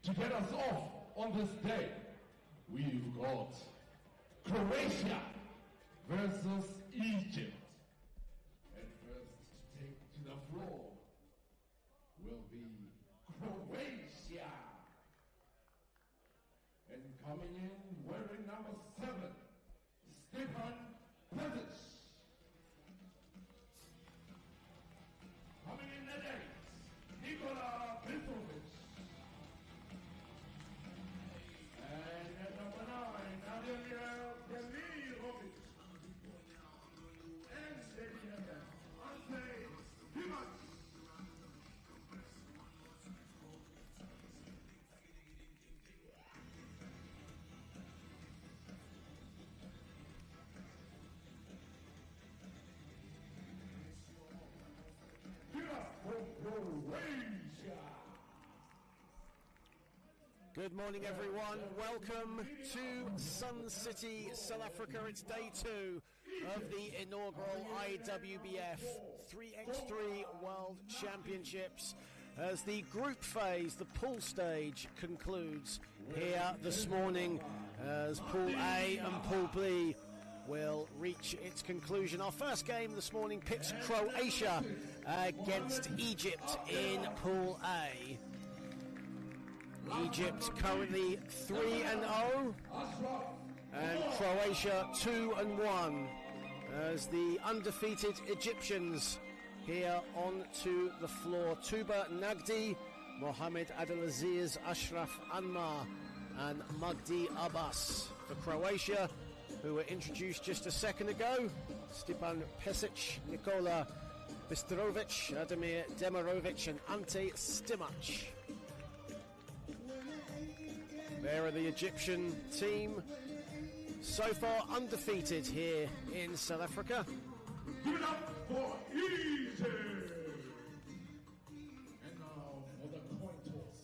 To get us off on this day, we've got Croatia versus Egypt. And first to take to the floor will be Croatia. And coming in wearing number 7, Stefan Pezic. Coming in at 8, Nikola Petrovic. And at number 9, Vladimir Demirovic. And ladies and gentlemen, Ante Stimac. Good morning, everyone. Welcome to Sun City, South Africa. It's day 2 of the inaugural IWBF 3x3 World Championships as the group phase, the pool stage, concludes here this morning as Pool A and Pool B will reach its conclusion. Our first game this morning pits Croatia against Egypt in Pool A. Egypt currently 3-0 and Croatia 2-1 as the undefeated Egyptians here onto the floor. Tuba Nagdi, Mohamed Abdelaziz, Ashraf Anmar and Magdi Abbas. For Croatia, who were introduced just a second ago, Stepan Pesic, Nikola Bistrovic, Ademir Demirovic and Ante Stimac. There are the Egyptian team, so far undefeated here in South Africa. Give it up for Egypt! And now for the coin toss.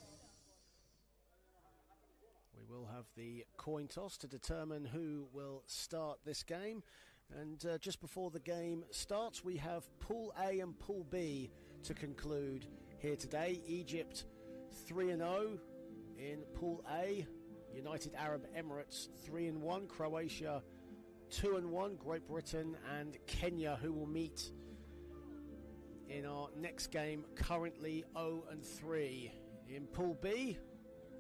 We will have the coin toss to determine who will start this game. And just before the game starts, we have Pool A and Pool B to conclude here today. Egypt 3-0 in Pool A. United Arab Emirates 3-1. Croatia 2-1. Great Britain and Kenya, who will meet in our next game, currently 0-3. In Pool B,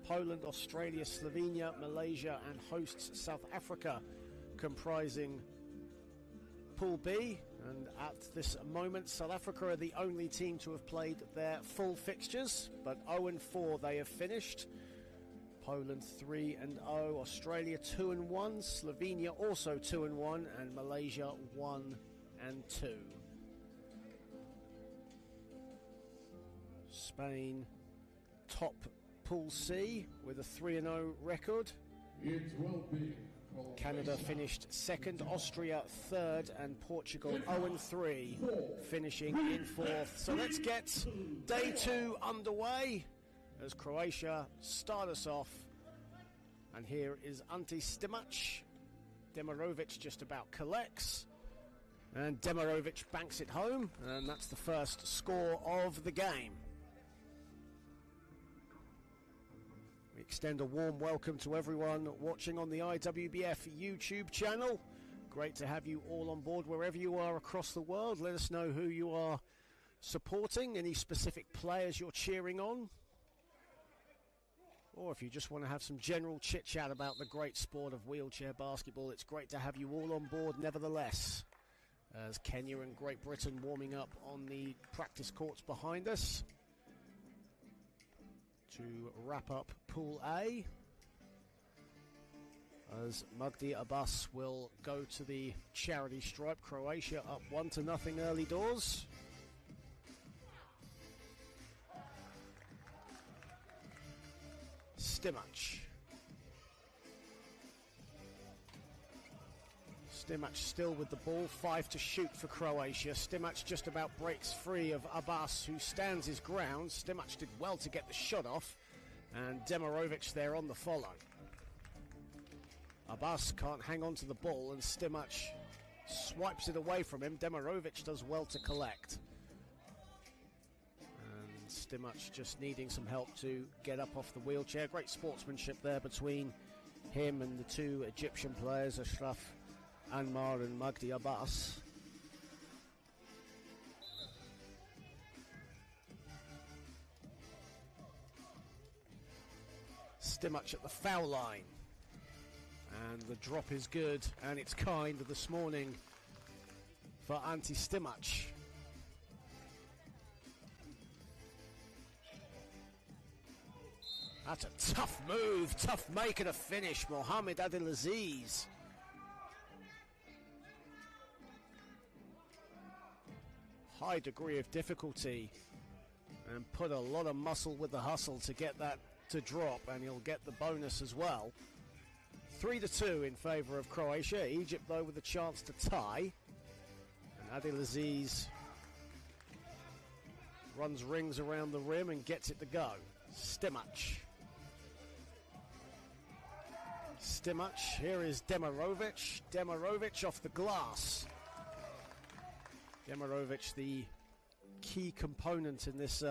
Poland, Australia, Slovenia, Malaysia and hosts South Africa comprising Pool B. And at this moment, South Africa are the only team to have played their full fixtures, but 0-4 they have finished. Poland 3-0, Australia 2-1, Slovenia also 2-1 and Malaysia 1-2. Spain top Pool C with a 3-0 record. It will be Canada finished second, Austria third, and Portugal 0-3, finishing in fourth. So let's get day 2 underway as Croatia start us off. And here is Ante Stimac. Demirovic just about collects. And Demirovic banks it home. And that's the first score of the game. We extend a warm welcome to everyone watching on the IWBF YouTube channel. Great to have you all on board wherever you are across the world. Let us know who you are supporting, any specific players you're cheering on. Or if you just want to have some general chit-chat about the great sport of wheelchair basketball, it's great to have you all on board nevertheless. As Kenya and Great Britain warming up on the practice courts behind us to wrap up Pool A. As Magdi Abbas will go to the charity stripe. Croatia up 1-0 early doors. Stimac. Stimac still with the ball, 5 to shoot for Croatia. Stimac just about breaks free of Abbas, who stands his ground. Stimac did well to get the shot off, and Demirovic there on the follow. Abbas can't hang on to the ball, and Stimac swipes it away from him. Demirovic does well to collect. And Stimac just needing some help to get up off the wheelchair. Great sportsmanship there between him and the two Egyptian players, Ashraf Anmar and Magdi Abbas. Stimac at the foul line. And the drop is good, and it's kind this morning for Ante Stimac. That's a tough move, tough make and a finish, Mohamed Adelaziz. High degree of difficulty, and put a lot of muscle with the hustle to get that to drop, and he'll get the bonus as well. 3-2 in favour of Croatia. Egypt, though, with a chance to tie. And Adelaziz runs rings around the rim and gets it to go. Stimac. Here is Demirovic. Demirovic off the glass. Demirovic, the key component in this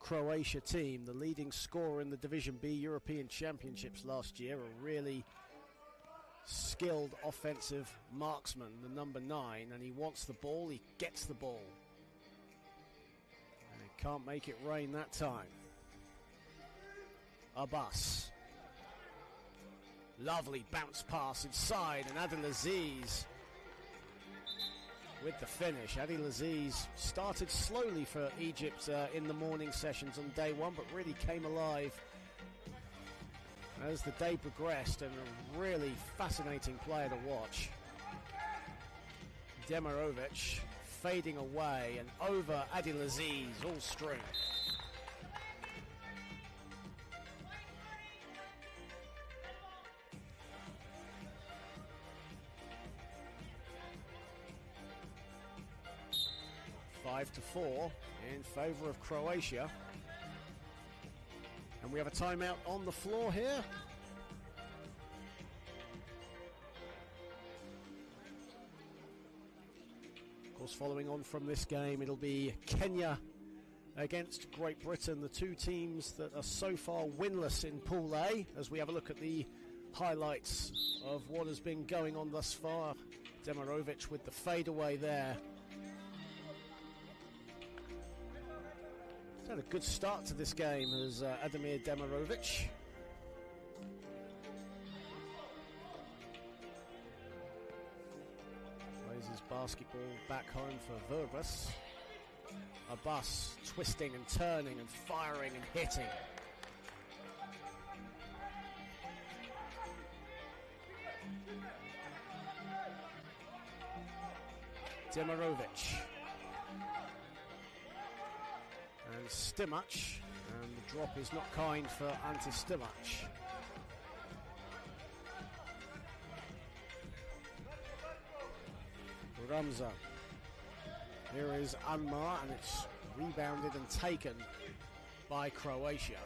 Croatia team, the leading scorer in the Division B European Championships last year, a really skilled offensive marksman, the number 9, and he wants the ball, he gets the ball. And he can't make it rain that time. Abbas. Lovely bounce pass inside, and Adelaziz with the finish. Adelaziz started slowly for Egypt in the morning sessions on day one, but really came alive as the day progressed, and a really fascinating player to watch. Demirovic fading away and over Adelaziz, all string. Five to 4 in favour of Croatia. And we have a timeout on the floor here. Of course, following on from this game, it'll be Kenya against Great Britain, the two teams that are so far winless in Pool A, as we have a look at the highlights of what has been going on thus far. Demirovic with the fadeaway there. He's had a good start to this game as Ademir Demirovic. Plays his basketball back home for Verbus. Abbas twisting and turning and firing and hitting. Demirovic. And Stimac, and the drop is not kind for Ante Stimac. Ramza. Here is Anmar, and it's rebounded and taken by Croatia.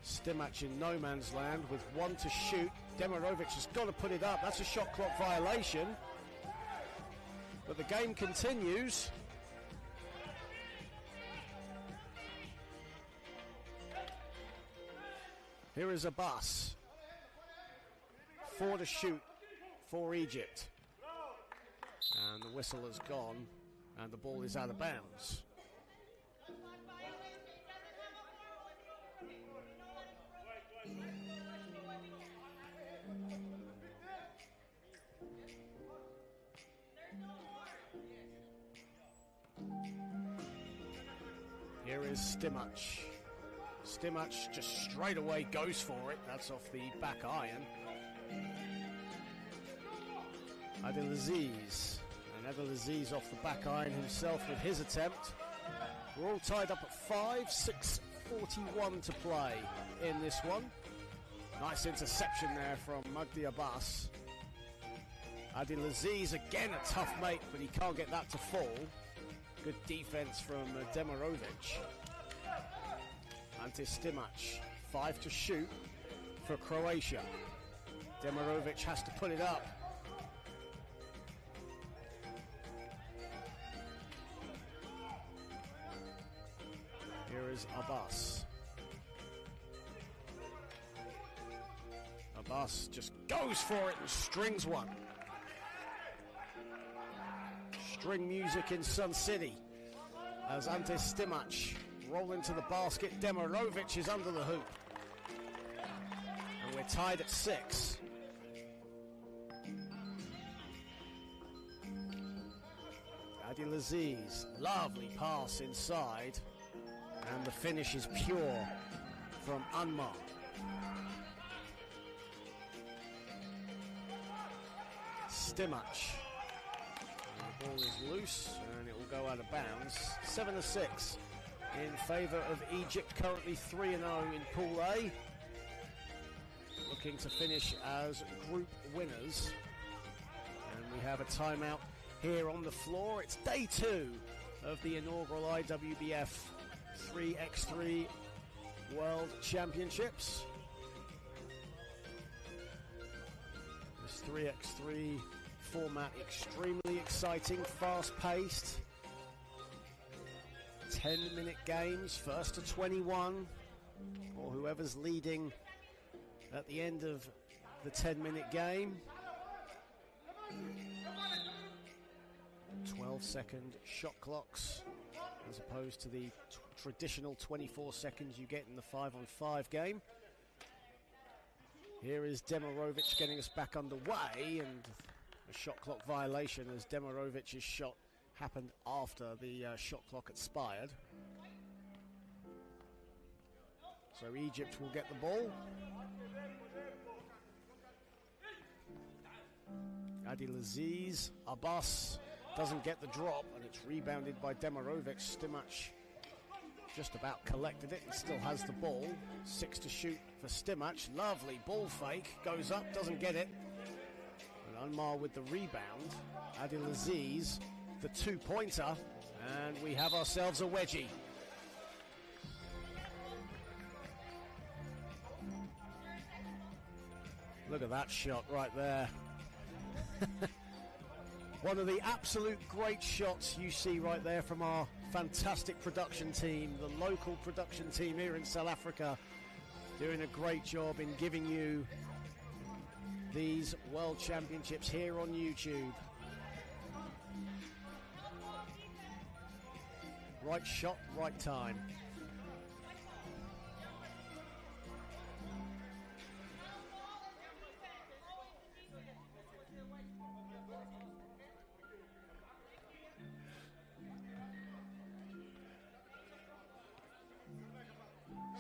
Stimac in no man's land with one to shoot. Demirovic has got to put it up. That's a shot clock violation. But the game continues. Here is Abbas. 4 to shoot for Egypt. And the whistle has gone, and the ball is out of bounds. Here is Stimac. Stimac just straight away goes for it. That's off the back iron. Adelaziz. And Adelaziz off the back iron himself with his attempt. We're all tied up at 5, 6:41 to play in this one. Nice interception there from Magdi Abbas. Adelaziz again a tough make, but he can't get that to fall. Good defense from Demirovic. Ante Stimac, 5 to shoot for Croatia. Demirovic has to put it up. is Abbas. Abbas just goes for it and strings one. String music in Sun City as Ante Stimac roll into the basket. Demirovic is under the hoop. And we're tied at 6. Abdelaziz, lovely pass inside. And the finish is pure from Anmar. Stimac. The ball is loose and it will go out of bounds. 7-6 in favour of Egypt, currently 3-0 in Pool A. Looking to finish as group winners. And we have a timeout here on the floor. It's day 2 of the inaugural IWBF 3x3 World Championships. This 3x3 format extremely exciting, fast-paced. 10-minute games, first to 21, or whoever's leading at the end of the 10-minute game. 12-second shot clocks, as opposed to the traditional 24 seconds you get in the 5-on-5 game. Here is Demirovic getting us back underway, and a shot clock violation as Demirovic's shot happened after the shot clock expired. So Egypt will get the ball. Abdelaziz, Abbas doesn't get the drop, and it's rebounded by Demirovic. Stimac just about collected it and still has the ball. 6 to shoot for Stimac. Lovely ball fake, goes up, doesn't get it. And Anmar with the rebound. Abdelaziz, the 2-pointer, and we have ourselves a wedgie. Look at that shot right there. One of the absolute great shots you see right there from our fantastic production team, the local production team here in South Africa, doing a great job in giving you these World Championships here on YouTube. Right shot, right time.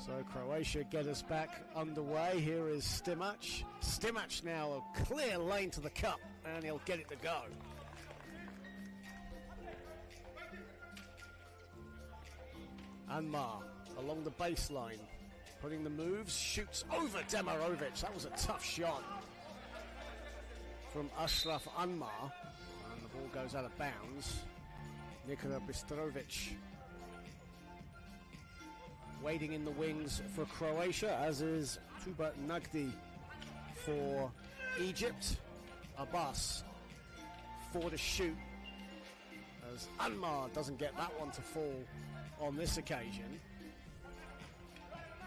So Croatia get us back underway. Here is Stimac. Stimac now a clear lane to the cup, and he'll get it to go. Anmar along the baseline, putting the moves, shoots over Demirovic. That was a tough shot from Ashraf Anmar, and the ball goes out of bounds. Nikola Bistrovic waiting in the wings for Croatia, as is Tuba Nagdi for Egypt. Abbas 4 to shoot, as Anmar doesn't get that one to fall on this occasion.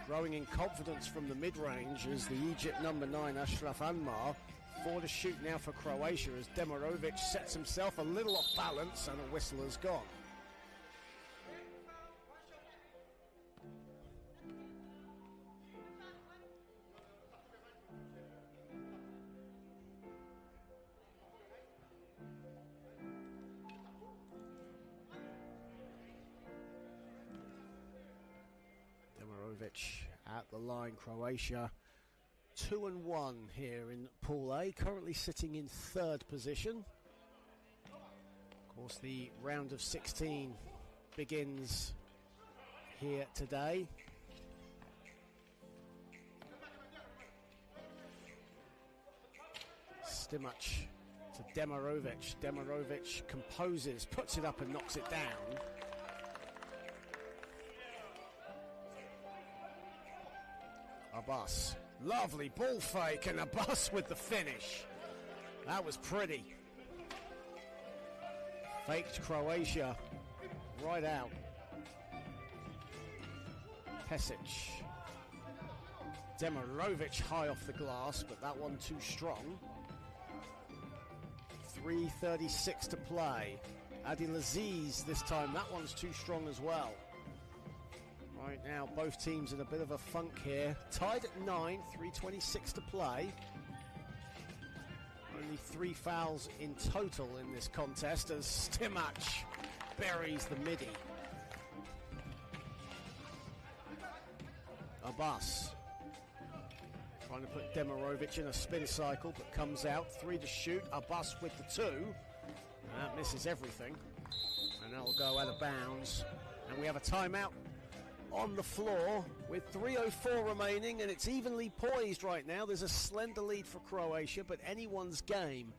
Growing in confidence from the mid-range is the Egypt number 9, Ashraf Anmar. 4 to shoot now for Croatia as Demirovic sets himself a little off balance, and a whistle has gone. At the line, Croatia 2-1 here in Pool A, currently sitting in 3rd position. Of course, the round of 16 begins here today. Stimac to Demirovic. Demirovic composes, puts it up and knocks it down. Abbas, lovely ball fake, and Abbas with the finish. That was pretty. Faked Croatia right out. Pesic. Demirovic high off the glass, but that one too strong. 3:36 to play. Abdelaziz this time, that one's too strong as well. Right now, both teams in a bit of a funk here. Tied at 9, 3:26 to play. Only 3 fouls in total in this contest as Stimac buries the midi. Abbas trying to put Demirovic in a spin cycle, but comes out. 3 to shoot. Abbas with the 2. And that misses everything. And that'll go out of bounds. And we have a timeout on the floor with 3:04 remaining, and it's evenly poised right now. There's a slender lead for Croatia, but anyone's game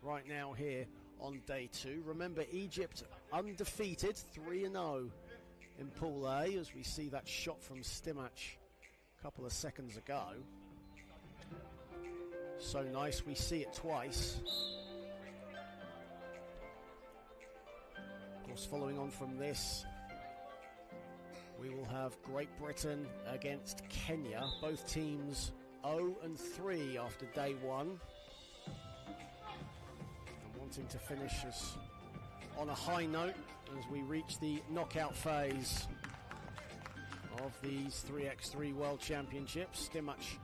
right now here on day 2. Remember, Egypt undefeated, 3-0 in Pool A, as we see that shot from Stimac a couple of seconds ago. So nice, we see it twice. Of course, following on from this, we will have Great Britain against Kenya. Both teams 0-3 after day 1. And wanting to finish us on a high note as we reach the knockout phase of these 3x3 World Championships. Stimac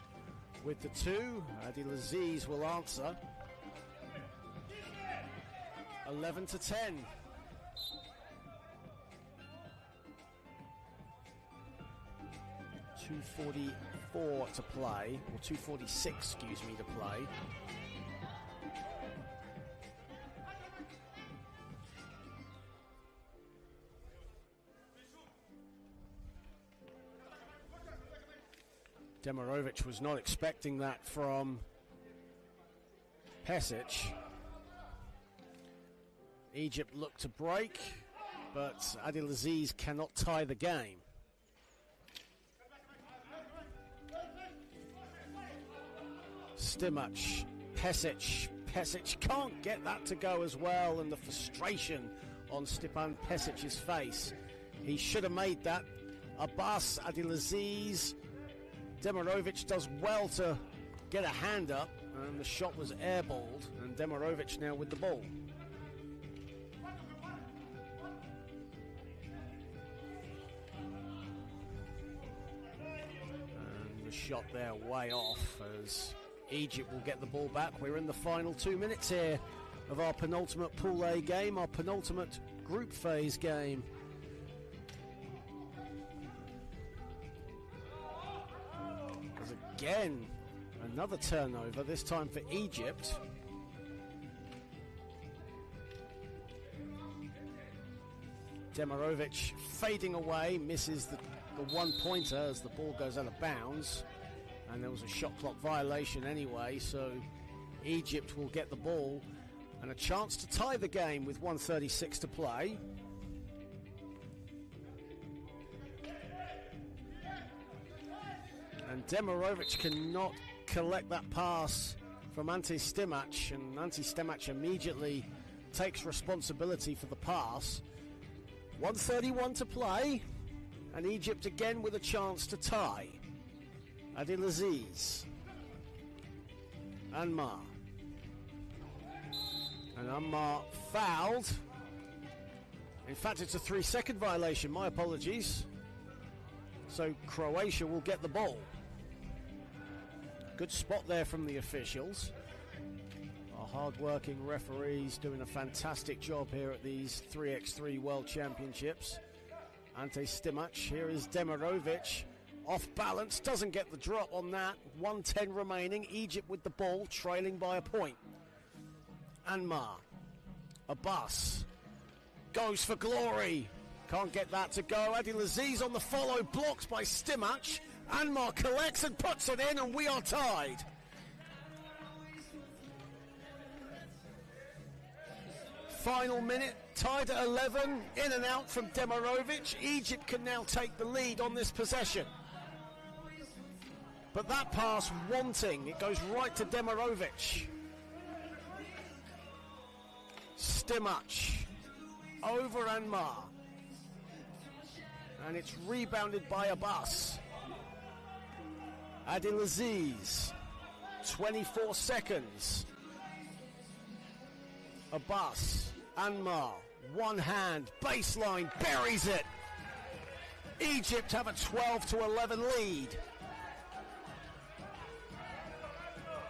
with the 2. Abdelaziz will answer. 11-10. .244 to play, or 2:46, excuse me, to play. Demirovic was not expecting that from Pesic. Egypt looked to break, but Abdelaziz cannot tie the game. Stimac, Pesic can't get that to go as well, and the frustration on Stepan Pesic's face. He should have made that. Abbas, Abdelaziz, Demirovic does well to get a hand up, and the shot was airballed, and Demirovic now with the ball. And the shot there way off as Egypt will get the ball back. We're in the final 2 minutes here of our penultimate Pool A game, our penultimate group phase game. There's again another turnover, this time for Egypt. Demirovic fading away, misses the one-pointer as the ball goes out of bounds. And there was a shot clock violation anyway, so Egypt will get the ball and a chance to tie the game with 1:36 to play. And Demirovic cannot collect that pass from Ante Stimac, and Ante Stimac immediately takes responsibility for the pass. 1:31 to play, and Egypt again with a chance to tie. Abdelaziz, Anmar, and Anmar fouled. In fact, it's a 3-second violation, my apologies. So Croatia will get the ball. Good spot there from the officials. Our hard-working referees doing a fantastic job here at these 3x3 World Championships. Ante Stimac, here is Demirovic. Off balance, doesn't get the drop on that. 1:10 remaining. Egypt with the ball, trailing by a point. Anmar. Abbas. Goes for glory. Can't get that to go. Abdelaziz on the follow, blocked by Stimac. Anmar collects and puts it in, and we are tied. Final minute, tied at 11. In and out from Demirovic. Egypt can now take the lead on this possession. But that pass wanting, it goes right to Demirovic. Stimac over Anmar. And it's rebounded by Abbas. Adil 24 seconds. Abbas, Anmar, one hand, baseline, buries it. Egypt have a 12-11 lead.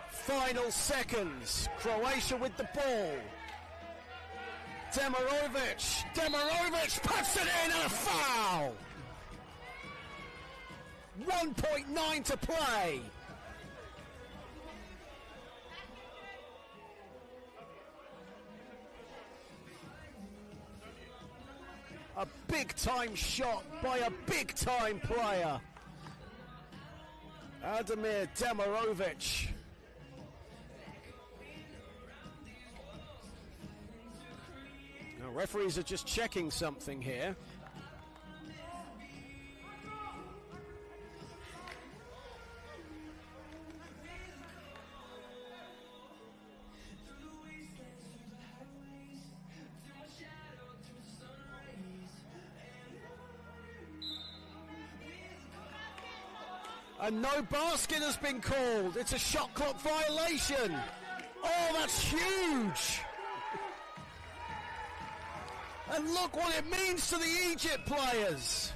Final seconds, Croatia with the ball. Demirovic puts it in, and a foul. 1.9 to play. A big-time shot by a big-time player. Ademir Demirovic. Now, referees are just checking something here. And no basket has been called. It's a shot clock violation. Oh, that's huge. And look what it means to the Egypt players.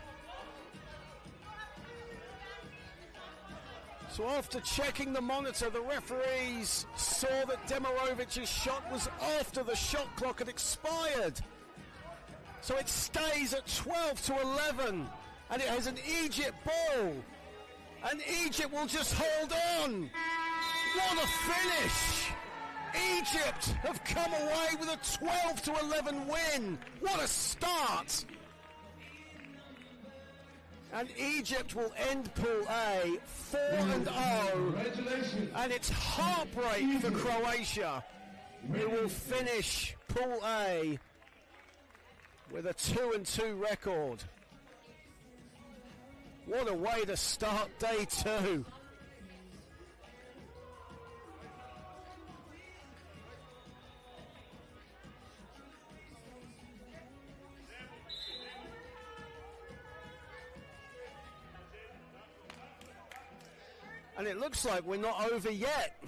So after checking the monitor, the referees saw that Demirovic's shot was after the shot clock had expired. So it stays at 12-11, and it has an Egypt ball. And Egypt will just hold on. What a finish! Egypt have come away with a 12-11 win. What a start! And Egypt will end Pool A 4-0. And it's heartbreak for Croatia, who will finish Pool A with a 2-2 record. What a way to start day two. And it looks like we're not over yet.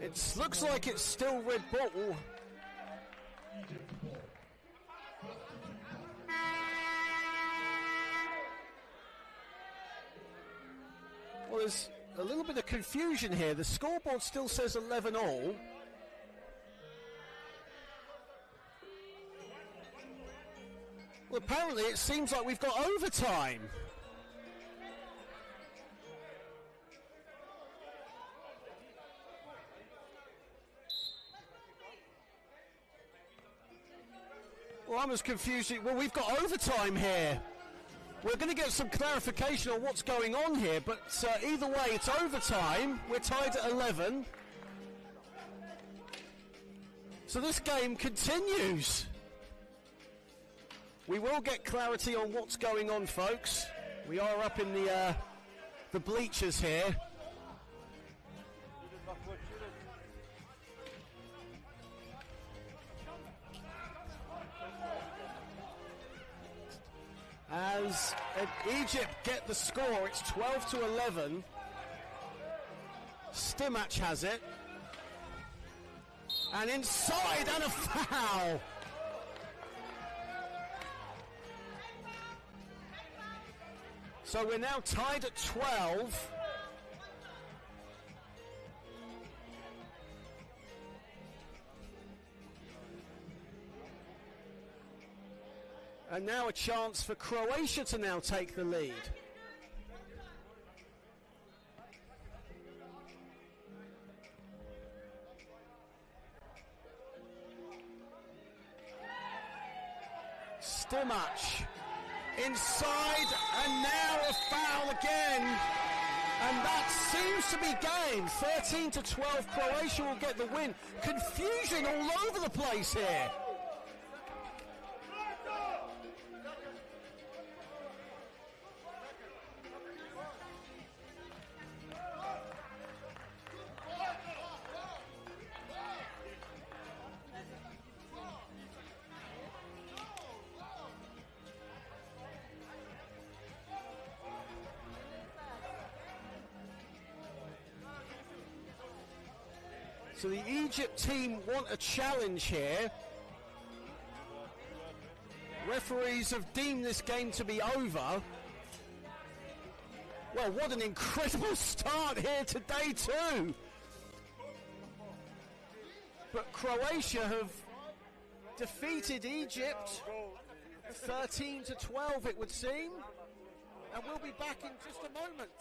It looks like it's still red ball. Well, there's a little bit of confusion here. The scoreboard still says 11-all. Well, apparently it seems like we've got overtime. Well, I'm as confused. Well, we've got overtime here. We're going to get some clarification on what's going on here, but either way, it's overtime. We're tied at 11. So this game continues. We will get clarity on what's going on, folks. We are up in the bleachers here. As Egypt get the score, it's 12-11. Stimac has it. And inside, and a foul. So we're now tied at 12. And now a chance for Croatia to now take the lead. Stimac inside, and now a foul again. And that seems to be game. 13-12, Croatia will get the win. Confusion all over the place here. So the Egypt team want a challenge here. Referees have deemed this game to be over. Well, what an incredible start here to day two. But Croatia have defeated Egypt 13-12, it would seem. And we'll be back in just a moment.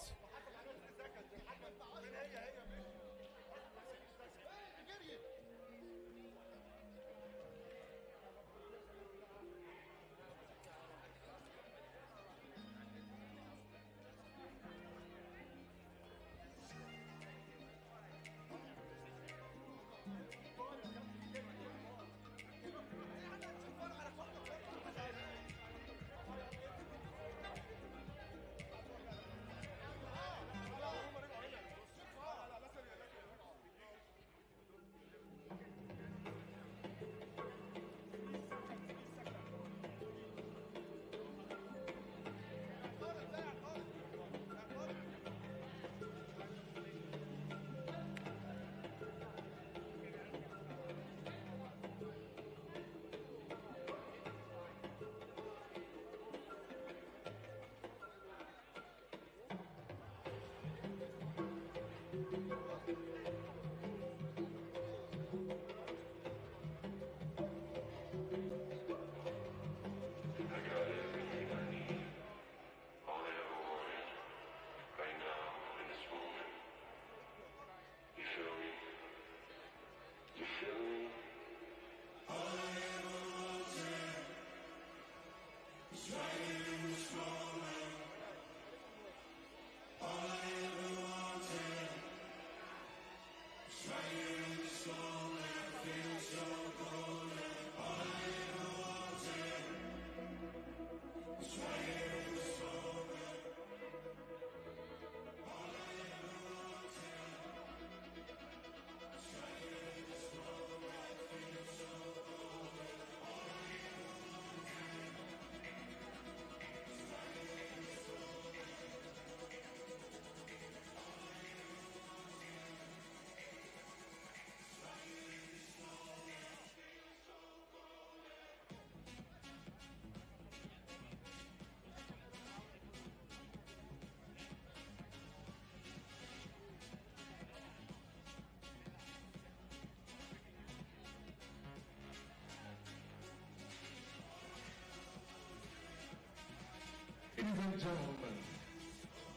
Ladies and gentlemen,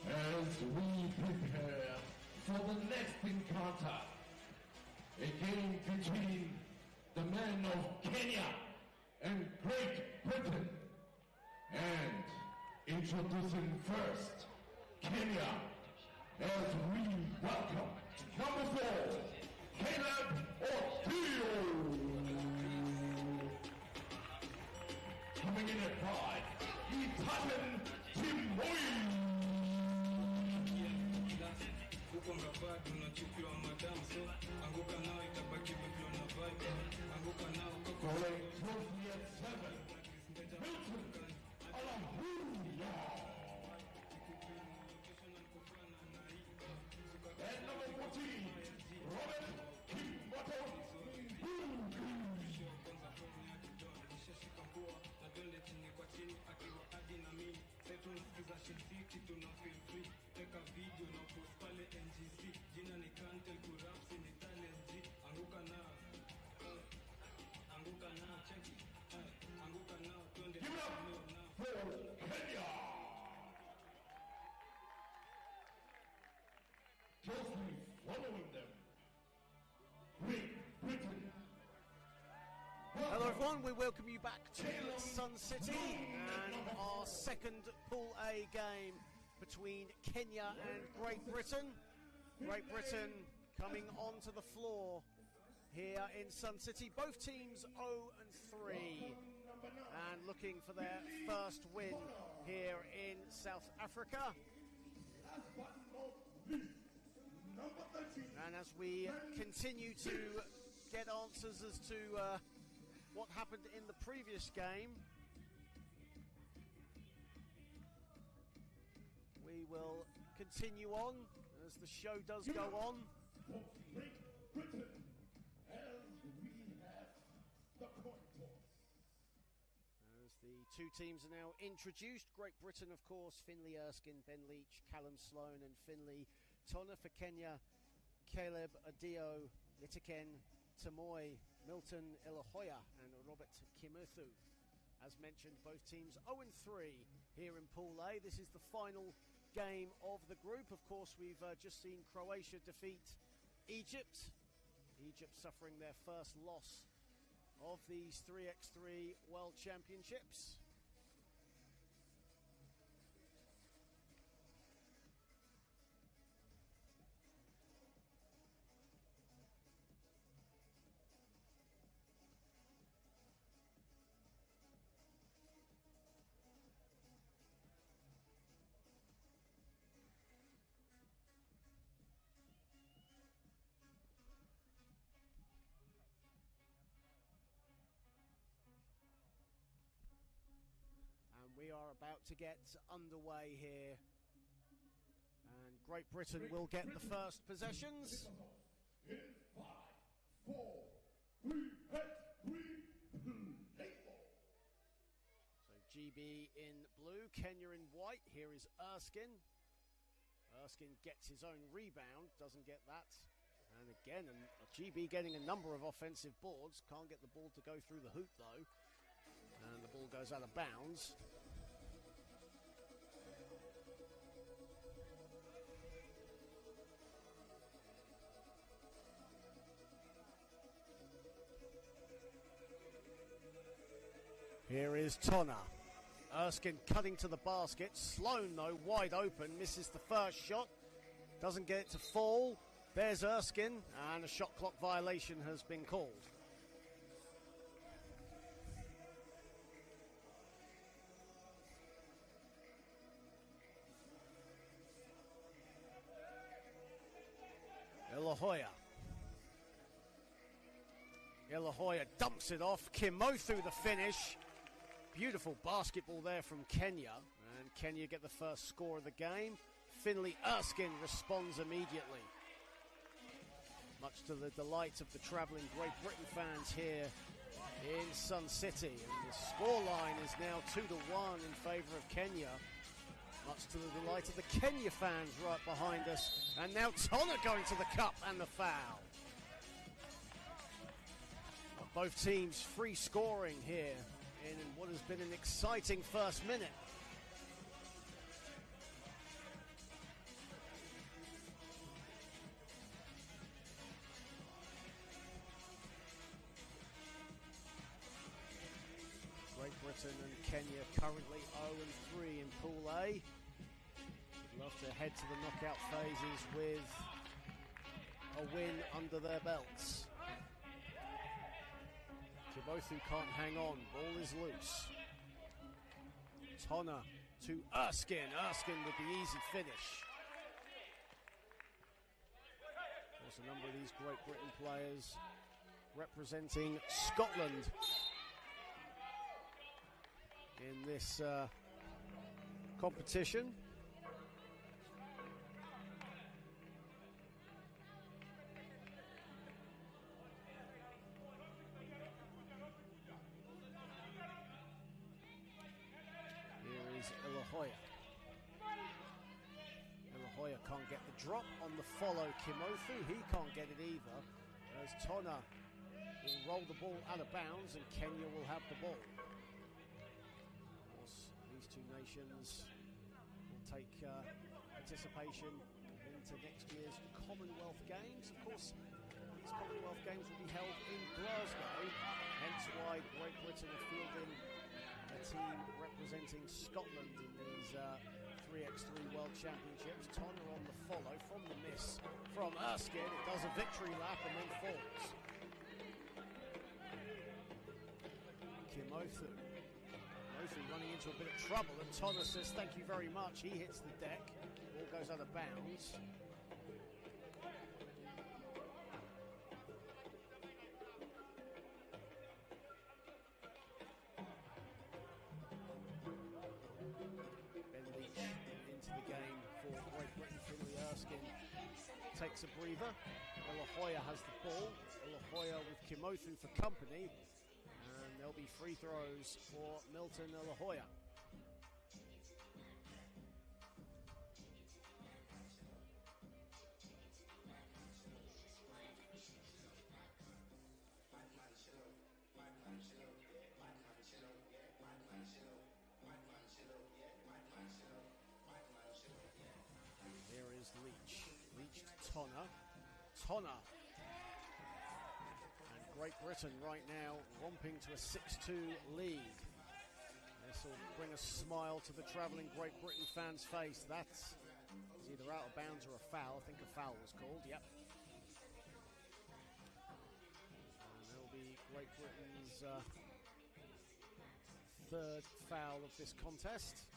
as we prepare for the next encounter, a game between the men of Kenya and Great Britain, and introducing first, Kenya, as we welcome number 4, Caleb Ortio. Coming in at 5, Titan Tim Williams. Going trophy at 7, Milton Alahuya. At number 14, Robert Kimbato Give it up for Kenya. Closely following them, Great Britain. Hello everyone, we welcome you back to Sun City and our second Pool A game between Kenya and Great Britain. Great Britain coming onto the floor here in Sun City. Both teams 0-3 and looking for their first win here in South Africa. And as we continue to get answers as to what happened in the previous game, we will continue on as the show does go on. two teams are now introduced. Great Britain, of course, Finley Erskine, Ben Leach, Callum Sloan and Finley Tona. For Kenya, Caleb Adio, Litiken, Tamoy, Milton Ilahoya and Robert Kimuthu. As mentioned, both teams 0-3 here in Pool A. This is the final game of the group. Of course, we've just seen Croatia defeat Egypt. Egypt suffering their first loss of these 3x3 World Championships. We are about to get underway here, and Great Britain will get the first possessions. In 5, 4, 3, 3, So GB in blue, Kenya in white. Here is Erskine. Erskine gets his own rebound, doesn't get that. And again, GB getting a number of offensive boards. Can't get the ball to go through the hoop though. And the ball goes out of bounds. Here is Tona. Erskine cutting to the basket. Sloan, though, wide open. Misses the first shot. Doesn't get it to fall. There's Erskine. And a shot clock violation has been called. Ilahoya dumps it off. Kimothu the finish. Beautiful basketball there from Kenya. And Kenya get the first score of the game. Finley Erskine responds immediately. Much to the delight of the travelling Great Britain fans here in Sun City. And the scoreline is now 2-1 in favour of Kenya. Much to the delight of the Kenya fans right behind us. And now Tona going to the cup and the foul. Both teams free scoring here in what has been an exciting first minute. Great Britain and Kenya currently 0-3 in Pool A. Would love to head to the knockout phases with a win under their belts. Kimothu can't hang on. Ball is loose. Tona to Erskine. Erskine with the easy finish. Of course, a number of these Great Britain players representing Scotland in this competition. Ilahoya can't get the drop on the follow. Kimothu, he can't get it either. As Tona will roll the ball out of bounds and Kenya will have the ball. Of course, these two nations will take participation into next year's Commonwealth Games. Of course, these Commonwealth Games will be held in Glasgow, hence why Great Britain are fielding a team representing Scotland in these 3x3 World Championships. Tona on the follow from the miss from Erskine. It does a victory lap and then falls. Kimothu running into a bit of trouble, and Tona says thank you very much. He hits the deck. Ball goes out of bounds. Takes a breather. Ilahoya has the ball. Ilahoya with Kimothu for company. And there'll be free throws for Milton Ilahoya. Here is Leach. Leach to Tonner. And Great Britain right now romping to a 6-2 lead. This will bring a smile to the travelling Great Britain fans' face. That's either out of bounds or a foul. I think a foul was called, yep. And there'll be Great Britain's third foul of this contest.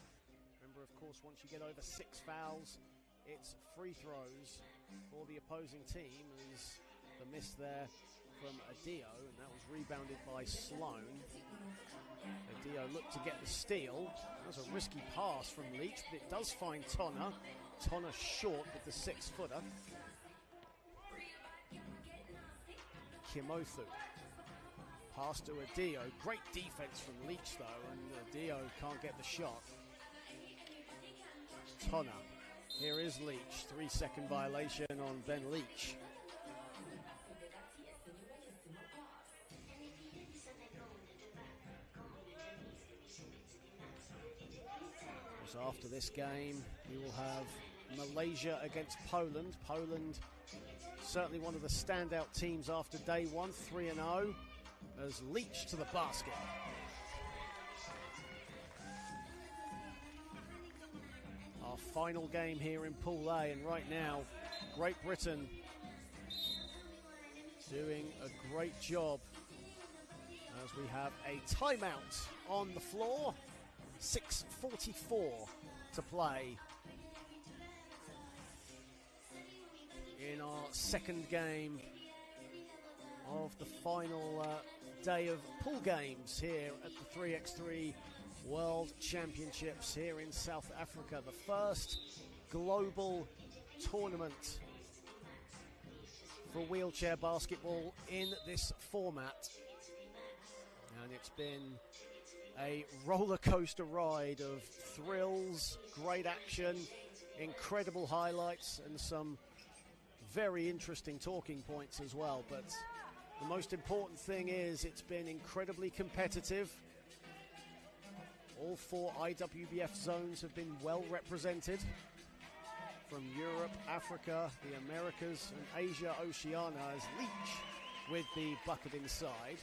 Remember, of course, once you get over 6 fouls, it's free throws for the opposing team. As the miss there from Adio, and that was rebounded by Sloan. Adio looked to get the steal. That was a risky pass from Leach, but it does find Tonner. Tonner short with the 6-footer. Kimothu. Pass to Adio. Great defense from Leach, though, and Adio can't get the shot. Tonner. Here is Leach. 3-second violation on Ben Leach. After this game, we will have Malaysia against Poland. Poland, certainly one of the standout teams after day one, 3-0, as Leach to the basket. Our final game here in Pool A, and right now, Great Britain doing a great job as we have a timeout on the floor. 6:44 to play in our second game of the final day of pool games here at the 3x3 World Championships here in South Africa. The first global tournament for wheelchair basketball in this format. And it's been a roller coaster ride of thrills, great action, incredible highlights, and some very interesting talking points as well. But the most important thing is it's been incredibly competitive. All 4 IWBF zones have been well represented, from Europe, Africa, the Americas, and Asia, Oceania, as Leach with the bucket inside.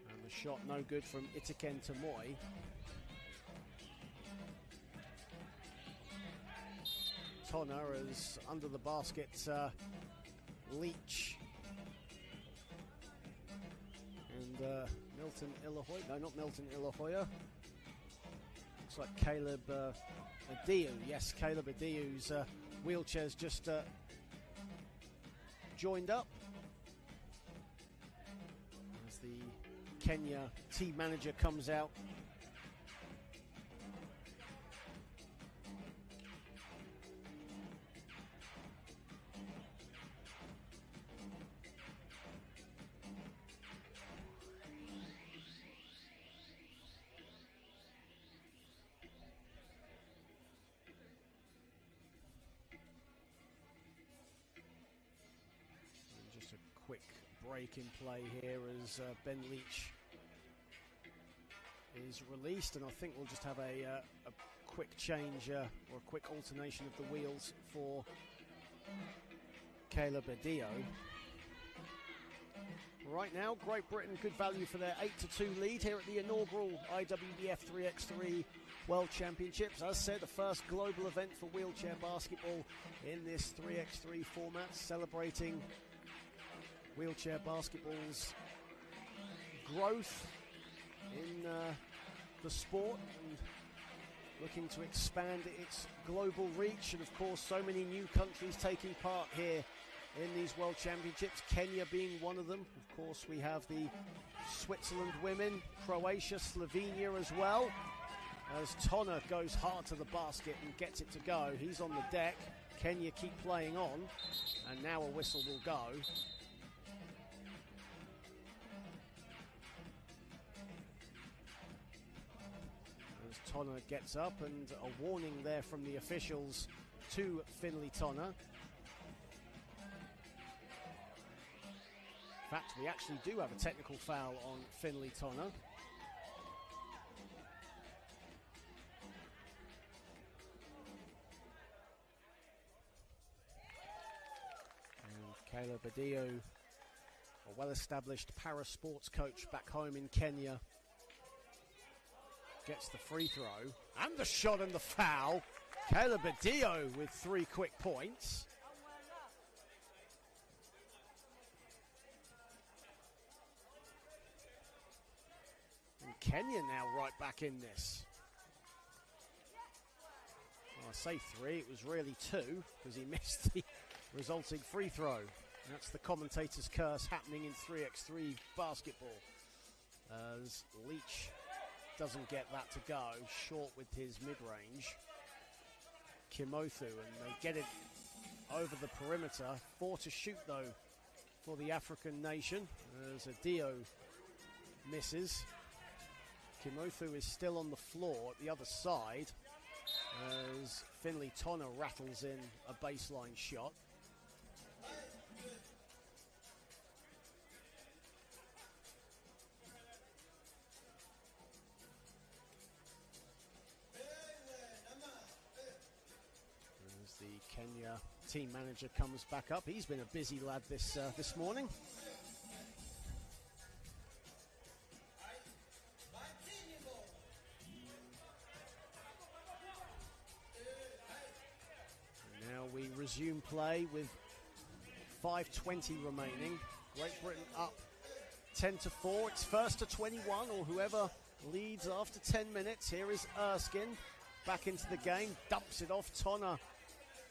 And the shot no good from Itiken Tamoy. Tonner is under the basket, Leach. And Milton Ilahoya, no, not Milton Ilahoya. Looks like Caleb Adiu. Yes, Caleb Adiu's wheelchair's just joined up. As the Kenya team manager comes out. Quick break in play here as Ben Leach is released, and I think we'll just have a quick change or a quick alternation of the wheels for Caleb Adio. Right now, Great Britain, good value for their 8-2 lead here at the inaugural IWBF 3x3 World Championships. As said, the first global event for wheelchair basketball in this 3x3 format, celebrating wheelchair basketball's growth in the sport and looking to expand its global reach, and of course so many new countries taking part here in these World Championships, Kenya being one of them. Of course we have the Switzerland women, Croatia, Slovenia as well, as Tonner goes hard to the basket and gets it to go. He's on the deck. Kenya keep playing on, and now a whistle will go. Tonna gets up, and a warning there from the officials to Finley Tonna. In fact, we actually do have a technical foul on Finley Tonna. And Caleb Adio, a well-established para-sports coach back home in Kenya, gets the free throw and the shot and the foul. Caleb Adio with 3 quick points. And Kenya now right back in this. Well, I say 3, it was really 2 because he missed the resulting free throw. That's the commentator's curse happening in 3x3 basketball, as Leach doesn't get that to go, short with his mid-range. Kimothu, and they get it over the perimeter. 4 to shoot, though, for the African nation, as Adio misses. Kimothu is still on the floor at the other side, as Finley Tonna rattles in a baseline shot. The Kenya team manager comes back up. He's been a busy lad this morning. Now we resume play with 5:20 remaining. Great Britain up 10-4. It's first to 21, or whoever leads after 10 minutes. Here is Erskine back into the game, dumps it off. Tonna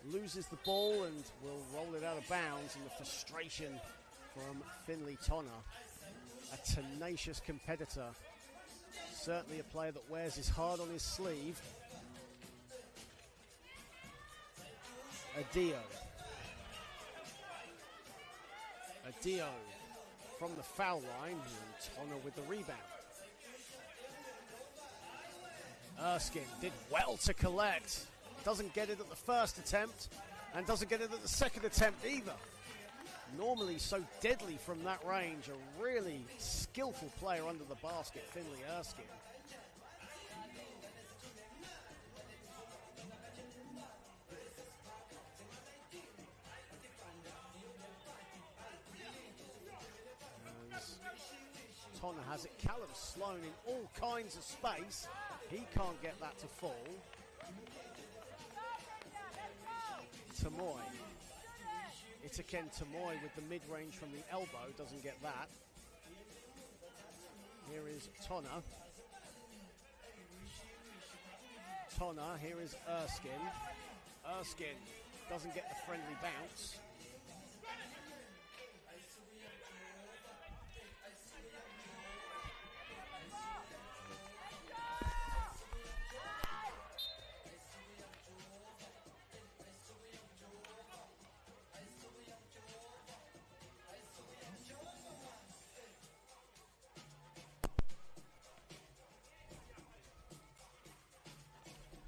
loses the ball and will roll it out of bounds, and the frustration from Finley Tonna, a tenacious competitor, certainly a player that wears his heart on his sleeve. Adio from the foul line, and Tonna with the rebound. Erskine did well to collect. Doesn't get it at the first attempt, and doesn't get it at the second attempt either. Normally so deadly from that range, a really skillful player under the basket, Finley Erskine. As Tonna has it, Callum Sloan in all kinds of space. He can't get that to fall. Tamoy. Itaken Tamoy with the mid-range from the elbow, doesn't get that. Here is Tonna. Here is Erskine. Erskine doesn't get the friendly bounce.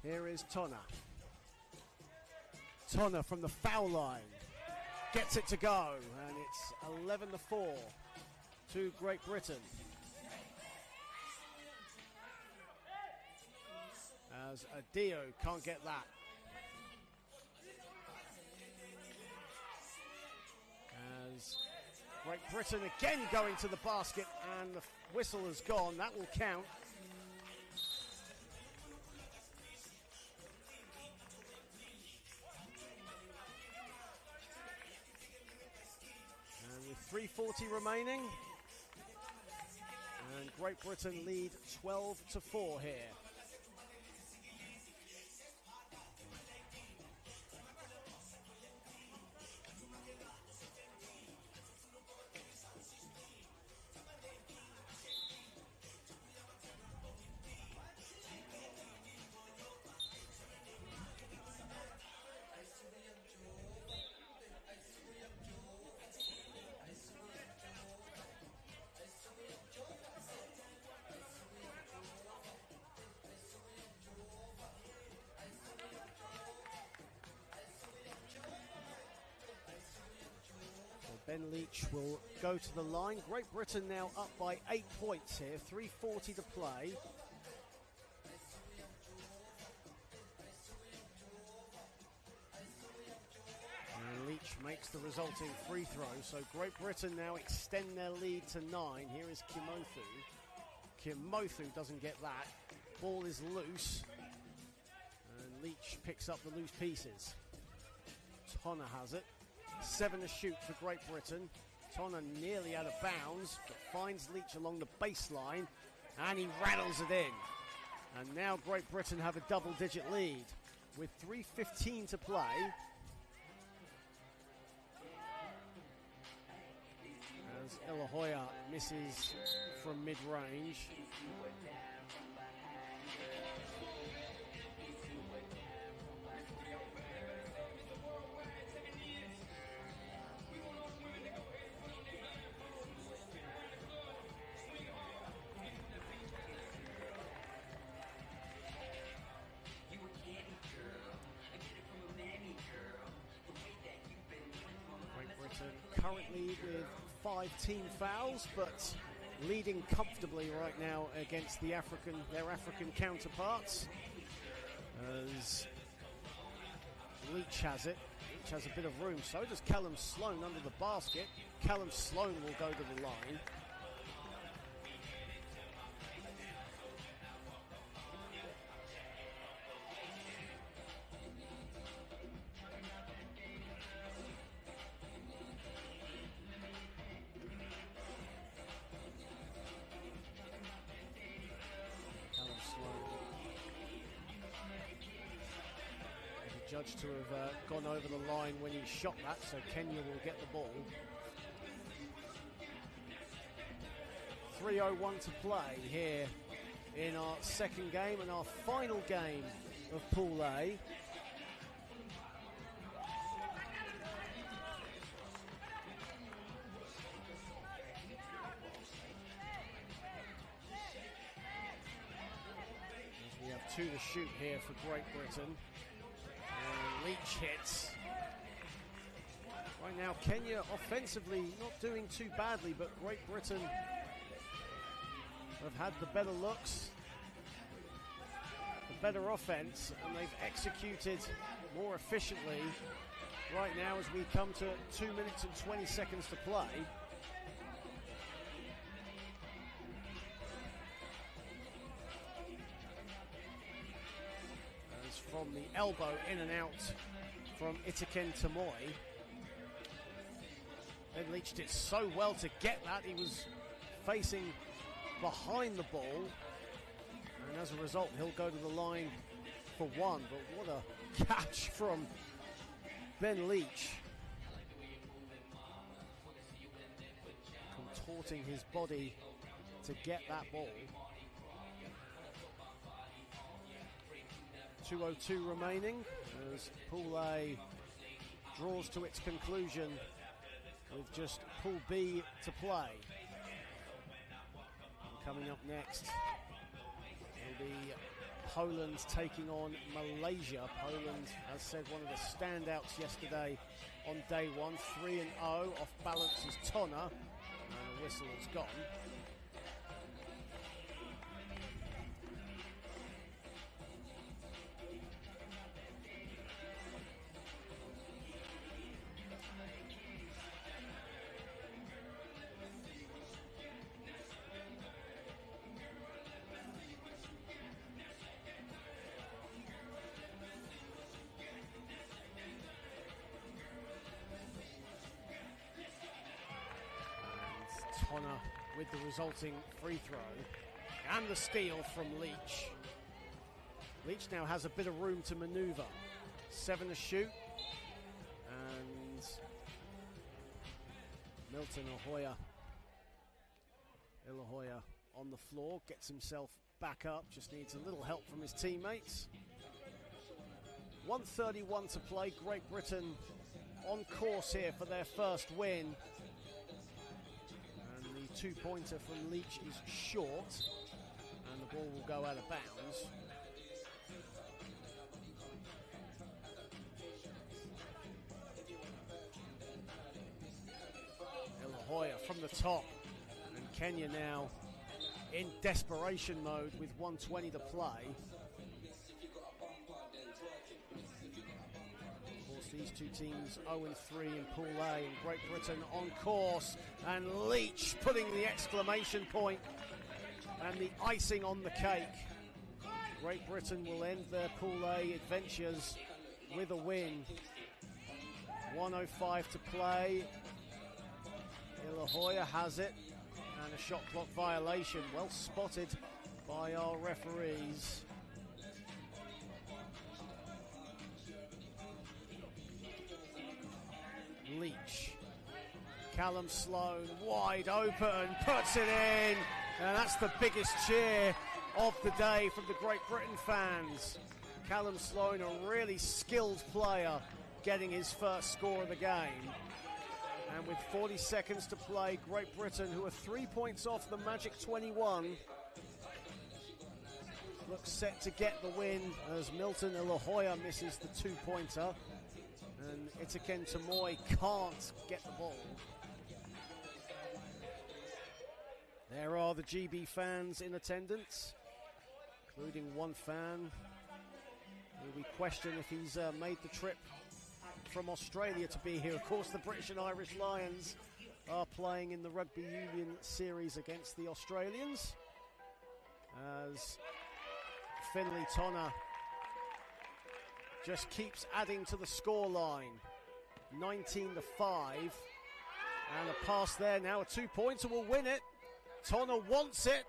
Here is Tonna. Tonna from the foul line gets it to go, and it's 11-4 to Great Britain. As Adio can't get that. As Great Britain again going to the basket, and the whistle has gone. That will count. With 3:40 remaining, and Great Britain lead 12-4 here. Ben Leach will go to the line. Great Britain now up by 8 points here, 3:40 to play. And Leach makes the resulting free throw. So Great Britain now extend their lead to 9. Here is Kimothu. Kimothu doesn't get that. Ball is loose. And Leach picks up the loose pieces. Tonner has it. 7 to shoot for Great Britain. Tonner nearly out of bounds, but finds Leach along the baseline, and he rattles it in. And now Great Britain have a double-digit lead with 3:15 to play. As Ilahoya misses from mid-range. Currently with 5 team fouls, but leading comfortably right now against their African counterparts. As Leach has it. Leach has a bit of room. So does Callum Sloan under the basket. Callum Sloan will go to the line. Judged to have gone over the line when he shot that, so Kenya will get the ball. 3:01 to play here in our second game and our final game of Pool A. As we have 2 to shoot here for Great Britain. Leach hits. Right now, Kenya offensively not doing too badly, but Great Britain have had the better looks, the better offense, and they've executed more efficiently right now as we come to 2 minutes and 20 seconds to play. From the elbow in and out from Itiken Tamoy. Ben Leach did so well to get that. He was facing behind the ball, and as a result he'll go to the line for 1. But what a catch from Ben Leach, contorting his body to get that ball. 2:02 remaining as Pool A draws to its conclusion with just Pool B to play. And coming up next will be Poland taking on Malaysia. Poland, as said, one of the standouts yesterday on day 1, 3-0. Off balance is Tonner, and a whistle has gone. Tonner with the resulting free throw and the steal from Leach. Leach now has a bit of room to maneuver. 7 to shoot, and Milton Ilahoya on the floor, gets himself back up, just needs a little help from his teammates. 1:31 to play. Great Britain on course here for their first win. 2-pointer from Leach is short, and the ball will go out of bounds. Ilahoya from the top. And Kenya now in desperation mode with 1:20 to play. Of course, these two teams 0-3 in Pool A, and Great Britain on course. And Leach putting the exclamation point and the icing on the cake. Great Britain will end their Pool A adventures with a win. 1:05 to play. Ilahoya has it, and a shot clock violation. Well spotted by our referees. Leach. Callum Sloan wide open, puts it in, and that's the biggest cheer of the day from the Great Britain fans. Callum Sloan, a really skilled player, getting his first score of the game. And with 40 seconds to play, Great Britain, who are 3 points off the magic 21, looks set to get the win as Milton Ilahoya misses the two-pointer. And Itiken Tamoy can't get the ball. There are the GB fans in attendance, including one fan who we question if he's made the trip from Australia to be here. Of course, the British and Irish Lions are playing in the Rugby Union series against the Australians, as Finley Tonner just keeps adding to the scoreline. 19-5, and a pass there now, a two-pointer will win it. Tonner wants it,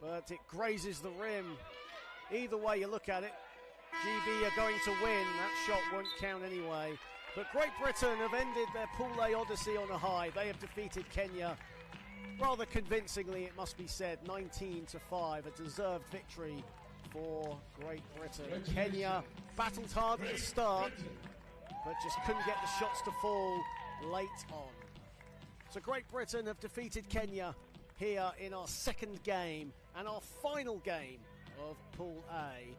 but it grazes the rim. Either way you look at it, GB are going to win. That shot won't count anyway. But Great Britain have ended their Pool A odyssey on a high. They have defeated Kenya rather convincingly, it must be said, 19-5, a deserved victory for Great Britain. Kenya battled hard at the start, but just couldn't get the shots to fall late on. So Great Britain have defeated Kenya here in our second game and our final game of Pool A.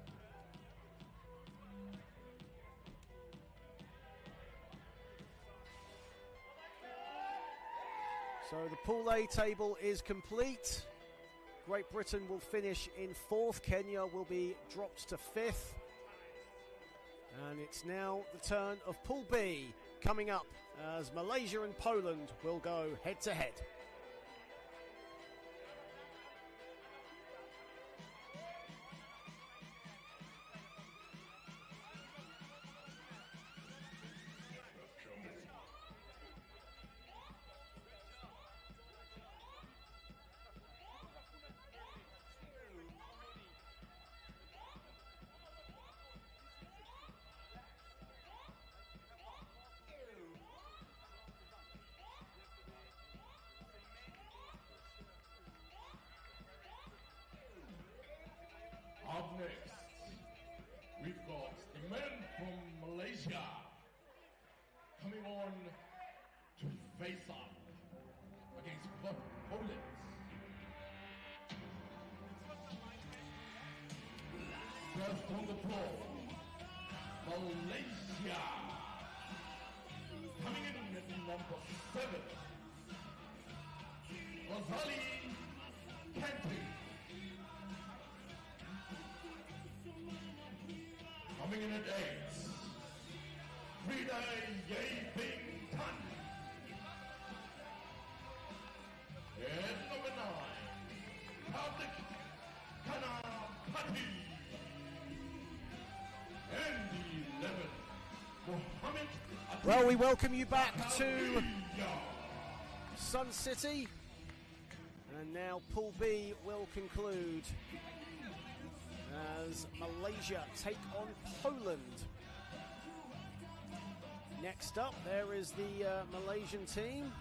So the Pool A table is complete. Great Britain will finish in fourth. Kenya will be dropped to fifth. And it's now the turn of Pool B coming up as Malaysia and Poland will go head to head. Up next, we've got the men from Malaysia coming on to face up against Poland. First on the floor, Malaysia. Coming in at number 7, Rosali Kante. Coming in at 8, Frida Yei-Bing Tan. And number 9, Kartik Kanapati. And 11, Mohammed. Well, we welcome you back to Sun City. And now Pool B will conclude as Malaysia take on Poland. Next up, there is the Malaysian team.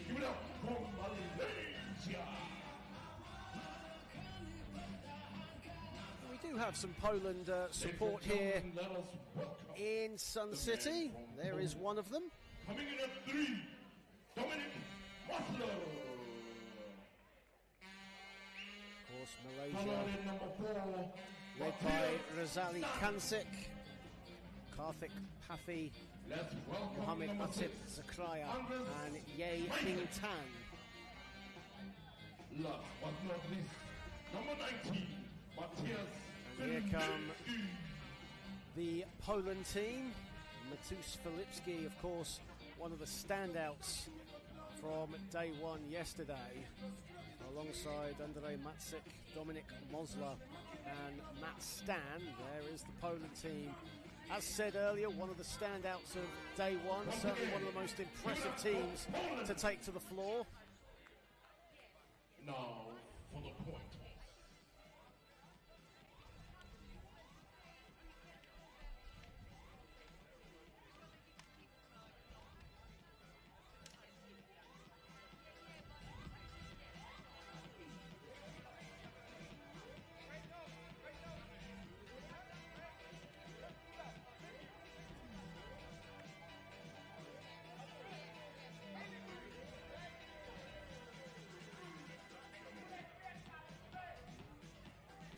Give it up for Malaysia. We do have some Poland support here in Sun City. There is one of them. Coming in at 3, Dominic Maslow. Of course, Malaysia led by Razali Kansik, Karthik Pafi, Let's welcome Mohamed number Atib 6, Zakraya, and Ye Bing Tan. last but not least, number 19, Matthias. And here come the Poland team. Matus Filipski, of course, one of the standouts from day one yesterday, alongside Andrzej Maciek, Dominik Mosler and Matt Stan. There is the Poland team. As said earlier, one of the standouts of day one, certainly one of the most impressive teams to take to the floor. Now for the point.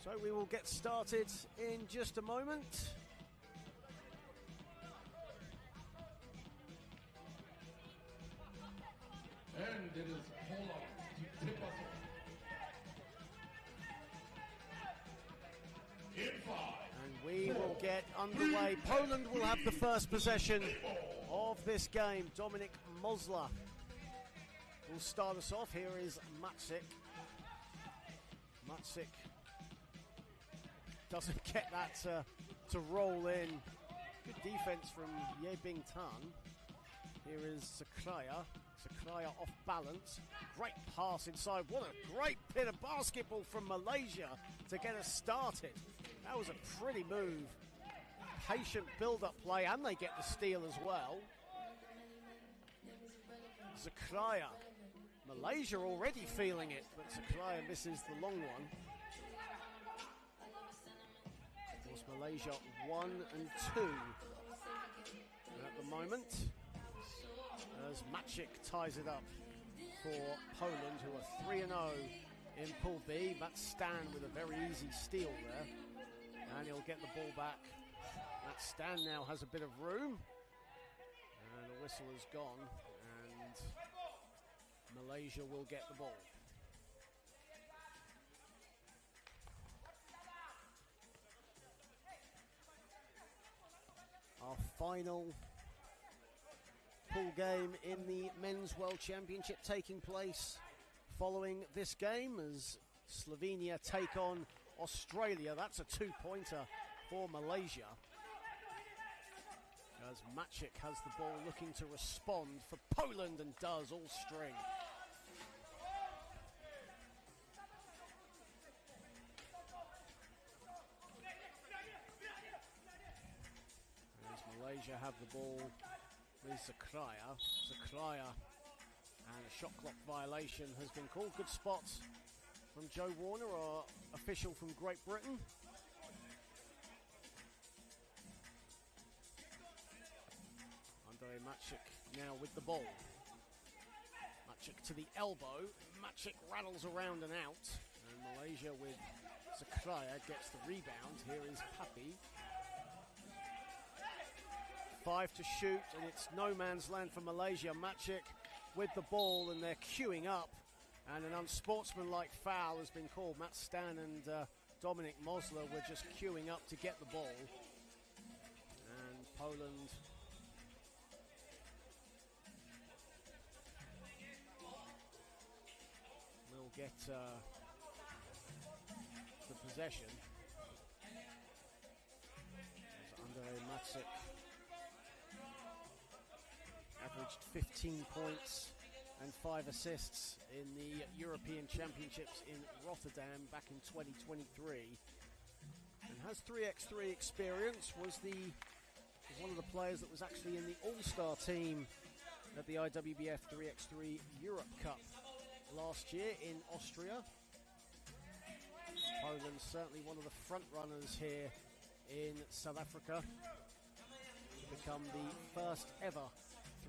So we will get started in just a moment. And it is Poland to tip us off. In 5. And we will get underway. Poland will have the first possession of this game. Dominik Mosler will start us off. Here is Maciek. Maciek doesn't get that to roll in. Good defense from Ye Bing Tan. Here is Zakraya. Zakraya off balance. Great pass inside. What a great bit of basketball from Malaysia to get us started. That was a pretty move. Patient build-up play, and they get the steal as well. Zakraya. Malaysia already feeling it, but Zakraya misses the long one. Malaysia 1 and 2 at the moment, as Maciek ties it up for Poland, who are 3-0 in Pool B. Matt Stan with a very easy steal there, and he'll get the ball back. Matt Stan now has a bit of room, and the whistle is gone, and Malaysia will get the ball. Our final pool game in the Men's World Championship taking place following this game as Slovenia take on Australia. That's a two-pointer for Malaysia, as Maciek has the ball looking to respond for Poland and does all string. Malaysia have the ball with Zakraya. Zakraya, and a shot clock violation has been called. Good spot from Joe Warner, our official from Great Britain. Andrzej Maciek now with the ball. Maciek to the elbow. Maciek rattles around and out. And Malaysia with Zakraya gets the rebound. Here is Papi. 5 to shoot, and it's no man's land for Malaysia. Maciek with the ball, and they're queuing up, and an unsportsmanlike foul has been called. Matt Stan and Dominik Mosler were just queuing up to get the ball, and Poland will get the possession. Andrzej Maciek averaged 15 points and 5 assists in the European Championships in Rotterdam back in 2023, and has 3x3 experience. Was one of the players that was actually in the All-Star team at the IWBF 3x3 Europe Cup last year in Austria. Poland certainly one of the front runners here in South Africa to become the first ever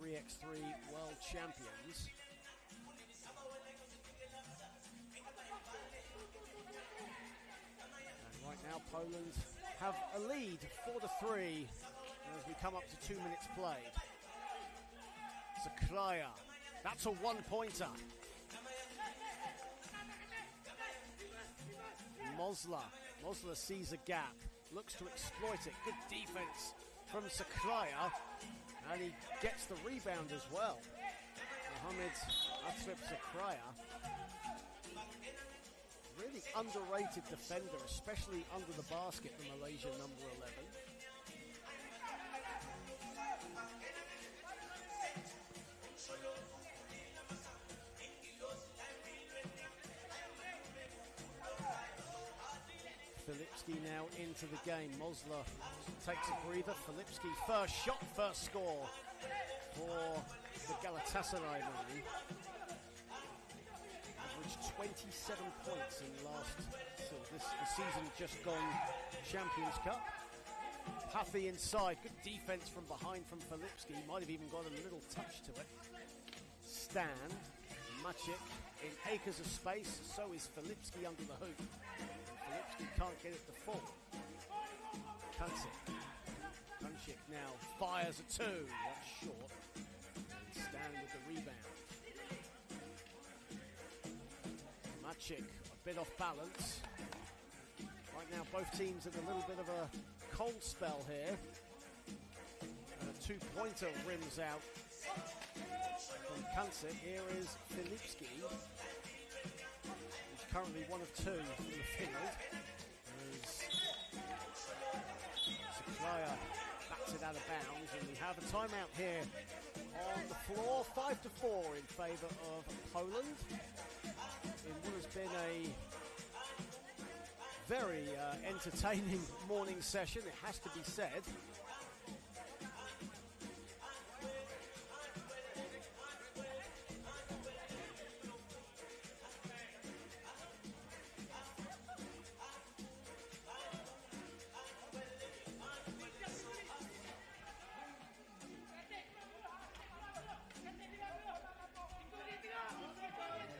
3x3 world champions. And right now Poland have a lead 4-3 as we come up to 2 minutes played. Zakraya, that's a one-pointer. Mosler sees a gap, looks to exploit it. Good defense from Zakraya, and he gets the rebound as well. Mohamed Atrip Zakraya, really underrated defender, especially under the basket, the Malaysia number 11. Filipski now into the game. Mosler takes a breather. Filipski, first shot, first score for the Galatasaray man. Averaged 27 points in the season just gone Champions Cup. Puffy inside, good defense from behind from Filipski. Might have even got a little touch to it. Stan, Maciek in acres of space, so is Filipski under the hoop. Filipski can't get it to fall. Kancic now fires a two. That's short. And Stan with the rebound. Maciek a bit off balance. Right now both teams in a little bit of a cold spell here. And a two-pointer rims out from Kancic. Here is Filipski. He's currently 1 of 2 from the field. Zakraya bats it out of bounds, and we have a timeout here on the floor. 5-4 in favour of Poland in what has been a very entertaining morning session, it has to be said.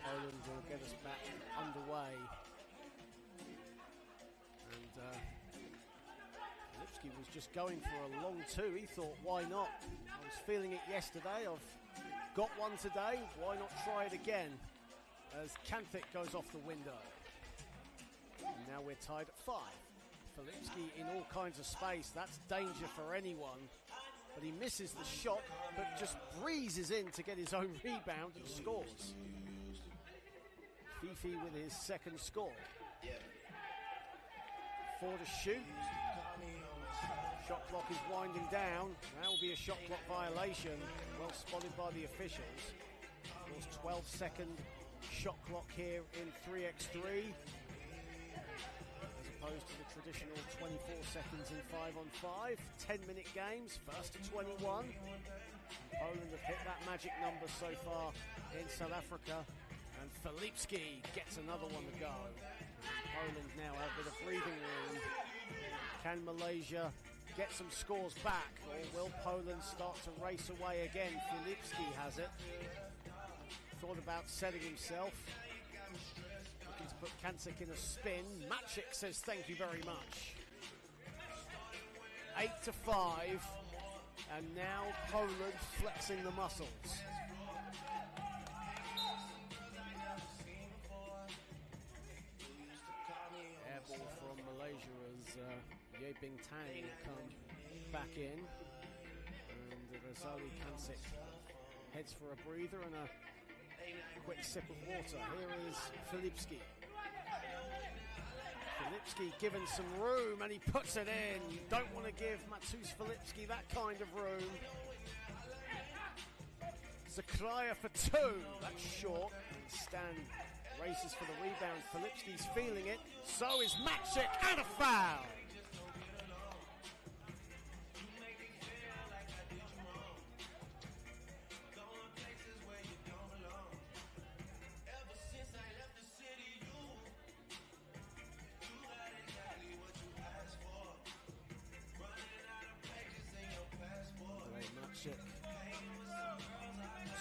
Poland will get us back underway. And Filipski was just going for a long two. He thought, why not? I was feeling it yesterday. I've got one today. Why not try it again? As Kancic goes off the window. And now we're tied at 5. Filipski in all kinds of space. That's danger for anyone. But he misses the shot, but just breezes in to get his own rebound and scores. Fifi with his second score. 4 to shoot. Shot clock is winding down. That will be a shot clock violation. Well spotted by the officials. Of course, 12-second shot clock here in 3x3. As opposed to the traditional 24 seconds in 5-on-5. 10-minute games, first to 21. Poland have hit that magic number so far in South Africa. And Filipski gets another one to go. Poland now have a bit of breathing room. Can Malaysia get some scores back, or will Poland start to race away again? Filipski has it. Thought about setting himself. Looking to put Kancic in a spin. Maciek says thank you very much. 8-5. And now Poland flexing the muscles. Airball from Malaysia as Ye Bing Tang will come back in. And Razali Kancic heads for a breather and a quick sip of water. Here is Filipski. Filipski given some room and he puts it in. You don't want to give Matus Filipski that kind of room. Zakraya for 2. That's short. And Stan races for the rebound. Filipski's feeling it. So is Maciek, and a foul.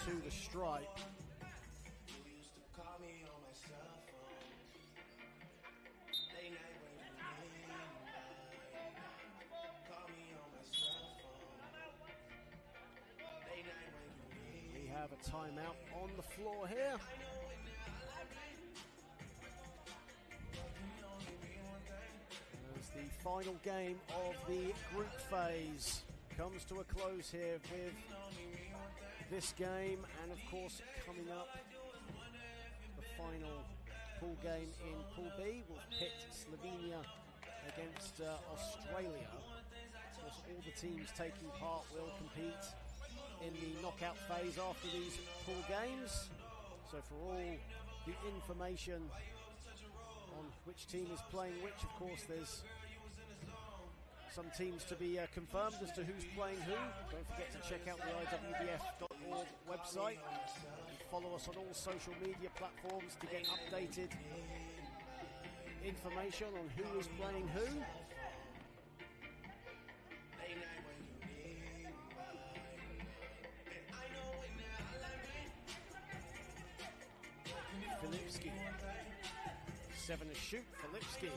To the stripe. have a timeout on the floor here. As the final game of the group phase comes to a close here with this game, and of course coming up the final pool game in Pool B will pit Slovenia against Australia. Of course, all the teams taking part will compete in the knockout phase after these pool games. So for all the information on which team is playing which, of course there's some teams to be confirmed as to who's playing who. Don't forget to check out the IWBF.org website and follow us on all social media platforms to get updated information on who is playing who. Filipski, 7 to shoot. Filipski.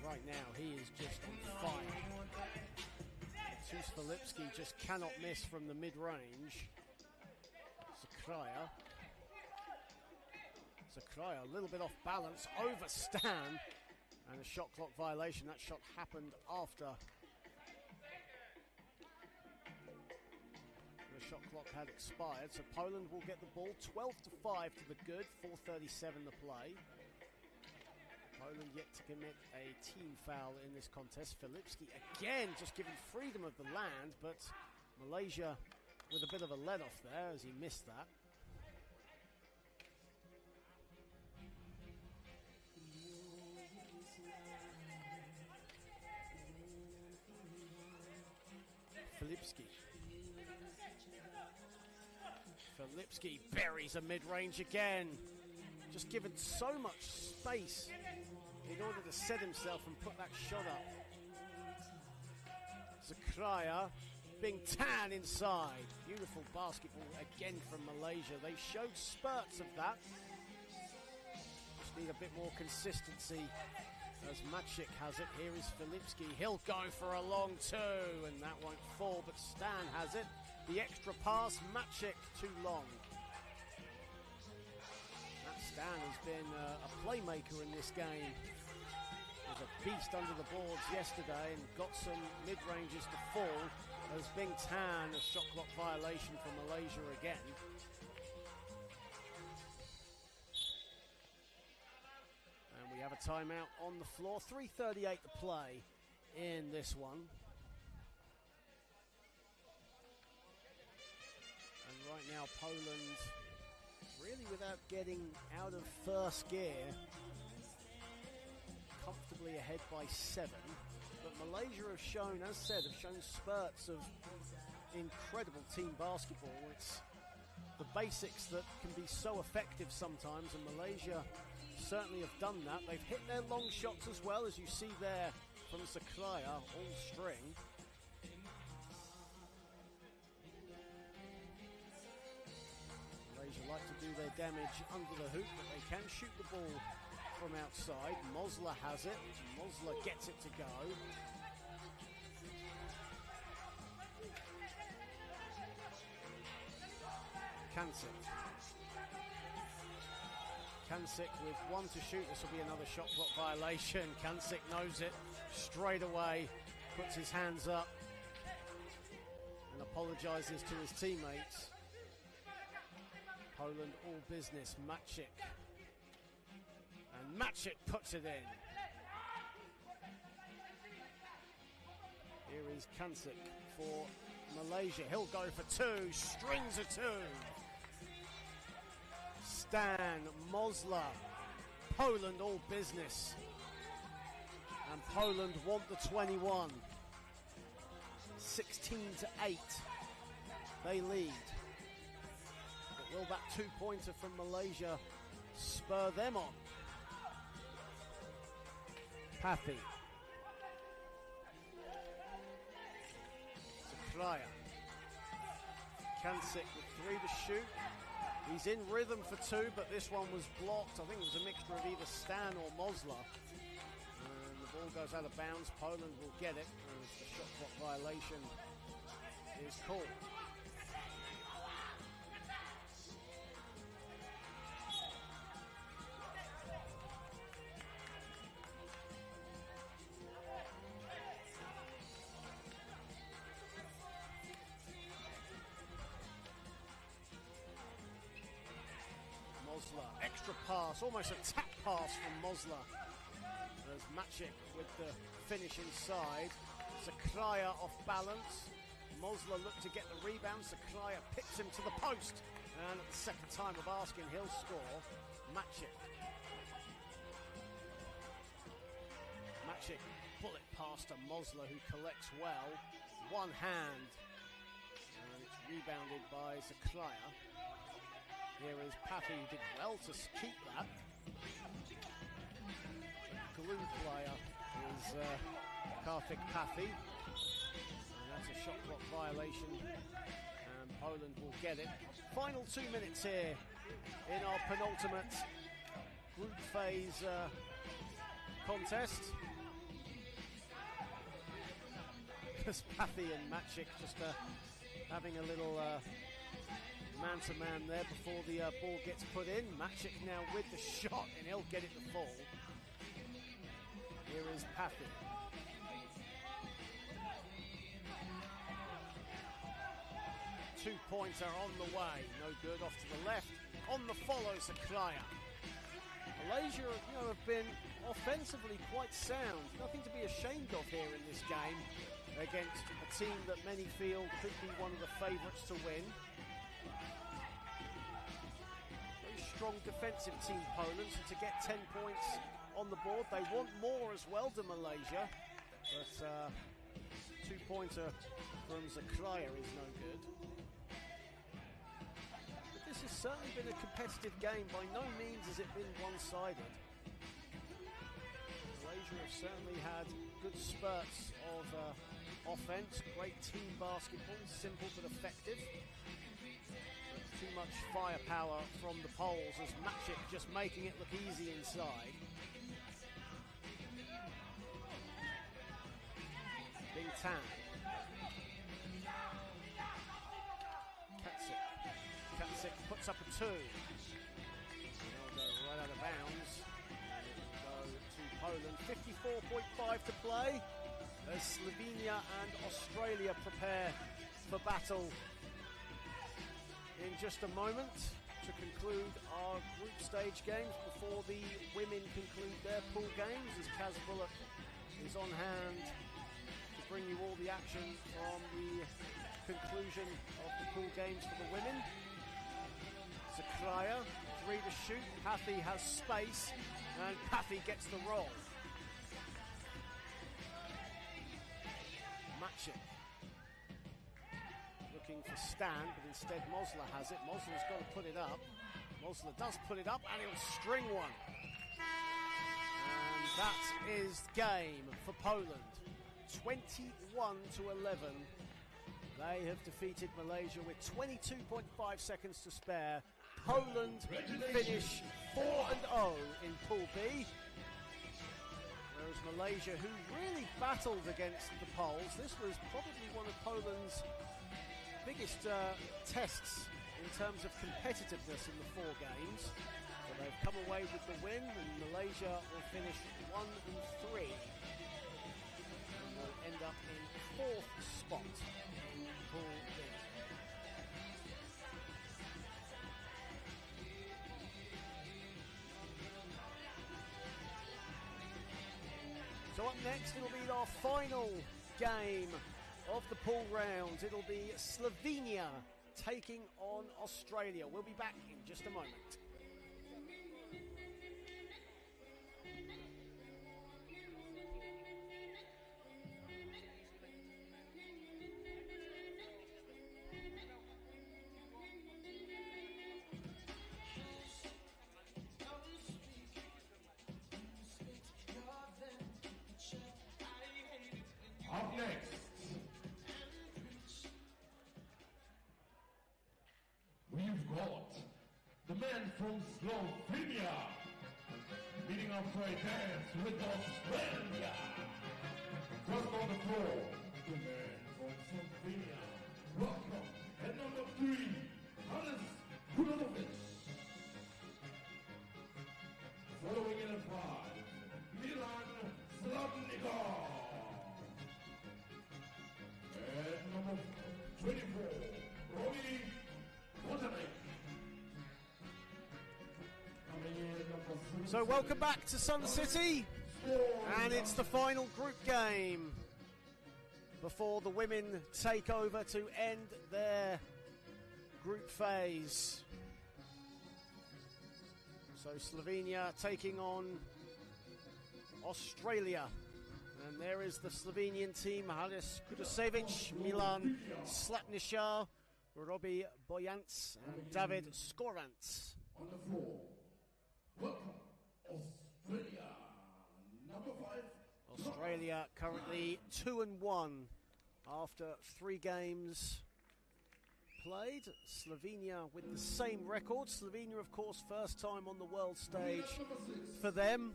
Right now, he is just on fire. Tus Filipski just cannot miss from the mid-range. Zakraya a little bit off balance over Stan, and a shot clock violation. That shot happened after the shot clock had expired. So Poland will get the ball. 12-5 to the good. 4:37 to play. Poland yet to commit a team foul in this contest. Filipski again just given freedom of the land, but Malaysia with a bit of a let-off there as he missed that. Filipski buries a mid-range again. Just given so much space in order to set himself and put that shot up. Zakraya being tan inside. Beautiful basketball again from Malaysia. They showed spurts of that. Just need a bit more consistency as Maciek has it. Here is Filipski. He'll go for a long two, and that won't fall, but Stan has it. The extra pass, Maciek too long. That Stan has been a playmaker in this game. Was a beast under the boards yesterday and got some mid-ranges to fall. As Bing Tan, a shot clock violation for Malaysia again. And we have a timeout on the floor. 3:38 to play in this one. And right now Poland really without getting out of first gear, comfortably ahead by 7. But Malaysia have shown, as said, spurts of incredible team basketball. It's the basics that can be so effective sometimes, and Malaysia certainly have done that. They've hit their long shots as well, as you see there from Zakraya, all string. Malaysia like to do their damage under the hoop, but they can shoot the ball from outside. Mosler has it. Mosler gets it to go. Kancic with 1 to shoot. This will be another shot clock violation. Kancic knows it straight away, puts his hands up and apologizes to his teammates. Poland all business. Maciek. And Maciek puts it in. Here is Kancic for Malaysia. He'll go for 2. Strings a 2. Stan, Mosler. Poland all business. And Poland want the 21. 16-8. They lead. But will that 2-pointer from Malaysia spur them on? Pathy. Zakraya. Kancic with 3 to shoot. He's in rhythm for 2, but this one was blocked. I think it was a mixture of either Stan or Mosler. And the ball goes out of bounds. Poland will get it as the shot clock violation is called. extra pass, almost a tap pass from Mosler. There's Maciek with the finish inside. Zakraya off balance. Mosler looked to get the rebound. Zakraya picks him to the post. And at the second time of asking, he'll score. Maciek. Maciek bullet pass to Mosler, who collects well. One hand. And it's rebounded by Zakraya. Here is Paffy, who did well to keep that. The glue player is Kartik Paffy. And that's a shot clock violation. And Poland will get it. Final 2 minutes here in our penultimate group phase contest. Because Paffy and Maciek just having a little man-to-man there before the ball gets put in. Maciek now with the shot, and he'll get it to fall. Here is Paffy. Two-pointer on the way. No good, off to the left. On the follow, Zakraya. Malaysia have been offensively quite sound. Nothing to be ashamed of here in this game against a team that many feel could be one of the favourites to win. Very strong defensive team, Poland, so to get 10 points on the board. They want more as well to Malaysia, but two-pointer from Zakraya is no good. But this has certainly been a competitive game. By no means has it been one-sided. Malaysia have certainly had good spurts of offense, great team basketball, simple but effective. Too much firepower from the Poles as Maciek just making it look easy inside. Bing Tan. Katsik puts up a two. They'll go right out of bounds. And it'll go to Poland. 54.5 to play as Slovenia and Australia prepare for battle in just a moment to conclude our group stage games before the women conclude their pool games, as Kaz Bullock is on hand to bring you all the action from the conclusion of the pool games for the women. Zakraya, three to shoot. Paffy has space, and Paffy gets the roll. Maciek looking for Stan, but instead Mosler has it. Mosler's got to put it up. Mosler does put it up, and he'll string one. And that is game for Poland. 21-11. They have defeated Malaysia with 22.5 seconds to spare. Poland finish 4-0 in Pool B. Whereas Malaysia, who really battled against the Poles, this was probably one of Poland's biggest tests in terms of competitiveness in the four games. So they've come away with the win, and Malaysia will finish 1-3. And will end up in fourth spot in Pool B. So up next, it'll be our final game of the pool round. It'll be Slovenia taking on Australia. We'll be back in just a moment. Up next, we've got the man from Slovenia beating up for a dance with Australia. Just on the floor, the man from Slovenia. Welcome at number 3, Hannes Kudovic. Following in at 5, Milan Slavnikov. At number 24, Robbie Botanek. Coming So welcome back to Sun City, and it's the final group game before the women take over to end their group phase. So Slovenia taking on Australia, and there is the Slovenian team: Haris Kudusevic, Milan Slapnišar, Robbie Bojance and David Skorant. On the floor, welcome Australia, number 5. Australia currently 2-1 after 3 games played. Slovenia with the same record. Slovenia, of course, first time on the world stage for them.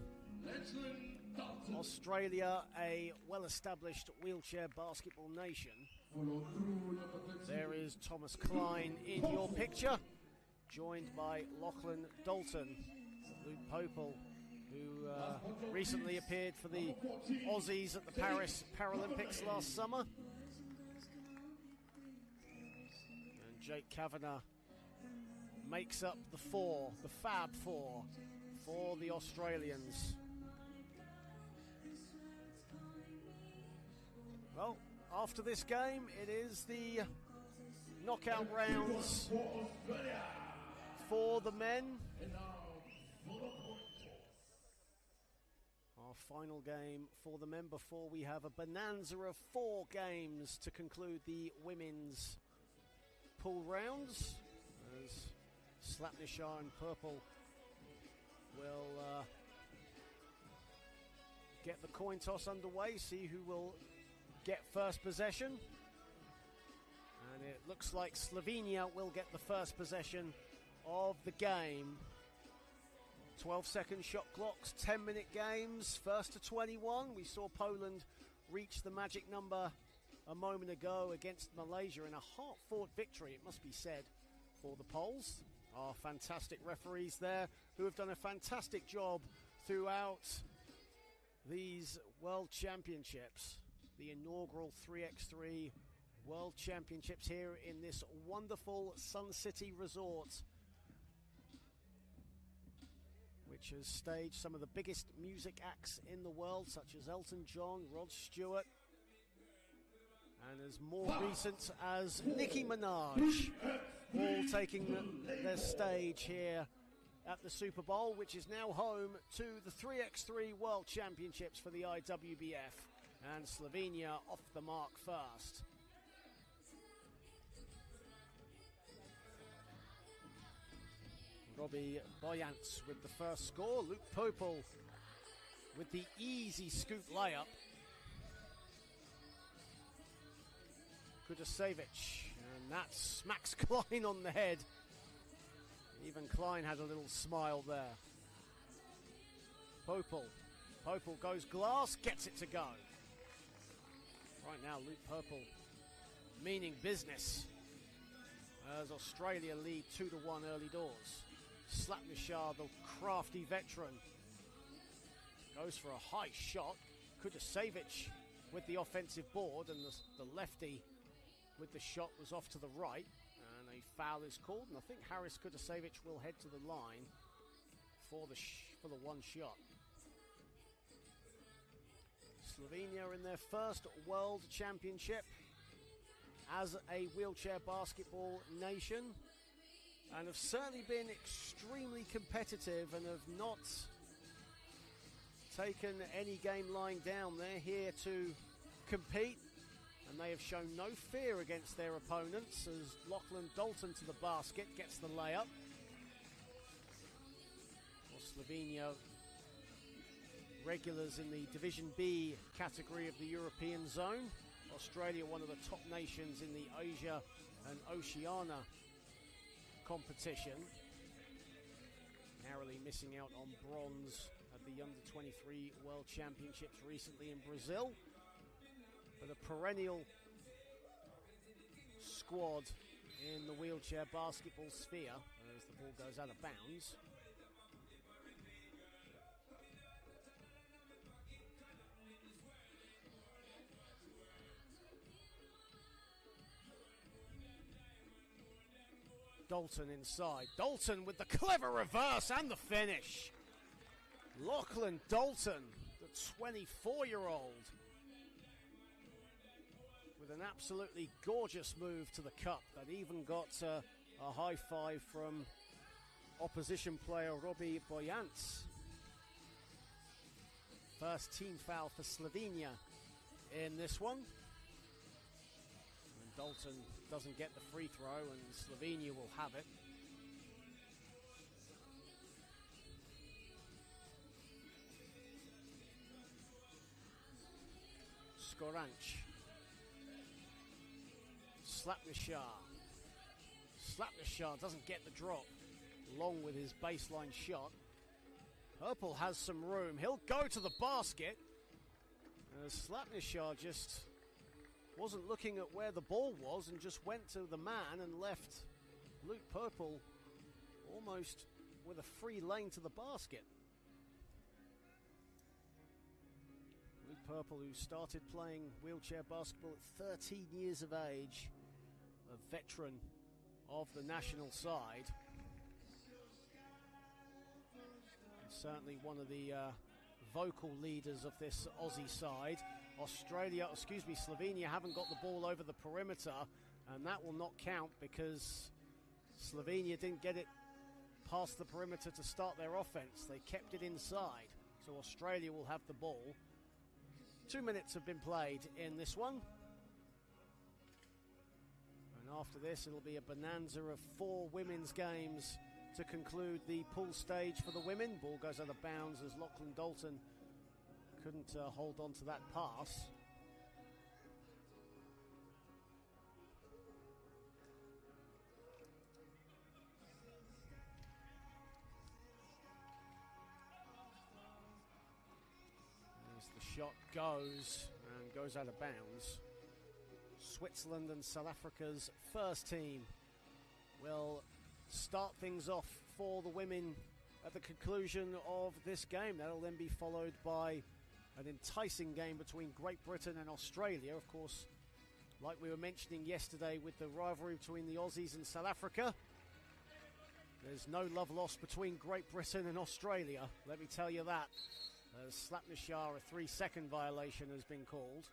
Australia, a well-established wheelchair basketball nation. There is Thomas Klein in your picture, joined by Lachlan Dalton, Luke Popel, who recently appeared for the Aussies at the Paris Paralympics last summer. And Jake Kavanagh makes up the Fab Four for the Australians. Well, after this game, it is the knockout rounds for the men. Our final game for the men before we have a bonanza of 4 games to conclude the women's pool rounds, as Slapnišar and Purple will get the coin toss underway, see who will get first possession. And it looks like Slovenia will get the first possession of the game. 12-second shot clocks, 10-minute games, first to 21. We saw Poland reach the magic number a moment ago against Malaysia in a hard-fought victory, it must be said, for the Poles. Our fantastic referees there, who have done a fantastic job throughout these World Championships, the inaugural 3x3 World Championships here in this wonderful Sun City resort, which has staged some of the biggest music acts in the world, such as Elton John, Rod Stewart, and as more recent as Nicki Minaj, all taking their stage here at the Super Bowl, which is now home to the 3x3 World Championships for the IWBF, and Slovenia off the mark first. Robbie Bojance with the first score. Luke Popel with the easy scoop layup. Kudusevic, and that smacks Klein on the head. Even Klein had a little smile there. Popel goes glass, gets it to go. Right now, Luke Popel meaning business as Australia lead 2-1 early doors. Slapnišar, the crafty veteran, goes for a high shot. Kudusevic with the offensive board, and the lefty with the shot was off to the right, and a foul is called, and I think Haris Kudusevic will head to the line for the one shot. Slovenia in their first World Championship as a wheelchair basketball nation, and have certainly been extremely competitive and have not taken any game lying down. They're here to compete, and they have shown no fear against their opponents as Lachlan Dalton to the basket gets the layup. For Slovenia, regulars in the Division B category of the European zone. Australia, one of the top nations in the Asia and Oceania competition, narrowly missing out on bronze at the Under-23 World Championships recently in Brazil, but a perennial squad in the wheelchair basketball sphere as the ball goes out of bounds. Dalton inside. Dalton with the clever reverse and the finish. Lachlan Dalton, the 24-year-old, with an absolutely gorgeous move to the cup that even got a high five from opposition player Robbie Boyance. First team foul for Slovenia in this one. And Dalton doesn't get the free throw, and Slovenia will have it. Skoranch. Slapnishar doesn't get the drop, along with his baseline shot. Purple has some room. He'll go to the basket. Slapnishar just wasn't looking at where the ball was and just went to the man and left Luke Purple almost with a free lane to the basket. Luke Purple, who started playing wheelchair basketball at 13 years of age, a veteran of the national side. Certainly one of the vocal leaders of this Aussie side. Slovenia haven't got the ball over the perimeter, and that will not count because Slovenia didn't get it past the perimeter to start their offense. They kept it inside, so Australia will have the ball. 2 minutes have been played in this one. And after this, it'll be a bonanza of 4 women's games to conclude the pool stage for the women. Ball goes out of bounds as Lachlan Dalton couldn't hold on to that pass. As the shot goes out of bounds. Switzerland and South Africa's first team will start things off for the women at the conclusion of this game. That'll then be followed by an enticing game between Great Britain and Australia. Of course, like we were mentioning yesterday with the rivalry between the Aussies and South Africa, there's no love lost between Great Britain and Australia, let me tell you that. As Slapnishar, a 3-second violation has been called.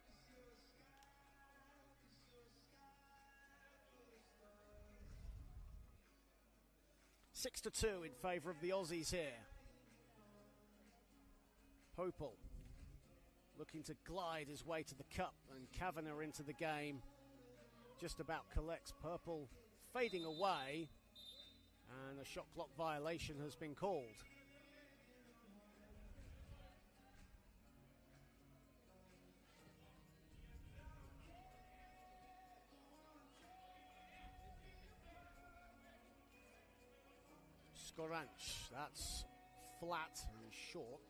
Six to 2 in favour of the Aussies here. Popel looking to glide his way to the cup, and Kavanagh into the game. Just about collects. Purple fading away, and a shot clock violation has been called. Skoranch, that's flat and short.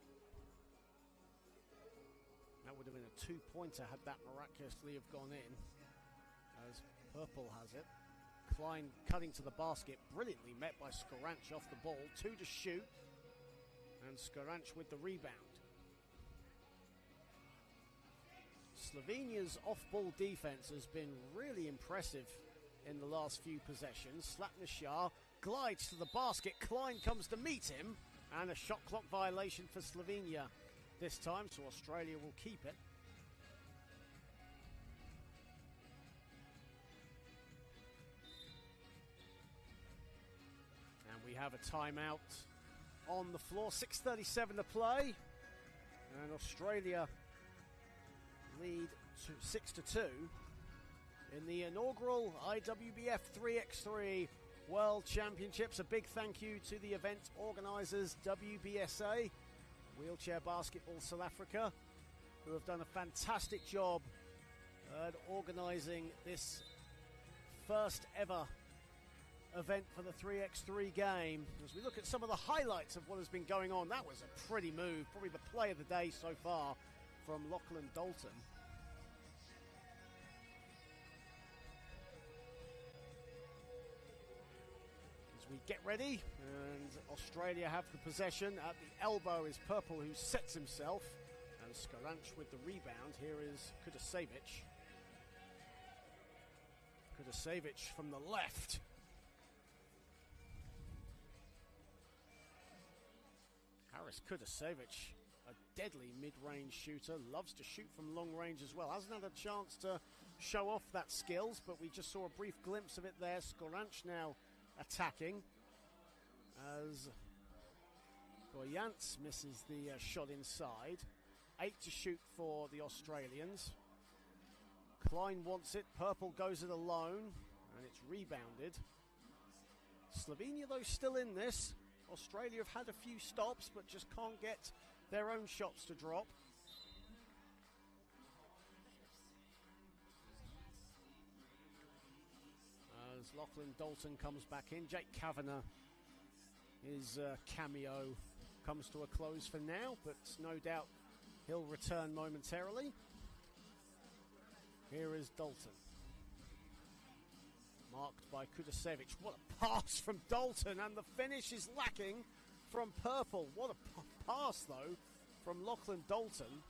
That would have been a 2-pointer had that miraculously have gone in, as Purple has it. Klein cutting to the basket, brilliantly met by Skoranch off the ball. 2 to shoot, and Skoranch with the rebound. Slovenia's off-ball defense has been really impressive in the last few possessions. Slapnishar glides to the basket. Klein comes to meet him, and a shot clock violation for Slovenia this time, so Australia will keep it. And we have a timeout on the floor. 6:37 to play, and Australia lead to 6 to 2 in the inaugural IWBF 3x3 World Championships. A big thank you to the event organisers, WBSA, Wheelchair Basketball South Africa, who have done a fantastic job at organising this first ever event for the 3x3 game. As we look at some of the highlights of what has been going on, that was a pretty move, probably the play of the day so far from Lachlan Dalton. As we get ready, and Australia have the possession. At the elbow is Purple, who sets himself, and Skoranch with the rebound. Here is Kudasevic. Kudasevic from the left. Boris Kudasevich, a deadly mid-range shooter, loves to shoot from long range as well. Hasn't had a chance to show off that skills, but we just saw a brief glimpse of it there. Skoranch now attacking as Goyance misses the shot inside. 8 to shoot for the Australians. Klein wants it. Purple goes it alone, and it's rebounded. Slovenia, though, still in this. Australia have had a few stops, but just can't get their own shots to drop. As Lachlan Dalton comes back in, Jake Kavanagh, his cameo comes to a close for now, but no doubt he'll return momentarily. Here is Dalton. Marked by Kudasevich. What a pass from Dalton, and the finish is lacking from Purple. What a pass, though, from Lachlan Dalton.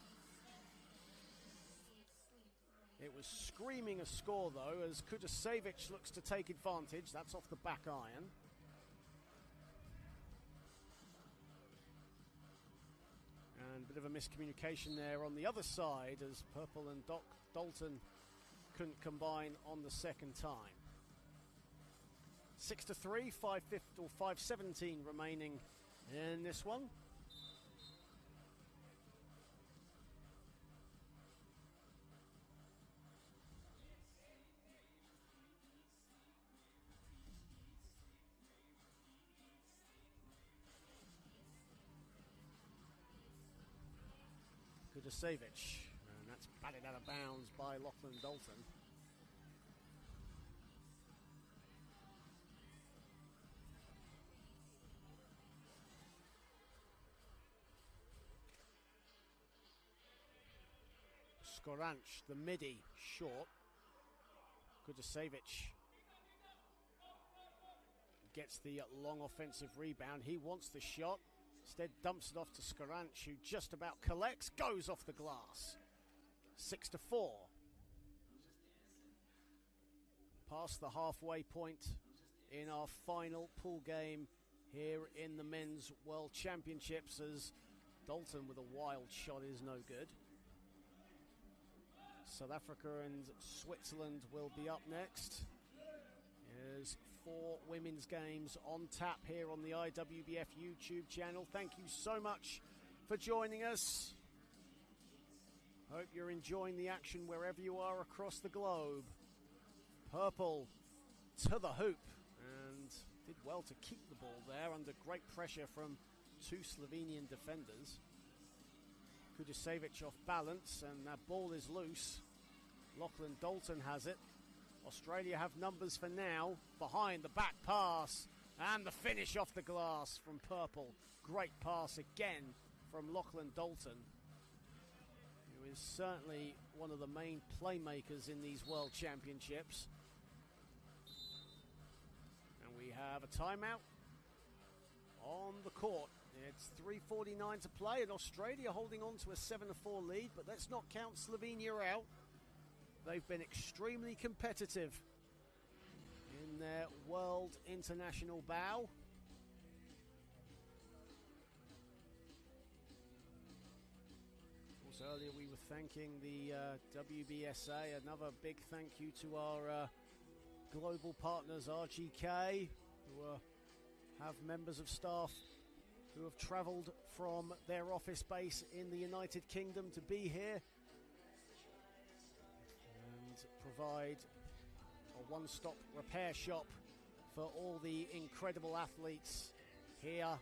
It was screaming a score, though, as Kudasevich looks to take advantage. That's off the back iron. And a bit of a miscommunication there on the other side as Purple and Dalton couldn't combine on the second time. 6 to 3, 5:17 remaining in this one. Kudasevich, and that's batted out of bounds by Lachlan Dalton. Skoranch, the midi, short. Kudasevich gets the long offensive rebound. He wants the shot. Instead dumps it off to Skoranch, who just about collects, goes off the glass. 6 to 4. Past the halfway point in our final pool game here in the Men's World Championships, as Dalton with a wild shot is no good. South Africa and Switzerland will be up next. There's 4 women's games on tap here on the IWBF YouTube channel. Thank you so much for joining us. Hope you're enjoying the action wherever you are across the globe. Purple to the hoop, and did well to keep the ball there under great pressure from 2 Slovenian defenders. Kudasevich off balance, and that ball is loose. Lachlan Dalton has it. Australia have numbers for now. Behind the back pass, and the finish off the glass from Purple. Great pass again from Lachlan Dalton, who is certainly one of the main playmakers in these World Championships. And we have a timeout on the court. It's 3:49 to play, and Australia holding on to a 7-4 lead, but let's not count Slovenia out. They've been extremely competitive in their World International bow. Of course, earlier we were thanking the WBSA. Another big thank you to our global partners, RGK, who have members of staff who have travelled from their office base in the United Kingdom to be here and provide a one-stop repair shop for all the incredible athletes here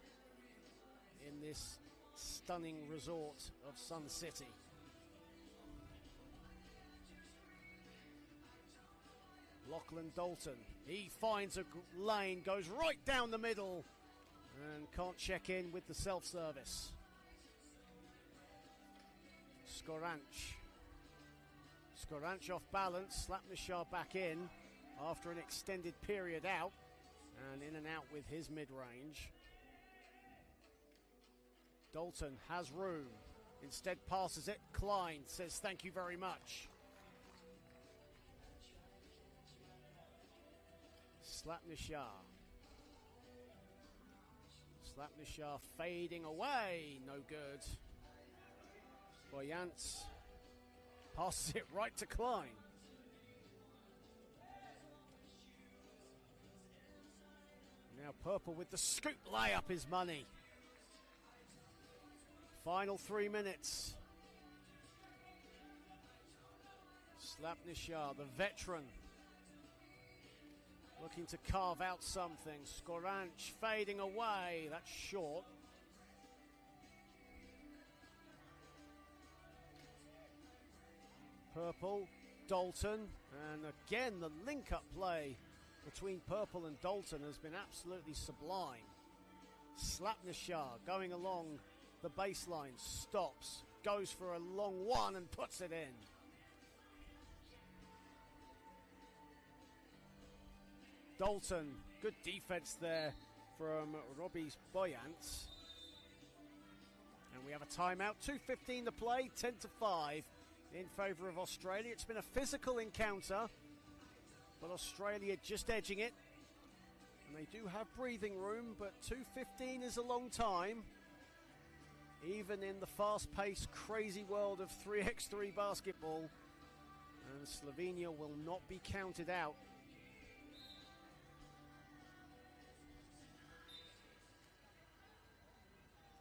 in this stunning resort of Sun City. Lachlan Dalton, he finds a lane, goes right down the middle, and can't check in with the self-service. Skoranch off balance, Slapnishar back in after an extended period out, and in and out with his mid-range. Dalton has room, instead passes it. Klein says thank you very much. Slapnishar fading away, no good. Boyance passes it right to Klein. Now Purple with the scoop layup is money. Final 3 minutes. Slapnishar, the veteran, looking to carve out something. Skoranch fading away. That's short. Purple, Dalton, and again the link-up play between Purple and Dalton has been absolutely sublime. Slapnishar going along the baseline, stops, goes for a long one and puts it in. Dalton, good defense there from Robbie Boyance. And we have a timeout, 2:15 to play, 10-5 in favour of Australia. It's been a physical encounter, but Australia just edging it. And they do have breathing room, but 2:15 is a long time. Even in the fast-paced, crazy world of 3x3 basketball. And Slovenia will not be counted out.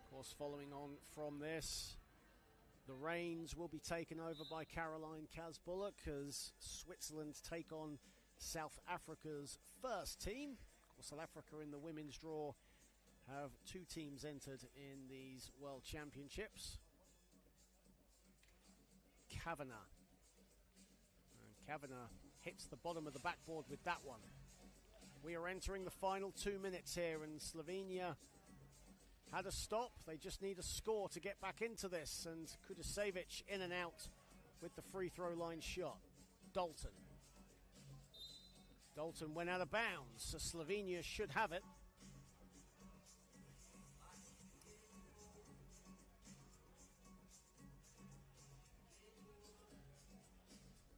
Of course, following on from this, the reins will be taken over by Caroline Kazbullock as Switzerland take on South Africa's first team. Of course, South Africa in the women's draw have 2 teams entered in these World Championships. Kavanagh. And Kavanagh hits the bottom of the backboard with that one. We are entering the final 2 minutes here, and Slovenia had a stop. They just need a score to get back into this, and Kudusevic in and out with the free throw line shot. Dalton went out of bounds, so Slovenia should have it.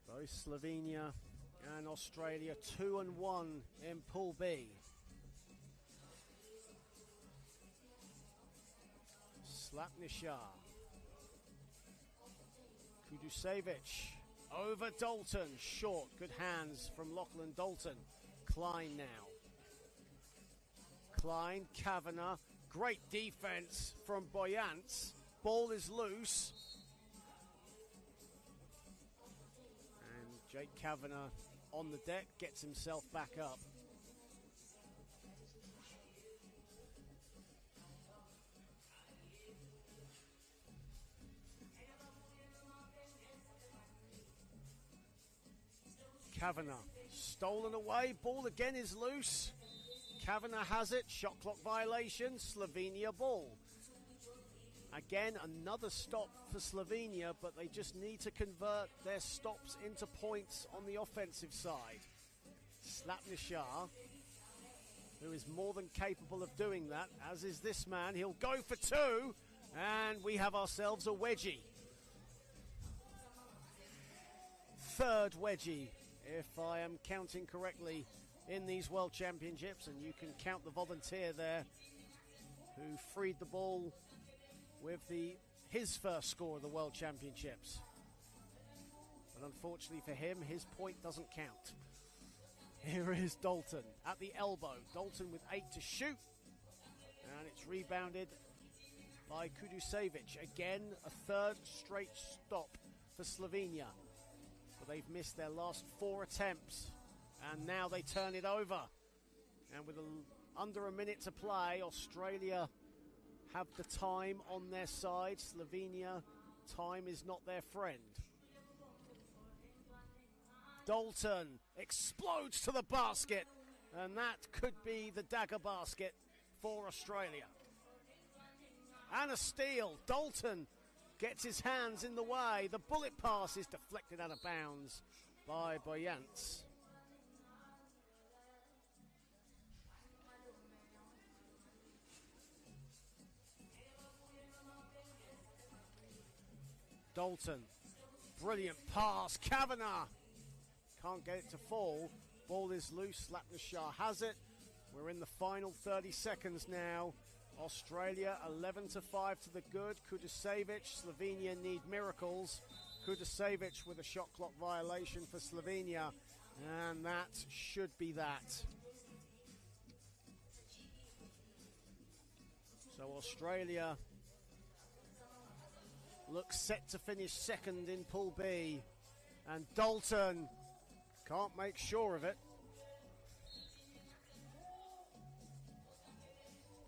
Both Slovenia and Australia 2-1 in Pool B. Slapnishar. Kudusevic over Dalton. Short. Good hands from Lachlan Dalton. Klein now. Klein, Kavanagh. Great defense from Boyance. Ball is loose. And Jake Kavanagh on the deck gets himself back up. Kavanagh stolen away. Ball again is loose. Kavanagh has it. Shot clock violation. Slovenia ball. Again, another stop for Slovenia, but they just need to convert their stops into points on the offensive side. Slapnishar, who is more than capable of doing that, as is this man. He'll go for 2, and we have ourselves a wedgie. Third wedgie, if I am counting correctly, in these World Championships, and you can count the volunteer there who freed the ball with his first score of the World Championships. But unfortunately for him, his point doesn't count. Here is Dalton at the elbow. Dalton with 8 to shoot, and it's rebounded by Kudusevic. Again, a third straight stop for Slovenia. They've missed their last 4 attempts, and now they turn it over. And with under a minute to play, Australia have the time on their side. Slovenia, time is not their friend. Dalton explodes to the basket, and that could be the dagger basket for Australia. And a steal. Dalton gets his hands in the way. The bullet pass is deflected out of bounds by Boyance. Dalton, brilliant pass. Kavanagh can't get it to fall. Ball is loose. Slapnishar has it. We're in the final 30 seconds now Australia 11-5 to the good. Kudasevic, Slovenia need miracles. Kudasevic with a shot clock violation for Slovenia, and that should be that. So Australia looks set to finish second in Pool B, and Dalton can't make sure of it.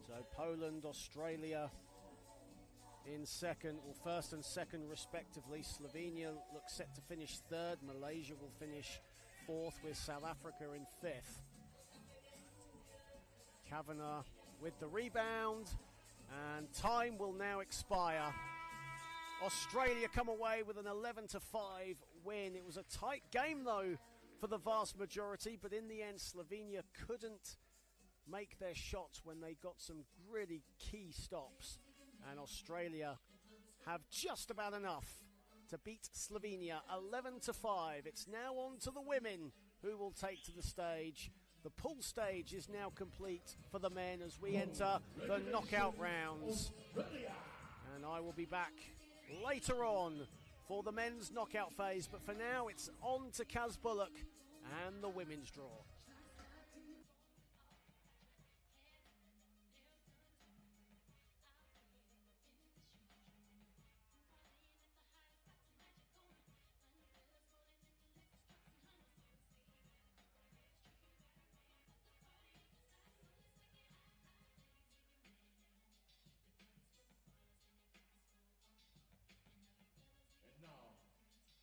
So Poland, Australia in second, well, first and second respectively. Slovenia looks set to finish third. Malaysia will finish fourth, with South Africa in fifth. Kavanagh with the rebound, and time will now expire. Australia come away with an 11-5 win. It was a tight game though for the vast majority, but in the end Slovenia couldn't make their shots when they got some really key stops, and Australia have just about enough to beat Slovenia 11-5. It's now on to the women, who will take to the stage. The pool stage is now complete for the men as we enter the knockout rounds, and I will be back later on for the men's knockout phase, but for now it's on to Kaz Bullock and the women's draw.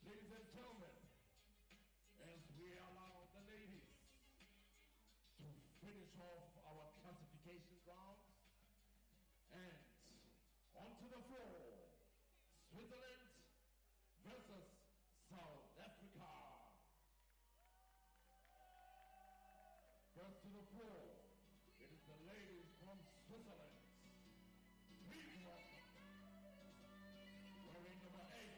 Ladies and gentlemen, as we allow the ladies to finish off our classification rounds, and onto the floor, Switzerland versus South Africa. First to the floor, it is the ladies from Switzerland. Please welcome, wearing number 8.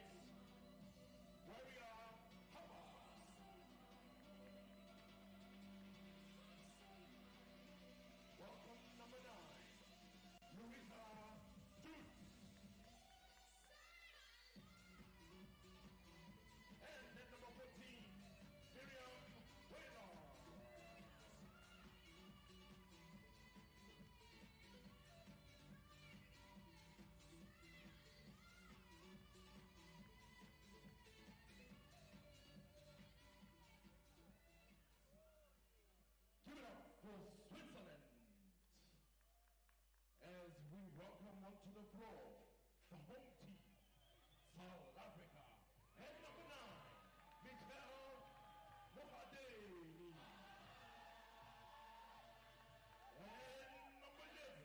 For Switzerland, as we welcome onto the floor the home team, South Africa, and number 9, Mikhail Mohadei, and number 11,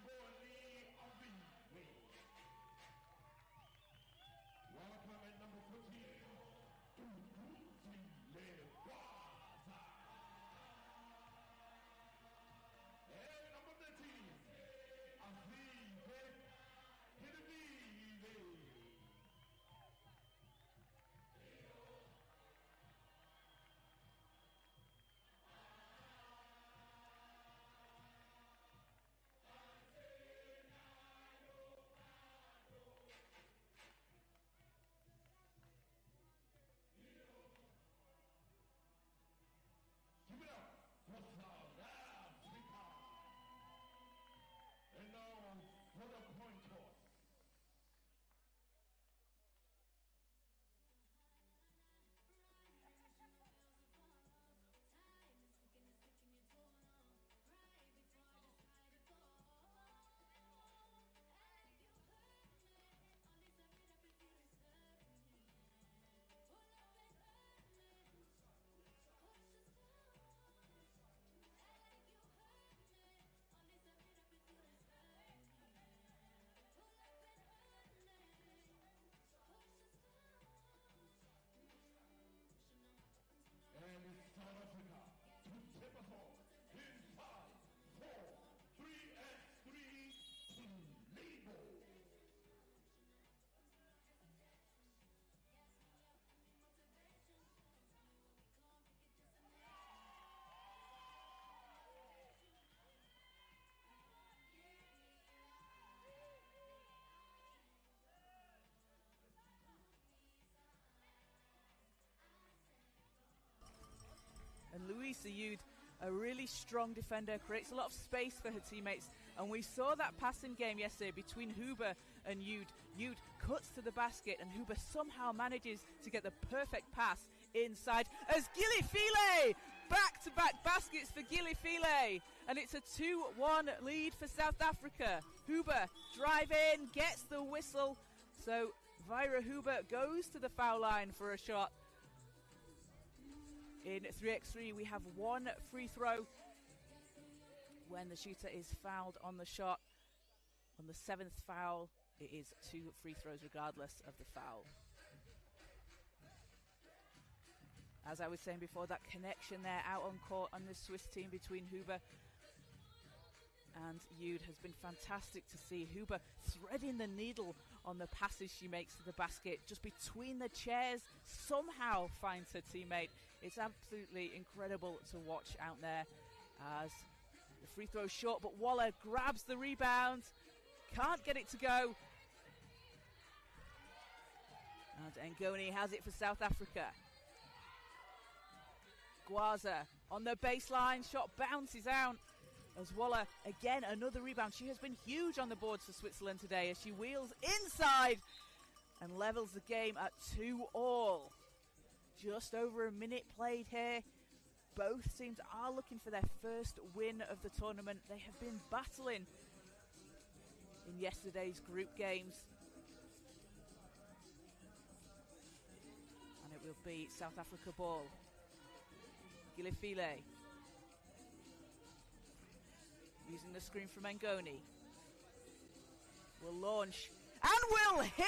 Lorly Abiwe. Welcome at number 14, And Louisa Yude, a really strong defender, creates a lot of space for her teammates. And we saw that passing game yesterday between Huber and Yude. Yude cuts to the basket, and Huber somehow manages to get the perfect pass inside as Gilly-File! Back-to-back baskets for Gilly-File. And it's a 2-1 lead for South Africa. Huber drive in, gets the whistle. So Vira Huber goes to the foul line for a shot. In 3x3, we have one free throw when the shooter is fouled on the shot. On the 7th foul, it is 2 free throws regardless of the foul. As I was saying before, that connection there out on court on the Swiss team between Huber and Yude has been fantastic to see. Huber threading the needle on the passes she makes to the basket, just between the chairs, somehow finds her teammate. It's absolutely incredible to watch out there as the free throw short, but Waller grabs the rebound, can't get it to go. And Ngoni has it for South Africa. Gwaza on the baseline, shot bounces out as Waller, again, another rebound. She has been huge on the boards for Switzerland today as she wheels inside and levels the game at 2-2. Just over a minute played here. Both teams are looking for their first win of the tournament. They have been battling in yesterday's group games. And it will be South Africa ball. Gilly-File using the screen from Ngoni. Will launch and will hit!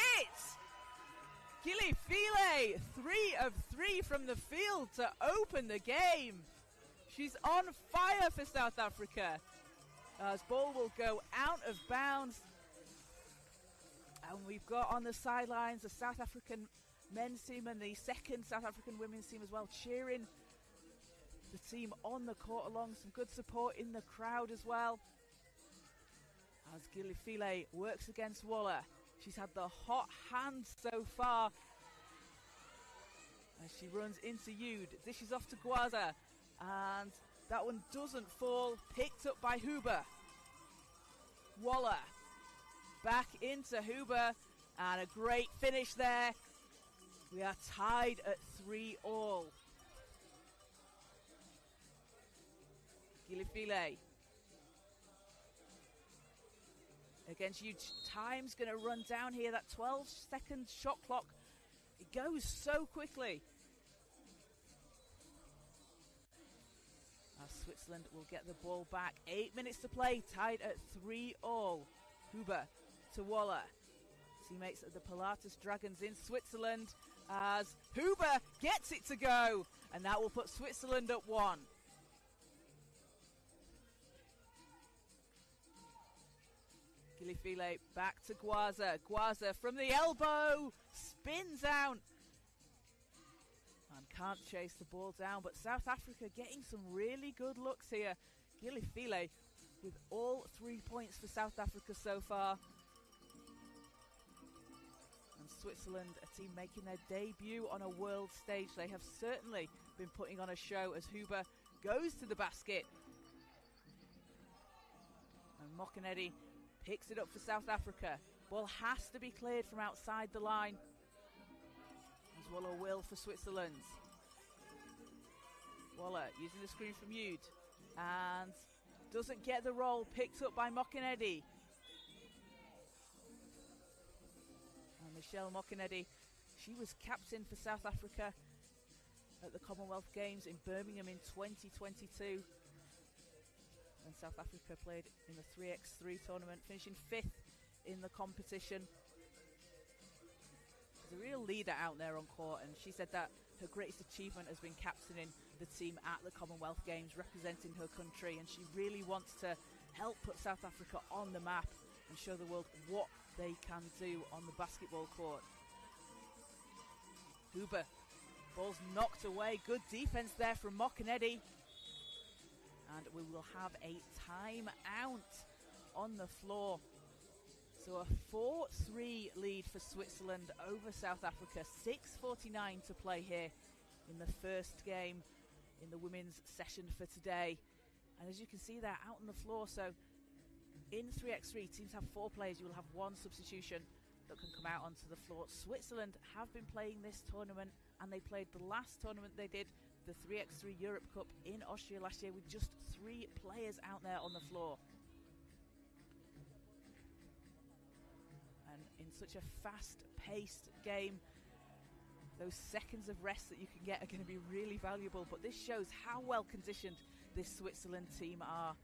Gilly-File, 3 of 3 from the field to open the game. She's on fire for South Africa. As ball will go out of bounds. And we've got on the sidelines the South African men's team and the second South African women's team as well, cheering the team on the court along. Some good support in the crowd as well. As Gilly-File works against Waller. She's had the hot hand so far. As she runs into Yude. Dishes off to Gwaza. And that one doesn't fall. Picked up by Huber. Waller. Back into Huber. And a great finish there. We are tied at 3-3. Gilly-File. Against Yude. Time's going to run down here. That 12-second shot clock. It goes so quickly. As Switzerland will get the ball back. 8 minutes to play. Tied at 3-3. Huber to Waller. Teammates of the Pilatus Dragons in Switzerland. As Huber gets it to go. And that will put Switzerland at 1. Gilly-File back to Gwaza. Gwaza from the elbow. Spins out. And can't chase the ball down. But South Africa getting some really good looks here. Gilly-File with all 3 points for South Africa so far. And Switzerland, a team making their debut on a world stage. They have certainly been putting on a show as Huber goes to the basket. And Mokenedi picks it up for South Africa. Ball has to be cleared from outside the line. As Waller will for Switzerland. Waller using the screen from Yude. And doesn't get the roll. Picked up by Mokenedi. And Michelle Mokenedi, she was captain for South Africa at the Commonwealth Games in Birmingham in 2022. And South Africa played in the 3x3 tournament, finishing 5th in the competition. She's a real leader out there on court, and she said that her greatest achievement has been captaining the team at the Commonwealth Games, representing her country, and she really wants to help put South Africa on the map and show the world what they can do on the basketball court. Huber, ball's knocked away. Good defense there from Mokenedi. And we will have a timeout on the floor. So a 4-3 lead for Switzerland over South Africa. 6:49 to play here in the first game in the women's session for today. And as you can see, they're out on the floor. So in 3x3, teams have 4 players. You will have 1 substitution that can come out onto the floor. Switzerland have been playing this tournament, and they played the last tournament they did, the 3x3 Europe Cup in Austria last year, with just 3 players out there on the floor. And in such a fast-paced game, those seconds of rest that you can get are going to be really valuable. But this shows how well conditioned this Switzerland team are.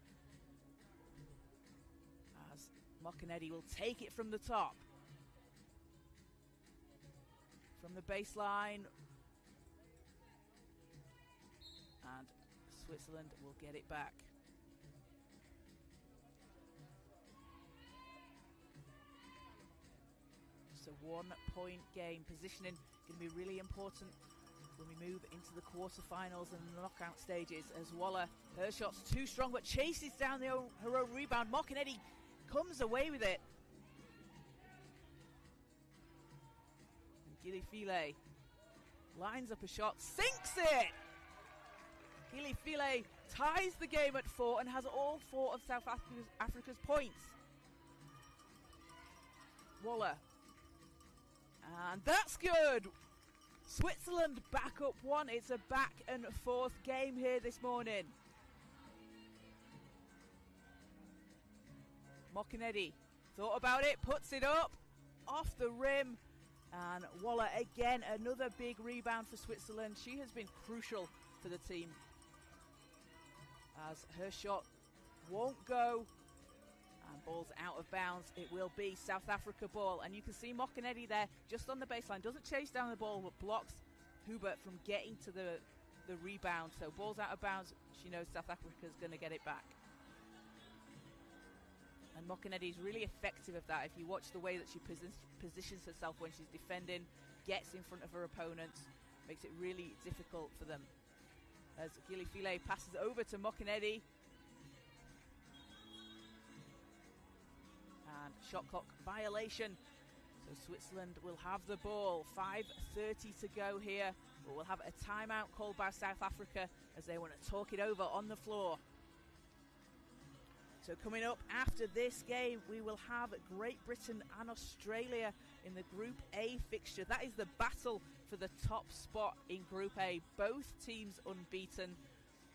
As Moccanetti will take it from the top. From the baseline. And Switzerland will get it back. Just a 1-point game. Positioning going to be really important when we move into the quarterfinals and the knockout stages, as Waller, her shot's too strong but chases down her own rebound. Moccanetti comes away with it. And Gilifile lines up a shot, sinks it! Gilifile ties the game at 4 and has all 4 of South Africa's points. Waller. And that's good! Switzerland back up 1. It's a back and forth game here this morning. Moccanetti thought about it, puts it up, off the rim. And Waller again, another big rebound for Switzerland. She has been crucial for the team, as her shot won't go. And ball's out of bounds. It will be South Africa ball. And you can see Moccanetti there just on the baseline. Doesn't chase down the ball, but blocks Hubert from getting to the rebound. So ball's out of bounds. She knows South Africa's going to get it back. And Moccanetti is really effective at that. If you watch the way that she positions herself when she's defending, gets in front of her opponents, makes it really difficult for them. As Gilifile passes over to Moccanetti. And shot clock violation. So Switzerland will have the ball. 5:30 to go here. But we'll have a timeout called by South Africa as they want to talk it over on the floor. So coming up after this game, we will have Great Britain and Australia in the Group A fixture. That is the battle for the top spot in Group A. Both teams unbeaten.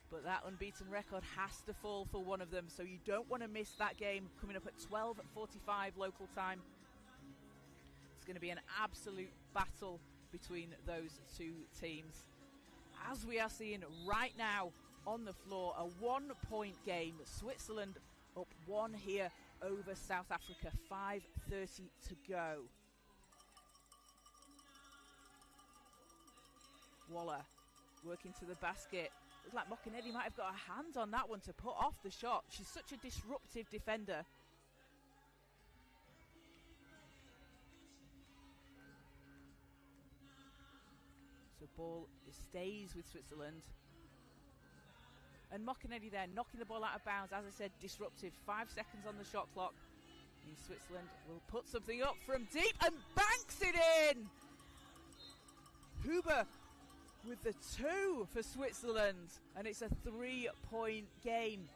But that unbeaten record has to fall for one of them, so you don't want to miss that game coming up at 12:45 local time. It's going to be an absolute battle between those 2 teams. As we are seeing right now on the floor, a 1-point game. Switzerland up 1 here over South Africa. 5:30 to go. Waller working to the basket. Looks like Moccanetti might have got a hand on that one to put off the shot. She's such a disruptive defender. So ball stays with Switzerland. And Moccanetti there, knocking the ball out of bounds. As I said, disruptive. 5 seconds on the shot clock. And Switzerland will put something up from deep and banks it in! Huber with the 2 for Switzerland, and it's a 3-point game.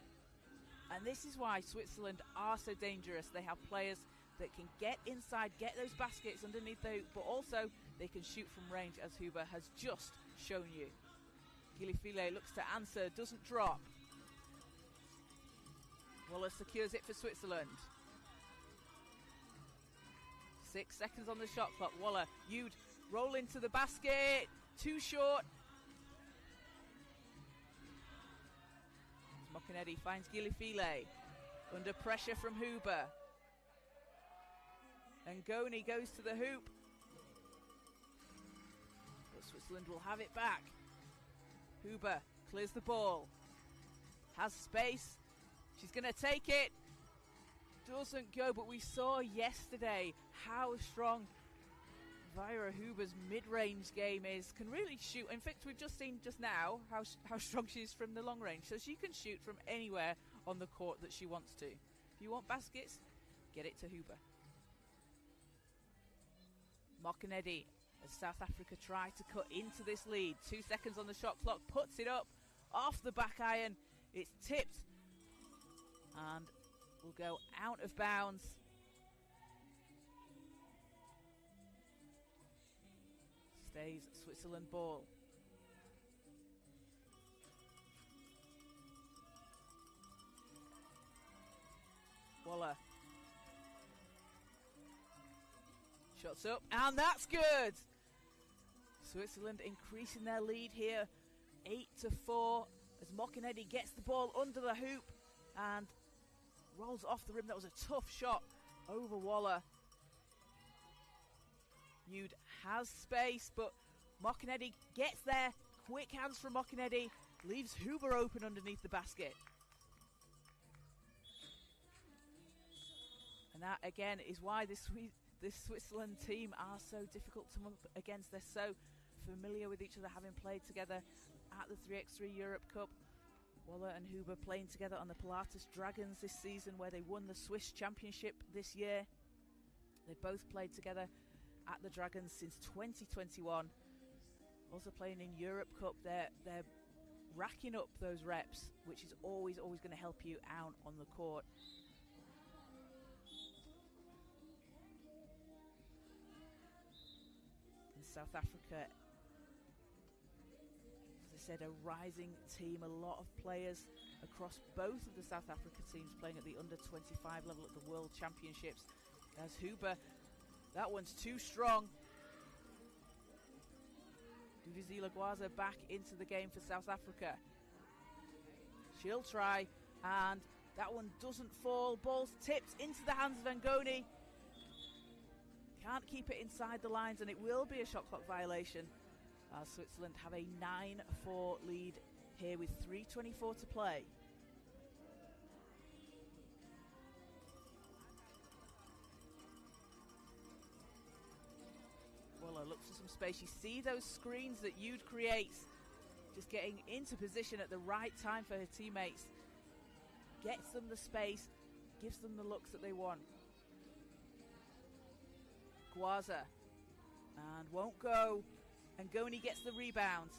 And this is why Switzerland are so dangerous. They have players that can get inside, get those baskets underneath the hoop, but also they can shoot from range, as Huber has just shown you. Gilifile looks to answer, doesn't drop. Waller secures it for Switzerland. 6 seconds on the shot clock. Waller, you'd roll into the basket. Too short. Moccanetti finds Gilifile. Under pressure from Huber. And Goni goes to the hoop. But Switzerland will have it back. Huber clears the ball. Has space. She's going to take it. Doesn't go, but we saw yesterday how strong Vira Huber's mid-range game is. Can really shoot. In fact, we've just seen just now how strong she is from the long range. So she can shoot from anywhere on the court that she wants to. If you want baskets, get it to Huber. Moccanetti, as South Africa try to cut into this lead. 2 seconds on the shot clock, puts it up off the back iron. It's tipped and will go out of bounds. Stays Switzerland ball. Waller. Shots up, and that's good. Switzerland increasing their lead here, 8-4, as Mokinedi gets the ball under the hoop and rolls off the rim. That was a tough shot over Waller. Nude has space, but Mokinedi gets there. Quick hands from Mokinedi, leaves Huber open underneath the basket. And that, again, is why this Switzerland team are so difficult to come up against. They're so familiar with each other, having played together at the 3x3 Europe Cup. Waller and Huber playing together on the Pilatus Dragons this season, where they won the Swiss Championship this year. They both played together at the Dragons since 2021. Also playing in Europe Cup, they're racking up those reps, which is always going to help you out on the court. South Africa, as I said, a rising team, a lot of players across both of the South Africa teams playing at the under-25 level at the World Championships. As Huber, that one's too strong. Duvizila Gwaza back into the game for South Africa. She'll try, and that one doesn't fall. Ball's tipped into the hands of Ngoni. Can't keep it inside the lines, and it will be a shot clock violation. Switzerland have a 9-4 lead here with 3:24 to play. Waller looks for some space. You see those screens that Jude creates, just getting into position at the right time for her teammates. Gets them the space, gives them the looks that they want. Gwaza, and won't go. Ngoni gets the rebound,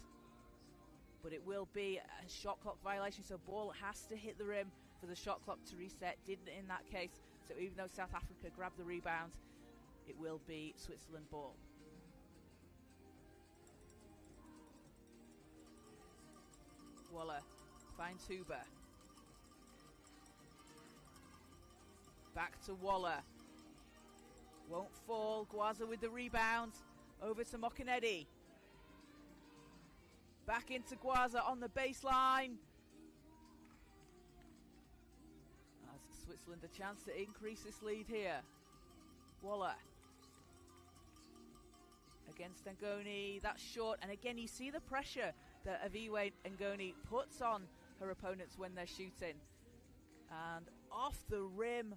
but it will be a shot clock violation, so ball has to hit the rim for the shot clock to reset. Didn't in that case, so even though South Africa grabbed the rebound, it will be Switzerland ball. Waller finds Huber. Back to Waller. Won't fall. Gwaza with the rebound. Over to Mokinedi. Back into Gwaza on the baseline. As Switzerland a chance to increase this lead here. Waller. Against Ngoni. That's short. And again, you see the pressure that Aviwe Ngoni puts on her opponents when they're shooting. And off the rim.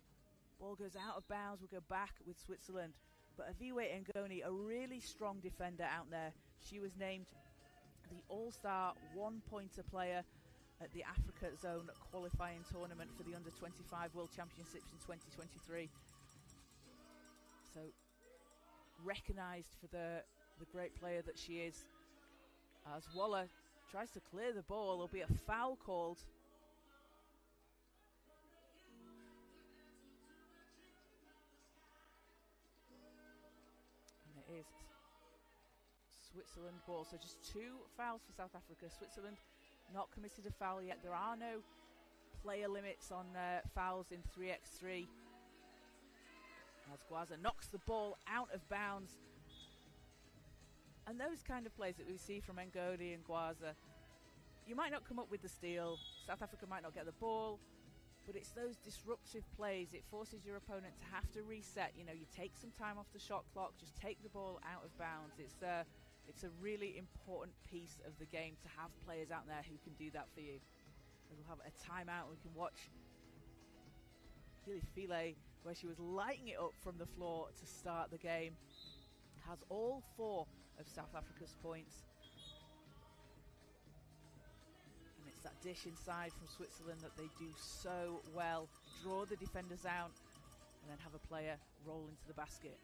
Ball goes out of bounds. We'll go back with Switzerland. But Aviwe Ngoni, a really strong defender out there. She was named the All-Star one-pointer player at the Africa Zone qualifying tournament for the Under-25 World Championships in 2023. So, recognised for the great player that she is. As Waller tries to clear the ball, there'll be a foul called. Is Switzerland ball. So just 2 fouls for South Africa. Switzerland not committed a foul yet. There are no player limits on fouls in 3x3. As Gwaza knocks the ball out of bounds. And those kind of plays that we see from Ngoni and Gwaza, you might not come up with the steal. South Africa might not get the ball. But it's those disruptive plays. It forces your opponent to have to reset. You know, you take some time off the shot clock, just take the ball out of bounds. It's a really important piece of the game to have players out there who can do that for you. We'll have a timeout. We can watch Gilly File, where she was lighting it up from the floor to start the game. Has all 4 of South Africa's points. That dish inside from Switzerland that they do so well. Draw the defenders out and then have a player roll into the basket.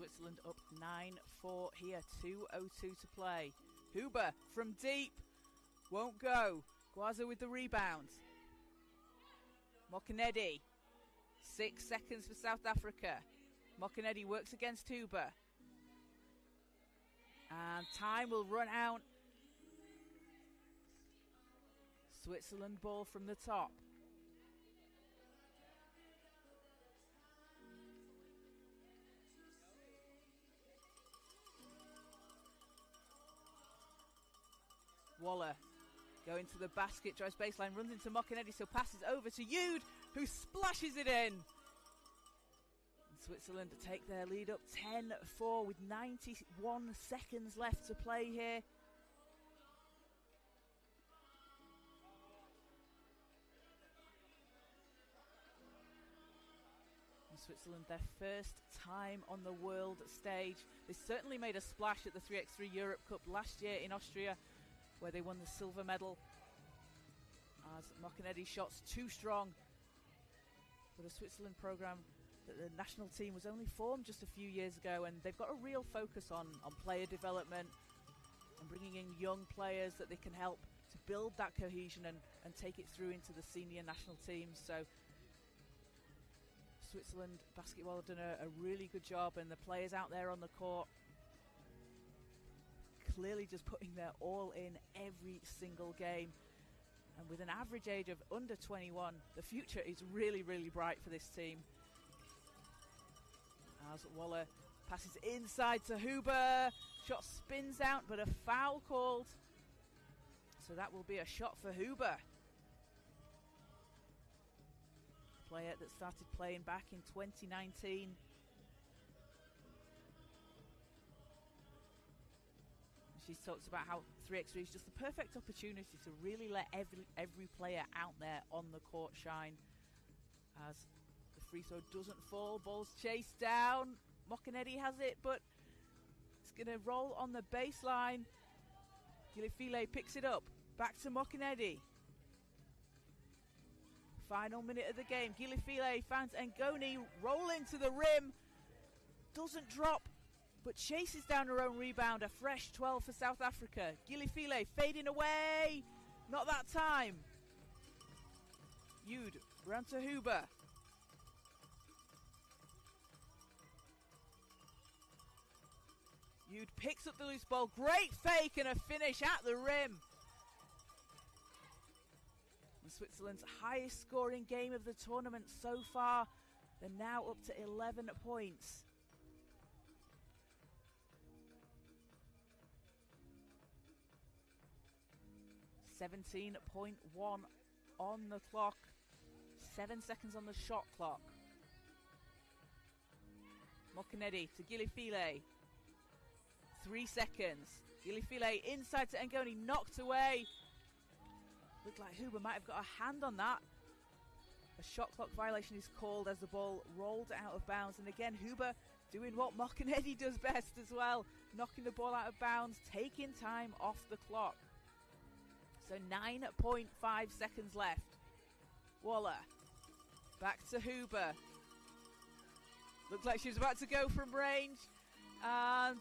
Switzerland up 9-4 here, 2:02 to play. Huber from deep, won't go. Guaza with the rebound. Mokanedi, 6 seconds for South Africa. Mokanedi works against Huber. And time will run out. Switzerland ball from the top. Waller going to the basket, drives baseline, runs into Mokanedi, so passes over to Yude, who splashes it in. And Switzerland take their lead up 10-4 with 91 seconds left to play here. And Switzerland, their first time on the world stage. They certainly made a splash at the 3x3 Europe Cup last year in Austria, where they won the silver medal, as Mokanedi's shots too strong for the Switzerland programme. The national team was only formed just a few years ago, and they've got a real focus on player development and bringing in young players that they can help to build that cohesion and take it through into the senior national teams. So Switzerland basketball have done a really good job, and the players out there on the court clearly just putting their all in every single game. And with an average age of under 21, the future is really, really bright for this team. As Waller passes inside to Huber, shot spins out, but a foul called. So that will be a shot for Huber. Player that started playing back in 2019. She talks about how 3x3 is just the perfect opportunity to really let every player out there on the court shine. As the free throw doesn't fall, ball's chased down. Mokanedi has it, but it's going to roll on the baseline. Gilifile picks it up. Back to Mokanedi. Final minute of the game. Gilifile finds Ngoni rolling to the rim. Doesn't drop, but chases down her own rebound. A fresh 12 for South Africa. Gilifile fading away. Not that time. Yude round to Huber. Yude picks up the loose ball. Great fake and a finish at the rim. And Switzerland's highest scoring game of the tournament so far. They're now up to 11 points. .1 on the clock. 7 seconds on the shot clock. Mokanedi to Gilifile. 3 seconds. Gilifile inside to Ngoni, knocked away. Looked like Huber might have got a hand on that. A shot clock violation is called as the ball rolled out of bounds. And again, Huber doing what Mokanedi does best as well. Knocking the ball out of bounds, taking time off the clock. So 9.5 seconds left. Waller. Back to Huber. Looks like she's about to go from range. And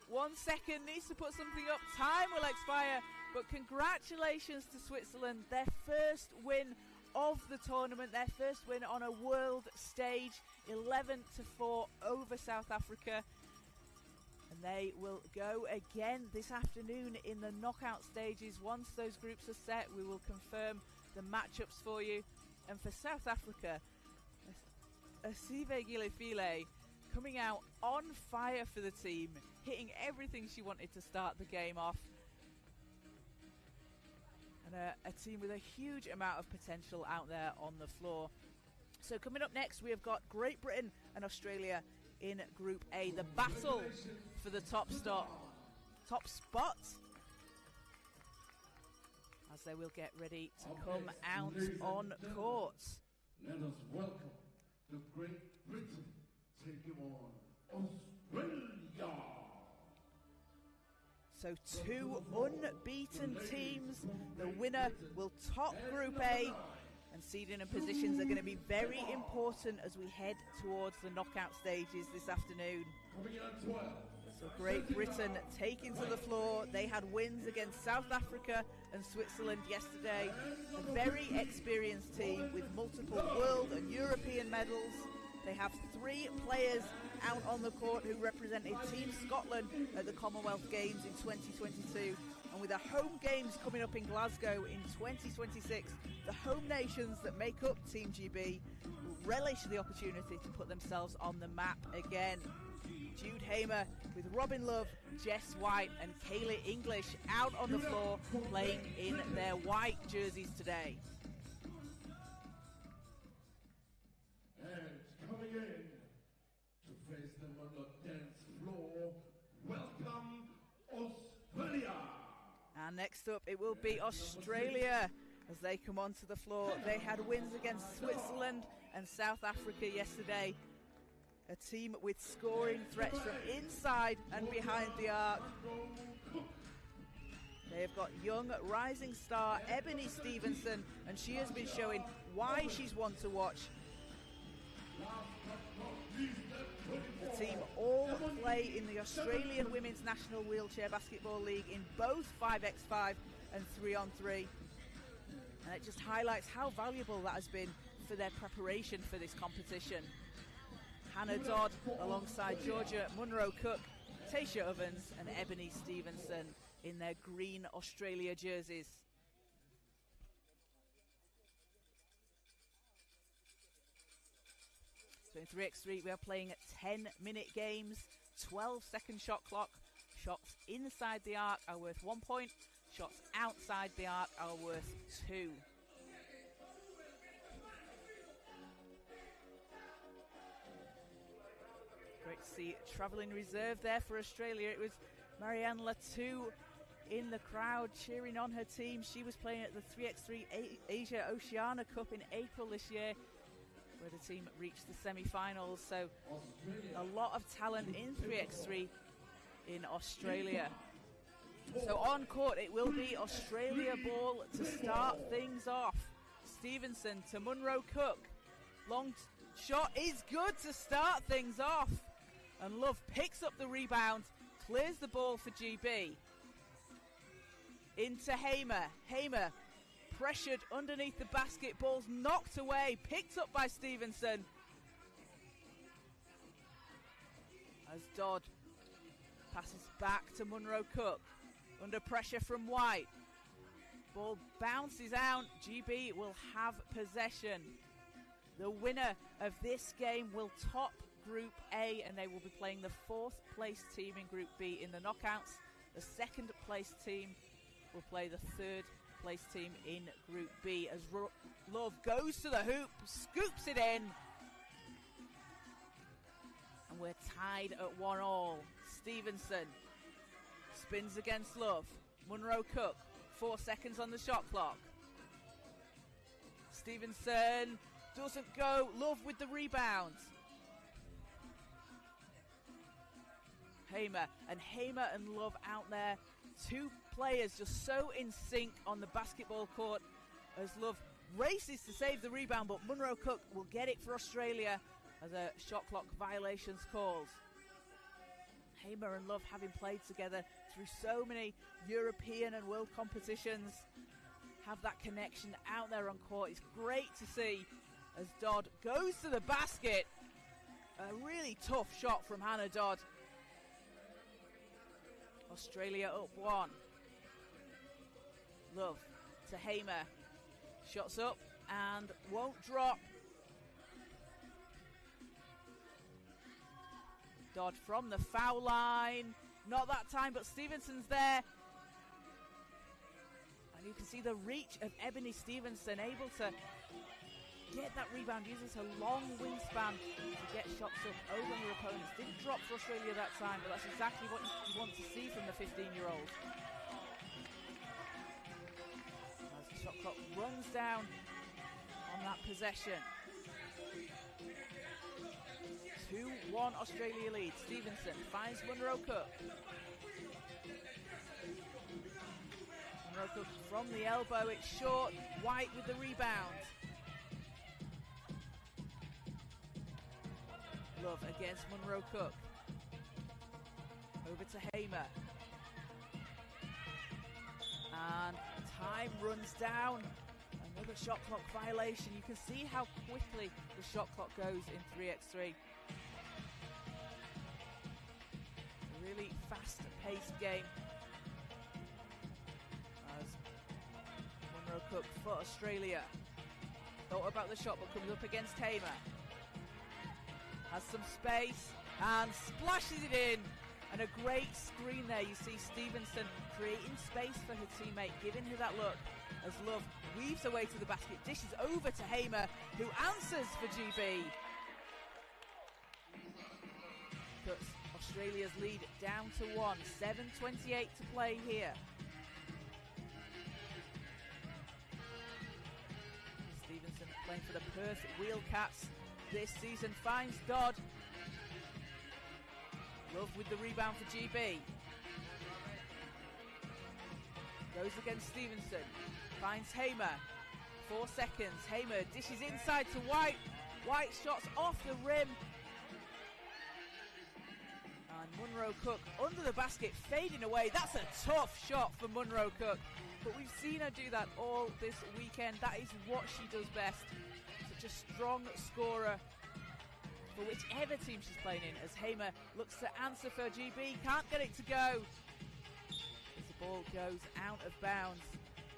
1 second, needs to put something up. Time will expire. But congratulations to Switzerland. Their first win of the tournament. Their first win on a world stage. 11-4 over South Africa. And they will go again this afternoon in the knockout stages. Once those groups are set, we will confirm the matchups for you. And for South Africa, Asive Gilifile coming out on fire for the team, hitting everything she wanted to start the game off. And a team with a huge amount of potential out there on the floor. So coming up next, we have got Great Britain and Australia in Group A. The battle for the top spot. As they will get ready to come out on court. Let us welcome the Great Britain taking on Australia. So 2 unbeaten teams. The winner will top Group A And seeding and positions are going to be very important as we head towards the knockout stages this afternoon. So Great Britain taking to the floor. They had wins against South Africa and Switzerland yesterday. A very experienced team with multiple world and European medals. They have 3 players out on the court who represented Team Scotland at the Commonwealth Games in 2022. And with the home games coming up in Glasgow in 2026, the home nations that make up Team GB will relish the opportunity to put themselves on the map again. Jude Hamer with Robin Love, Jess White and Kaylee English out on the floor playing in their white jerseys today. And coming in to face them on the dance floor, welcome Australia. And next up it will be Australia as they come onto the floor. They had wins against Switzerland and South Africa yesterday. A team with scoring threats from inside and behind the arc. They have got young rising star Ebony Stevenson, and she has been showing why she's one to watch. The team all play in the Australian Women's National Wheelchair Basketball League in both 5x5 and 3-on-3. And it just highlights how valuable that has been for their preparation for this competition. Hannah Dodd alongside Georgia Munro-Cook, Tasha Ovens and Ebony Stevenson in their green Australia jerseys. So in 3x3 we are playing 10-minute games, 12-second shot clock. Shots inside the arc are worth 1 point, shots outside the arc are worth 2. Great to see travelling reserve there for Australia. It was Marianne Latu in the crowd cheering on her team. She was playing at the 3x3 Asia Oceania Cup in April this year, where the team reached the semi-finals. So a lot of talent in 3x3 in Australia. So on court it will be Australia ball to start things off. Stevenson to Munro-Cook. Long shot is good to start things off. And Love picks up the rebound, clears the ball for GB. Into Hamer. Hamer pressured underneath the basket, ball's knocked away, picked up by Stevenson. As Dodd passes back to Munro-Cook, under pressure from White. Ball bounces out, GB will have possession. The winner of this game will top Group A, and they will be playing the 4th place team in Group B in the knockouts. The 2nd place team will play the 3rd place team in Group B as Love goes to the hoop, scoops it in. And we're tied at 1-all. Stevenson spins against Love. Munro-Cook, 4 seconds on the shot clock. Stevenson doesn't go. Love with the rebound. Hamer and Love out there. 2 players just so in sync on the basketball court as Love races to save the rebound, but Munro-Cook will get it for Australia as a shot clock violations calls. Hamer and Love, having played together through so many European and world competitions, have that connection out there on court. It's great to see as Dodd goes to the basket. A really tough shot from Hannah Dodd. Australia up 1. Love to Hamer. Shots up and won't drop. Dodd from the foul line. Not that time, but Stevenson's there. And you can see the reach of Ebony Stevenson, able to get that rebound, uses her long wingspan to get shots up over her opponents. Didn't drop for Australia that time, but that's exactly what you want to see from the 15-year-old. As the shot clock runs down on that possession. 2-1 Australia lead. Stevenson finds Munro-Cook. Munro-Cook from the elbow, it's short. White with the rebound. Love against Munro Cook. Over to Hamer. And time runs down. Another shot clock violation. You can see how quickly the shot clock goes in 3x3. A really fast-paced game. As Munro Cook for Australia. Thought about the shot, but comes up against Hamer. Has some space and splashes it in. And a great screen there. You see Stevenson creating space for her teammate, giving her that look as Love weaves her way to the basket, dishes over to Hamer, who answers for GB. Puts Australia's lead down to 1. 7:28 to play here. Stevenson playing for the Perth Wheelcats this season, finds Dodd. Love with the rebound for GB. Goes against Stevenson. Finds Hamer. 4 seconds. Hamer dishes inside to White. White shots off the rim. And Munro Cook under the basket, fading away. That's a tough shot for Munro Cook. But we've seen her do that all this weekend. That is what she does best. Such a strong scorer for whichever team she's playing in, as Hamer looks to answer for GB, can't get it to go. As the ball goes out of bounds.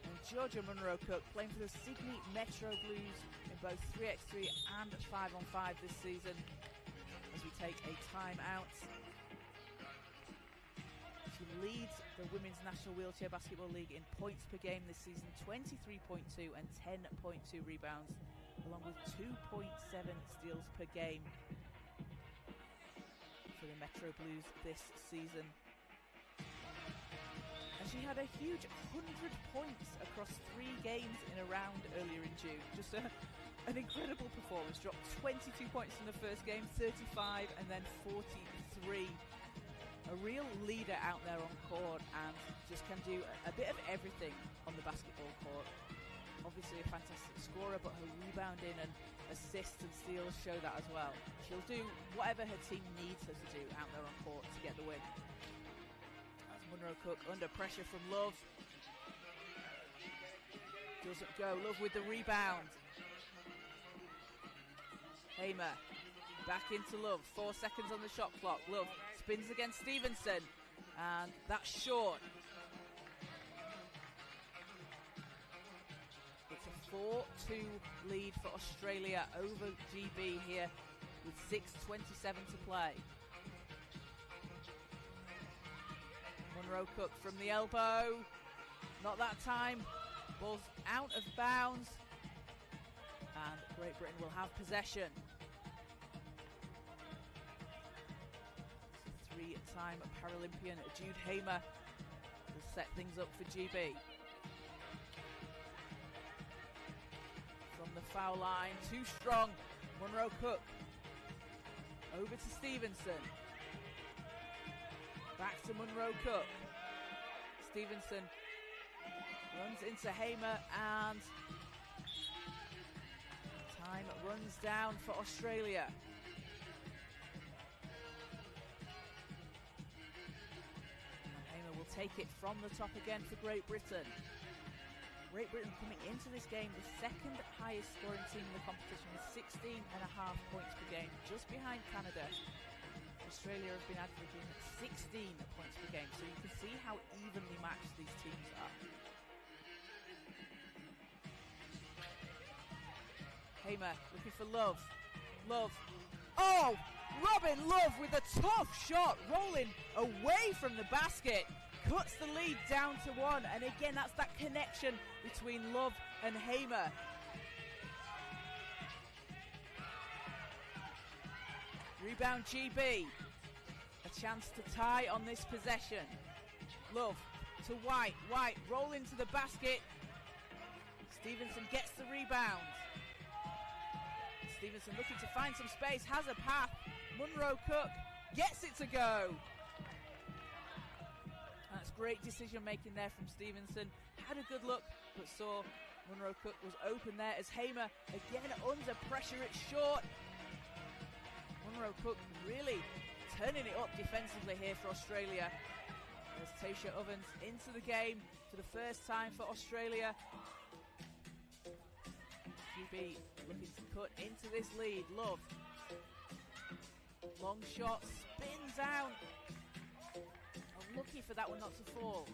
And Georgia Munro Cook playing for the Sydney Metro Blues in both 3x3 and 5-on-5 this season. As we take a timeout. She leads the Women's National Wheelchair Basketball League in points per game this season, 23.2 and 10.2 rebounds, along with 2.7 steals per game for the Metro Blues this season. And she had a huge 100 points across 3 games in a round earlier in June. Just an incredible performance. Dropped 22 points in the first game, 35 and then 43. A real leader out there on court and just can do a bit of everything on the basketball court. Obviously a fantastic scorer, but her rebounding and assists and steals show that as well. She'll do whatever her team needs her to do out there on court to get the win. That's Munro Cook under pressure from Love. Doesn't go. Love with the rebound. Hamer back into Love. 4 seconds on the shot clock. Love spins against Stevenson, and that's short. It's a 4-2 lead for Australia over GB here with 6:27 to play. Munro Cook from the elbow. Not that time. Ball's out of bounds. And Great Britain will have possession. Three-time Paralympian Jude Hamer will set things up for GB. From the foul line, too strong. Munro Cook. Over to Stevenson. Back to Munro Cook. Stevenson runs into Hamer and time runs down for Australia. And Hamer will take it from the top again for Great Britain. Great Britain coming into this game the second highest scoring team in the competition with 16.5 points per game, just behind Canada. Australia have been averaging 16 points per game, so you can see how evenly matched these teams are. Hamer looking for Love. Love. Oh! Robin Love with a tough shot, rolling away from the basket. Cuts the lead down to 1. And again, that's that connection between Love and Hamer. Rebound GB. A chance to tie on this possession. Love to White. White roll into the basket. Stevenson gets the rebound. Stevenson looking to find some space, has a path. Munro Cook gets it to go. That's great decision making there from Stevenson. Had a good look, but saw Munro Cook was open there as Hamer again under pressure. It's short. Monroe Cook really turning it up defensively here for Australia. There's Tasha Ovens into the game for the first time for Australia. GB looking to cut into this lead. Love. Long shot, spin down. Lucky for that one not to fall.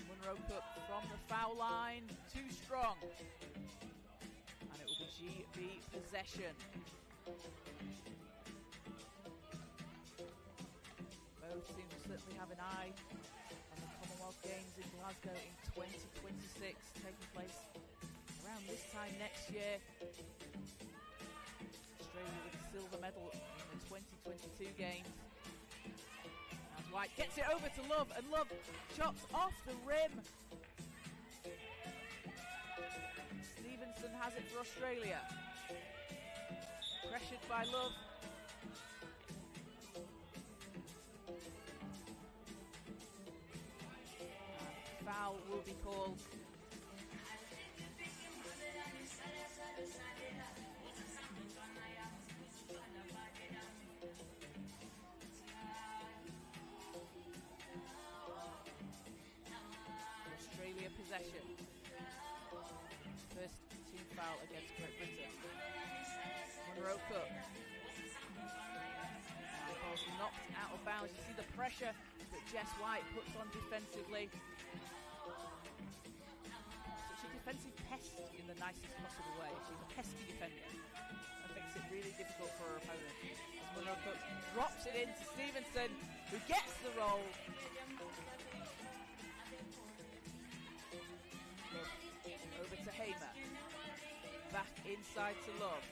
Monroe Cook from the foul line, too strong. And it will be GB possession. Both teams will certainly have an eye on the Commonwealth Games in Glasgow in 2026, taking place around this time next year. Australia with a silver medal in the 2022 games. As White gets it over to Love, and Love chops off the rim. Stevenson has it for Australia. Pressured by Love. And foul will be called. Australia possession. First team foul against Great Britain. Monroe Cook. Ball's knocked out of bounds. You see the pressure that Jess White puts on defensively. Such a defensive pest in the nicest possible way. She's a pesky defender. That makes it really difficult for her opponent. As Monroe Cook drops it into Stevenson, who gets the roll. Over to Hamer. Back inside to Love.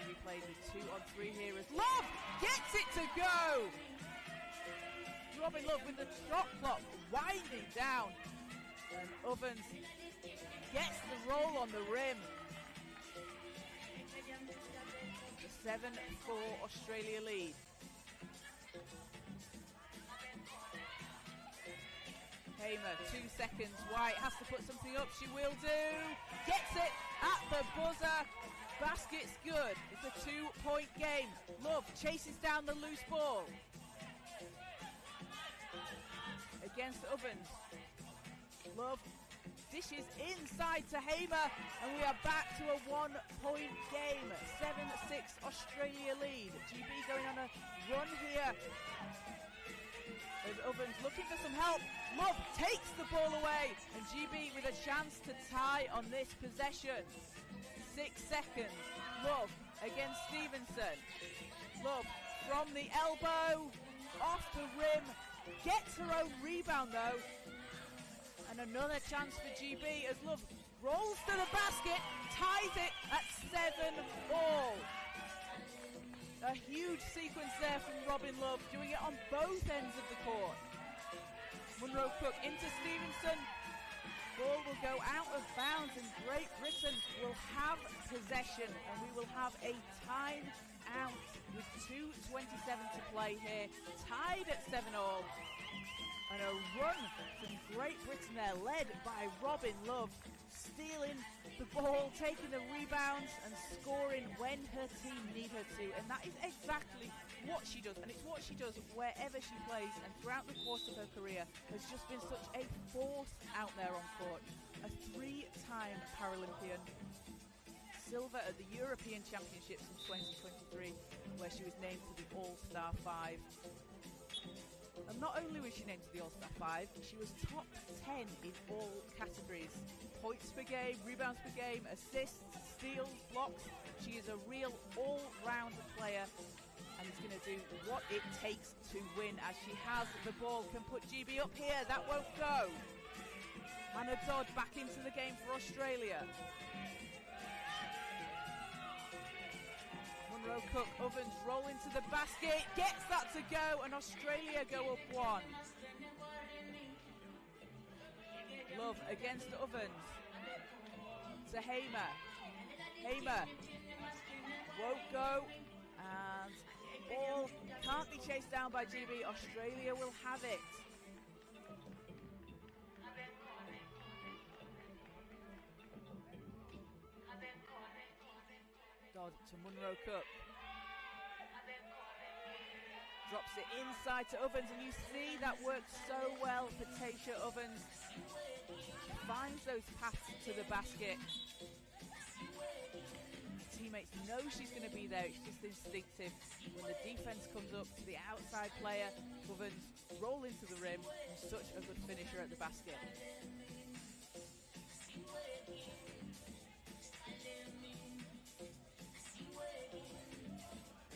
And we played with 2-on-3 here as Love gets it to go! Robin Love with the shot clock winding down. And Ovens gets the roll on the rim. The 7-4 Australia lead. Hamer, 2 seconds. White has to put something up. She will do. Gets it at the buzzer. Basket's good. It's a 2-point game. Love chases down the loose ball. Against Ovens. Love dishes inside to Hamer. And we are back to a 1-point game. 7-6 Australia lead. GB going on a run here. As Ovens looking for some help. Love takes the ball away, and GB with a chance to tie on this possession. 6 seconds. Love against Stevenson. Love from the elbow, off the rim, gets her own rebound though. And another chance for GB as Love rolls to the basket, ties it at 7-all. A huge sequence there from Robin Love, doing it on both ends of the court. Monroe Cook into Stevenson. Ball will go out of bounds and Great Britain will have possession, and we will have a time out with 2:27 to play here. Tied at 7-all. And a run from Great Britain there, led by Robin Love, stealing the ball, taking the rebounds and scoring when her team need her to. And that is exactly what she does, and it's what she does wherever she plays, and throughout the course of her career has just been such a force out there on court. A 3-time Paralympian, silver at the European Championships in 2023, where she was named to the All-Star 5. And not only was she named to the All-Star 5, she was top 10 in all categories. Points per game, rebounds per game, assists, steals, blocks. She is a real all-round player, and is going to do what it takes to win, as she has the ball, can put GB up here. That won't go. Hannah Dodd back into the game for Australia. Monroe Cook, Ovens roll into the basket, gets that to go, and Australia go up 1. Love against Ovens. To Hamer. Hamer won't go, and ball can't be chased down by GB. Australia will have it. Todd to Munro Cook. Drops it inside to Ovens, and you see that works so well for Tasha Ovens. She finds those paths to the basket. Teammates know she's going to be there. It's just instinctive. When the defense comes up to the outside player, Ovens roll into the rim, and such a good finisher at the basket.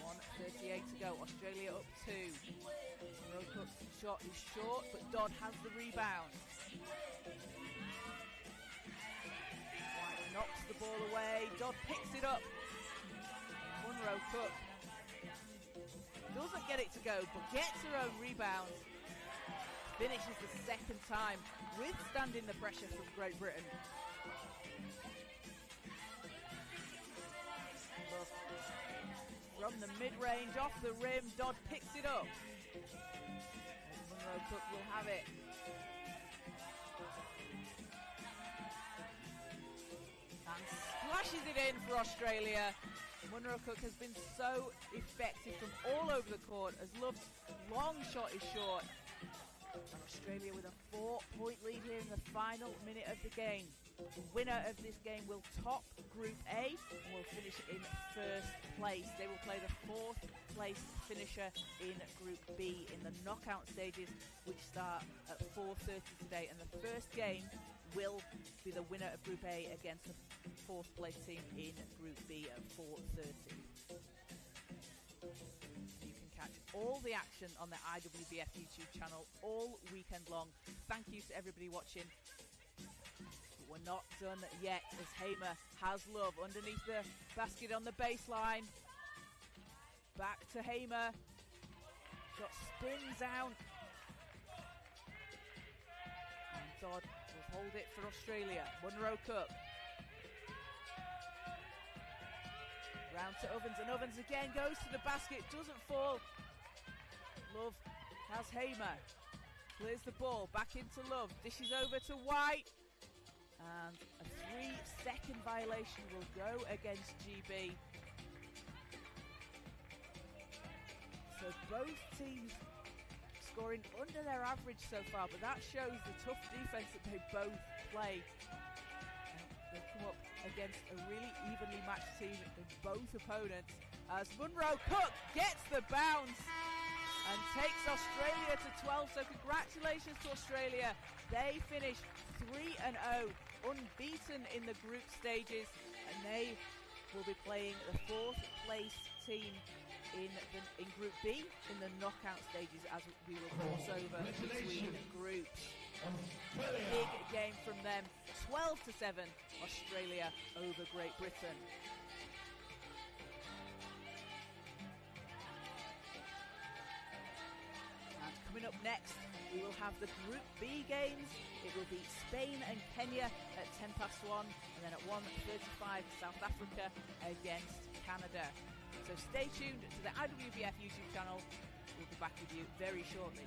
1:38 to go. Australia up 2. Munro Cook's shot is short, but Dodd has the rebound. White knocks the ball away. Dodd picks it up. Munro Cook doesn't get it to go, but gets her own rebound. Finishes the second time, withstanding the pressure from Great Britain. Look, from the mid-range, off the rim, Dodd picks it up. Munro Cook will have it. And splashes it in for Australia. Munro Cook has been so effective from all over the court, as Love's long shot is short. And Australia with a 4-point lead here in the final minute of the game. The winner of this game will top Group A and will finish in first place. They will play the 4th place finisher in Group B in the knockout stages, which start at 4:30 today. And the first game will be the winner of Group A against the 4th place team in Group B at 4:30. You can catch all the action on the IWBF YouTube channel all weekend long. Thank you to everybody watching. But we're not done yet, as Hamer has Love underneath the basket on the baseline. Back to Hamer. Shot spins out. And Dodd will hold it for Australia. Munro Cook. Round to Ovens, and Ovens again goes to the basket, doesn't fall. Love has Hamer. Clears the ball, back into Love. Dishes over to White. And a 3-second violation will go against GB. So both teams scoring under their average so far, but that shows the tough defense that they both play. They come up against a really evenly matched team in both opponents, as Munro Cook gets the bounce and takes Australia to 12. So congratulations to Australia. They finish 3-0, unbeaten in the group stages, and they will be playing the 4th place team in Group B in the knockout stages, as we will cross over between groups. Big game from them. 12-7, Australia over Great Britain. And coming up next, we will have the Group B games. It will be Spain and Kenya at 1:10, and then at 1:35, South Africa against Canada. So stay tuned to the IWBF YouTube channel. We'll be back with you very shortly.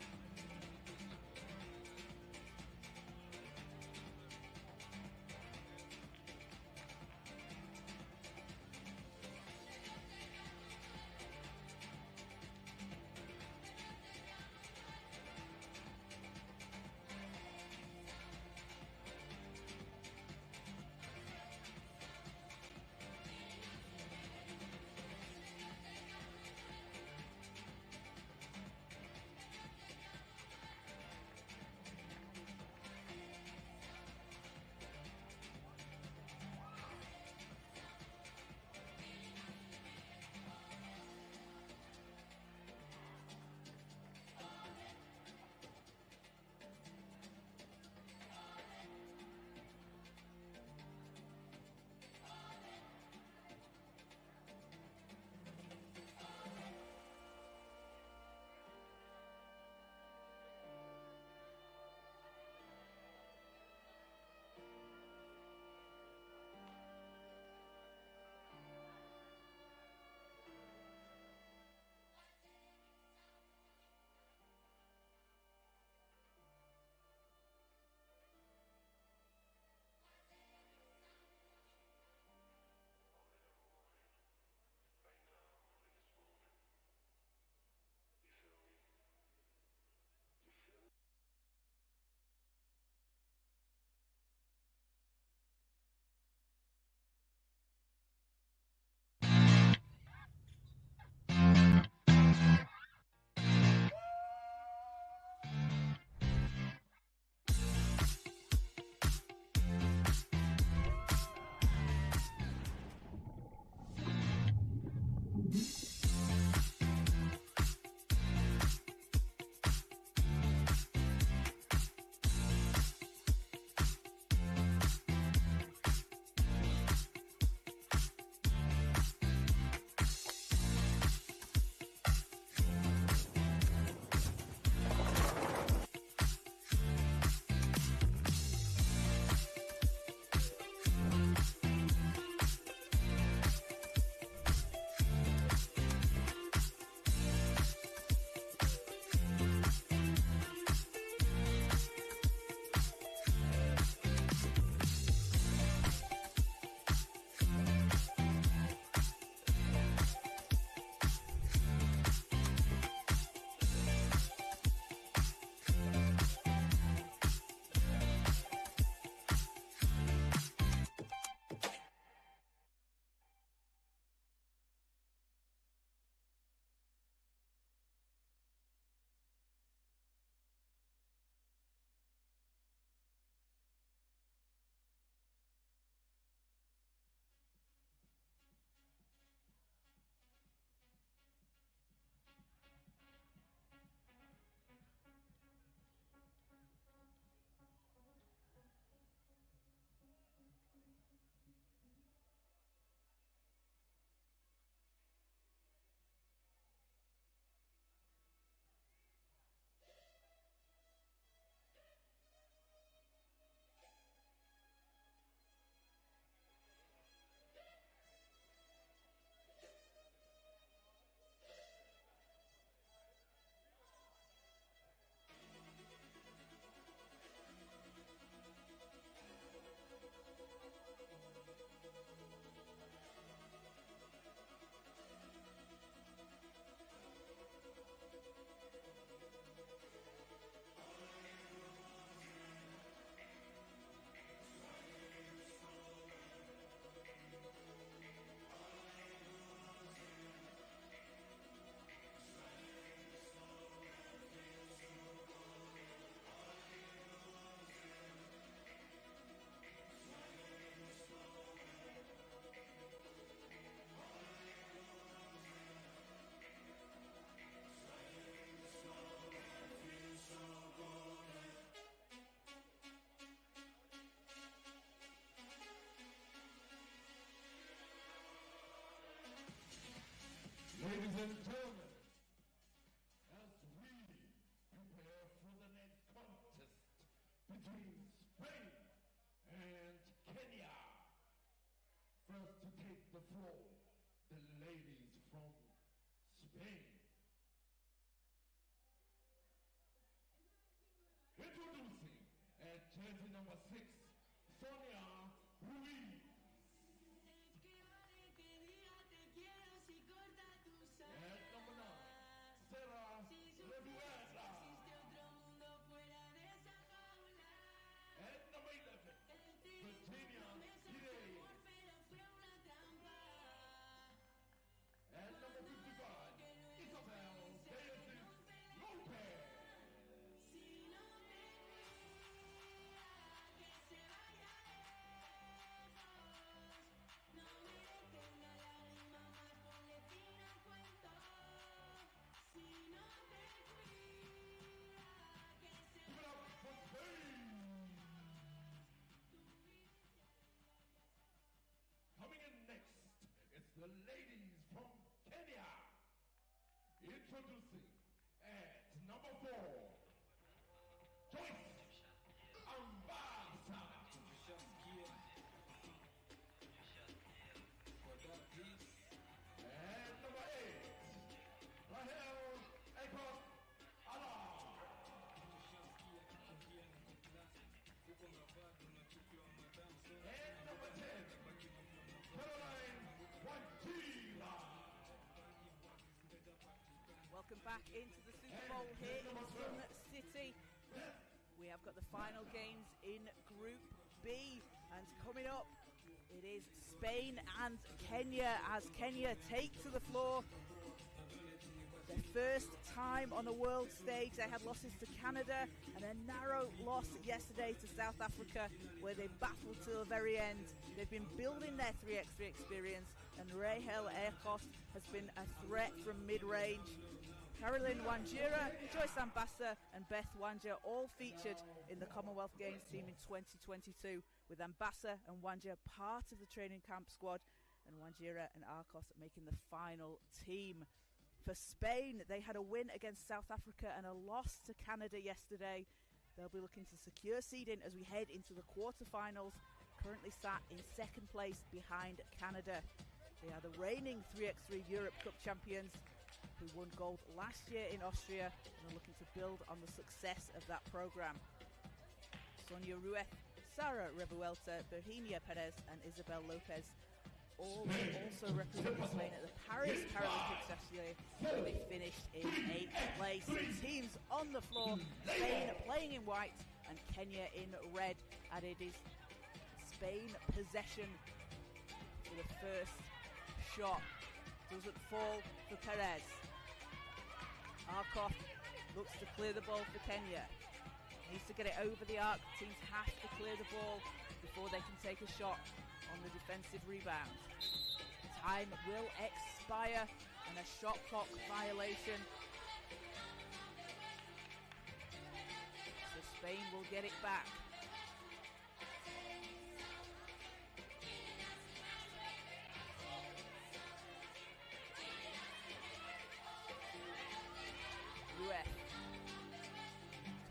between Spain and Kenya. First to take the floor, the ladies from Spain. Introducing at jersey number 6, Sonia Ruiz. At number 9, Sarah Revuela. At number 11, Virginia Gide. At number 55, Isabel Lopez. Coming in next is the ladies from Kenya. Introducing at number 4, Joyce Ambassa. And number 8, Rahel Akot Allah. And number 10, Caroline Wajira. Welcome back into the Super Bowl here in Sun City. We have got the final games in Group B, and coming up it is Spain and Kenya as Kenya take to the floor. Their first time on a world stage. They had losses to Canada and a narrow loss yesterday to South Africa, where they battled to the very end. They've been building their 3x3 experience, and Rahel Akot has been a threat from mid-range. Caroline Wajira, Joyce Ambassa and Beth Wanja all featured in the Commonwealth Games team in 2022, with Ambassa and Wanja part of the training camp squad, and Wajira and Akot making the final team. For Spain, they had a win against South Africa and a loss to Canada yesterday. They'll be looking to secure seeding as we head into the quarterfinals, currently sat in second place behind Canada. They are the reigning 3x3 Europe Cup champions, who won gold last year in Austria and are looking to build on the success of that program. Sonia Ruiz, Sarah Revuelta, Virginia Perez and Isabel Lopez all also represented Spain at the Paris Paralympics last year, where they finished in 8th place. The teams on the floor, Spain playing in white and Kenya in red, and it is Spain possession for the first shot. Doesn't fall for Perez. Akot looks to clear the ball for Kenya. Needs to get it over the arc. Teams have to clear the ball before they can take a shot on the defensive rebound. Time will expire and a shot clock violation. So Spain will get it back.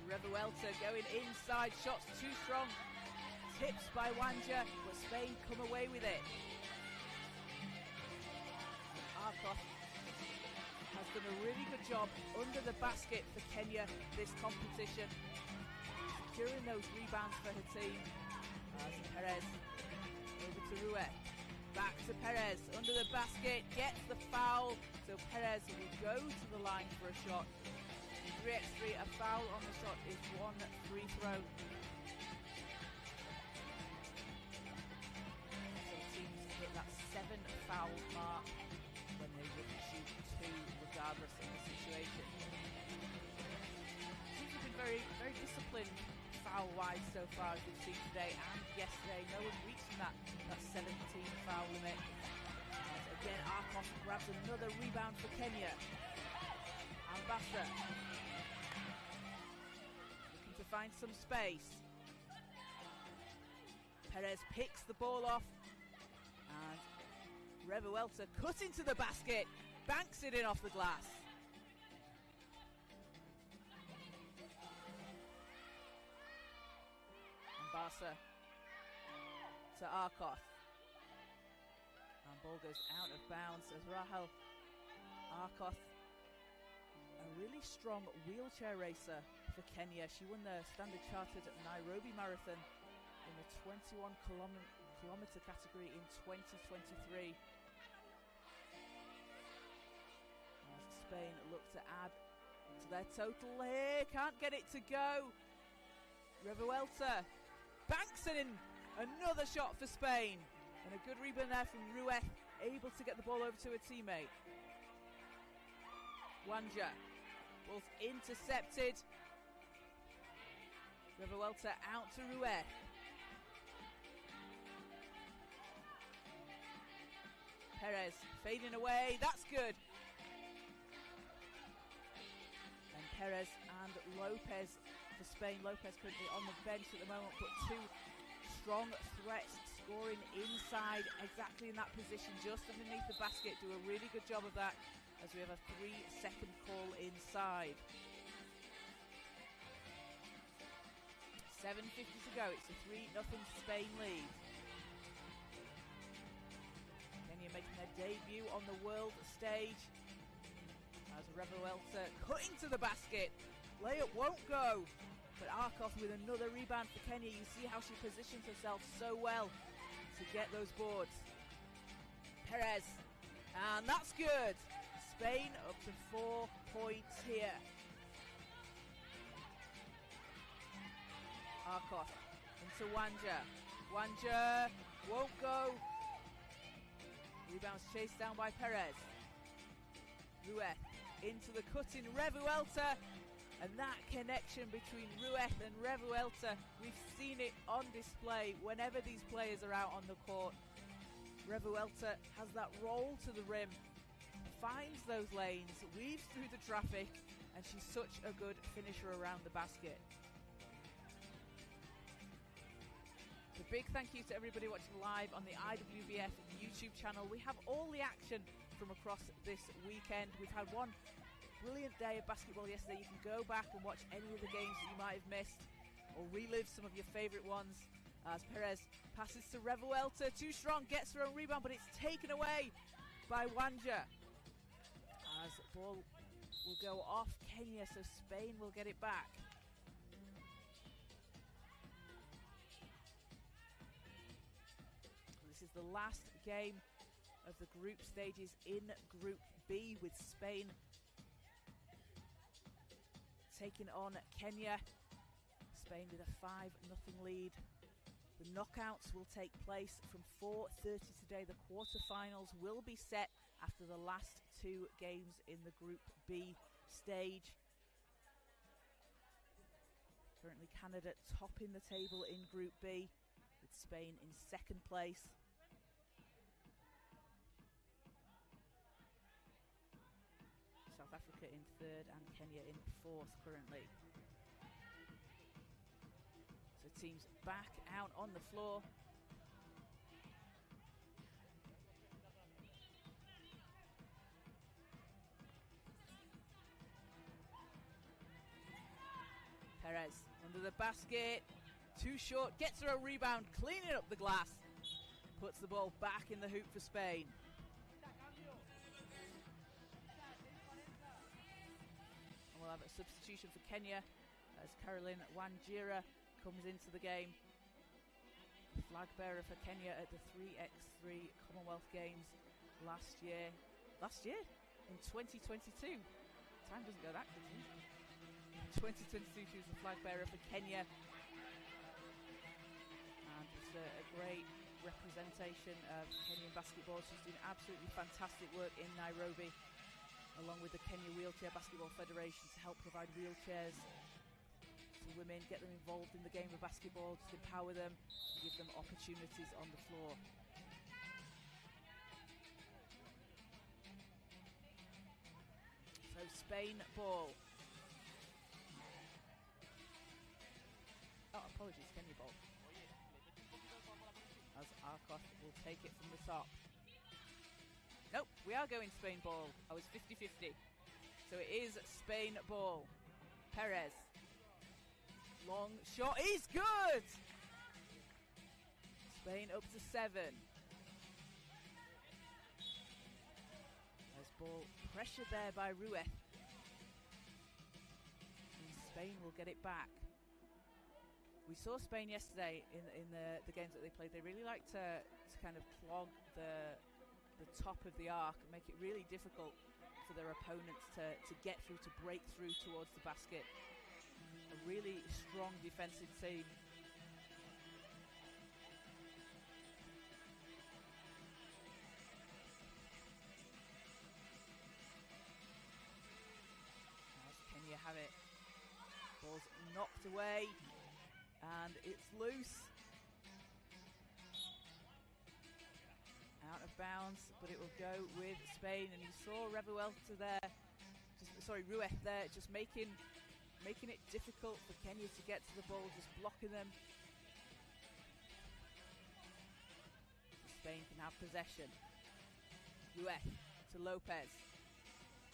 Revuelta going inside, shots too strong, tips by Wanja, but Spain come away with it. Akot has done a really good job under the basket for Kenya this competition, securing those rebounds for her team. As Perez over to Ruiz, back to Perez, under the basket, gets the foul, so Perez will go to the line for a shot. 3x3, a foul on the shot is one free throw. So teams hit that 7 foul mark when they would shoot 2 regardless of the situation. Teams have been very, very disciplined foul-wise so far, as we've seen today and yesterday. No one reaching that 17 foul limit. And again, Akot grabs another rebound for Kenya. Ambassa looking to find some space. Perez picks the ball off, and Revuelta cut into the basket, banks it in off the glass. Barca to Arkoth. And ball goes out of bounds as Rahel Arkoth, a really strong wheelchair racer for Kenya. She won the Standard Chartered Nairobi Marathon in the 21 kilometer category in 2023. As Spain look to add to their total here, can't get it to go. Revuelta banks it in, another shot for Spain, and a good rebound there from Rueth, able to get the ball over to her teammate. Wanja, ball's intercepted. Revuelta out to Rueth. Perez fading away, that's good. And Perez and Lopez for Spain. Lopez currently on the bench at the moment, but two strong threats scoring inside, exactly in that position, just underneath the basket. Do a really good job of that as we have a 3-second call inside. 7:50 to go, it's a 3-0 Spain lead. Kenya making their debut on the world stage as Revuelta cutting to the basket. Layup won't go, but Arkoth with another rebound for Kenya. You see how she positions herself so well to get those boards. Perez, and that's good. Spain up to 4 points here. Arkoth into Wanja. Wanja won't go. Rebounds chased down by Perez. Rueth into the cutting Revuelta. And that connection between Rueth and Revuelta, we've seen it on display whenever these players are out on the court. Revuelta has that roll to the rim, finds those lanes, weaves through the traffic, and she's such a good finisher around the basket. A big thank you to everybody watching live on the IWBF YouTube channel. We have all the action from across this weekend. We've had one brilliant day of basketball yesterday. You can go back and watch any of the games that you might have missed or relive some of your favourite ones. As Perez passes to Revuelta, too strong, gets her own rebound, but it's taken away by Wanja. As the ball will go off Kenya, so Spain will get it back. This is the last game of the group stages in Group B, with Spain taking on Kenya. Spain with a 5-0 lead. The knockouts will take place from 4:30 today. The quarterfinals will be set after the last 2 games in the Group B stage. Currently Canada topping the table in Group B, with Spain in 2nd place. South Africa in 3rd and Kenya in 4th currently. So teams back out on the floor. Perez under the basket, too short, gets her a rebound, cleaning up the glass, puts the ball back in the hoop for Spain. We'll have a substitution for Kenya as Caroline Wanjira comes into the game. Flag bearer for Kenya at the 3x3 Commonwealth Games last year in 2022. Time doesn't go that quickly. In 2022 she was the flag bearer for Kenya, and it's a great representation of Kenyan basketball. She's doing absolutely fantastic work in Nairobi, along with the Kenya Wheelchair Basketball Federation, to help provide wheelchairs to women, get them involved in the game of basketball, to empower them, to give them opportunities on the floor. So Spain ball. Oh, apologies, Kenya ball. As Arkoth will take it from the top. Nope, we are going Spain ball. I was 50-50. So it is Spain ball. Perez. Long shot is good! Spain up to 7. Nice ball pressured there by Ruiz. And Spain will get it back. We saw Spain yesterday in the games that they played. They really like to kind of clog the top of the arc and make it really difficult for their opponents to get through, to break through towards the basket. A really strong defensive team. As Kenya have it. Ball's knocked away. And it's loose. Out of bounds, but it will go with Spain. And you saw Revuelta there, Ruiz there, just making it difficult for Kenya to get to the ball, just blocking them. Spain can have possession. Ruiz to Lopez.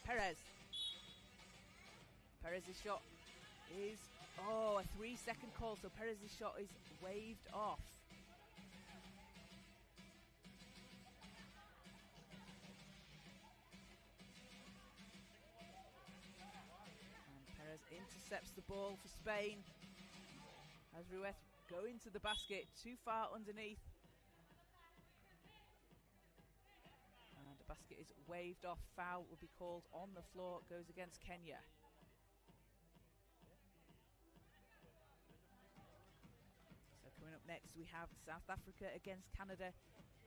Perez. Perez's shot is a 3-second call, so Perez's shot is waved off. And Perez intercepts the ball for Spain. As Ruiz go into the basket, too far underneath. And the basket is waved off. Foul will be called on the floor. It goes against Kenya. Coming up next, we have South Africa against Canada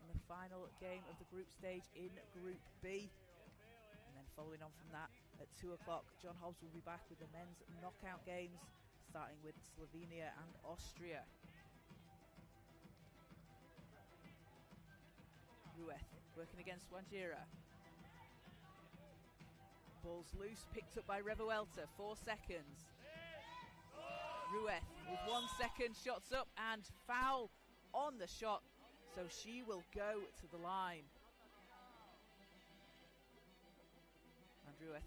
in the final game of the group stage in Group B. And then following on from that, at 2 o'clock, John Hobbs will be back with the men's knockout games, starting with Slovenia and Austria. Ruiz working against Wanjira. Ball's loose, picked up by Revuelta, 4 seconds. Ruiz with 1 second, shots up, and foul on the shot, so she will go to the line. And Ruiz,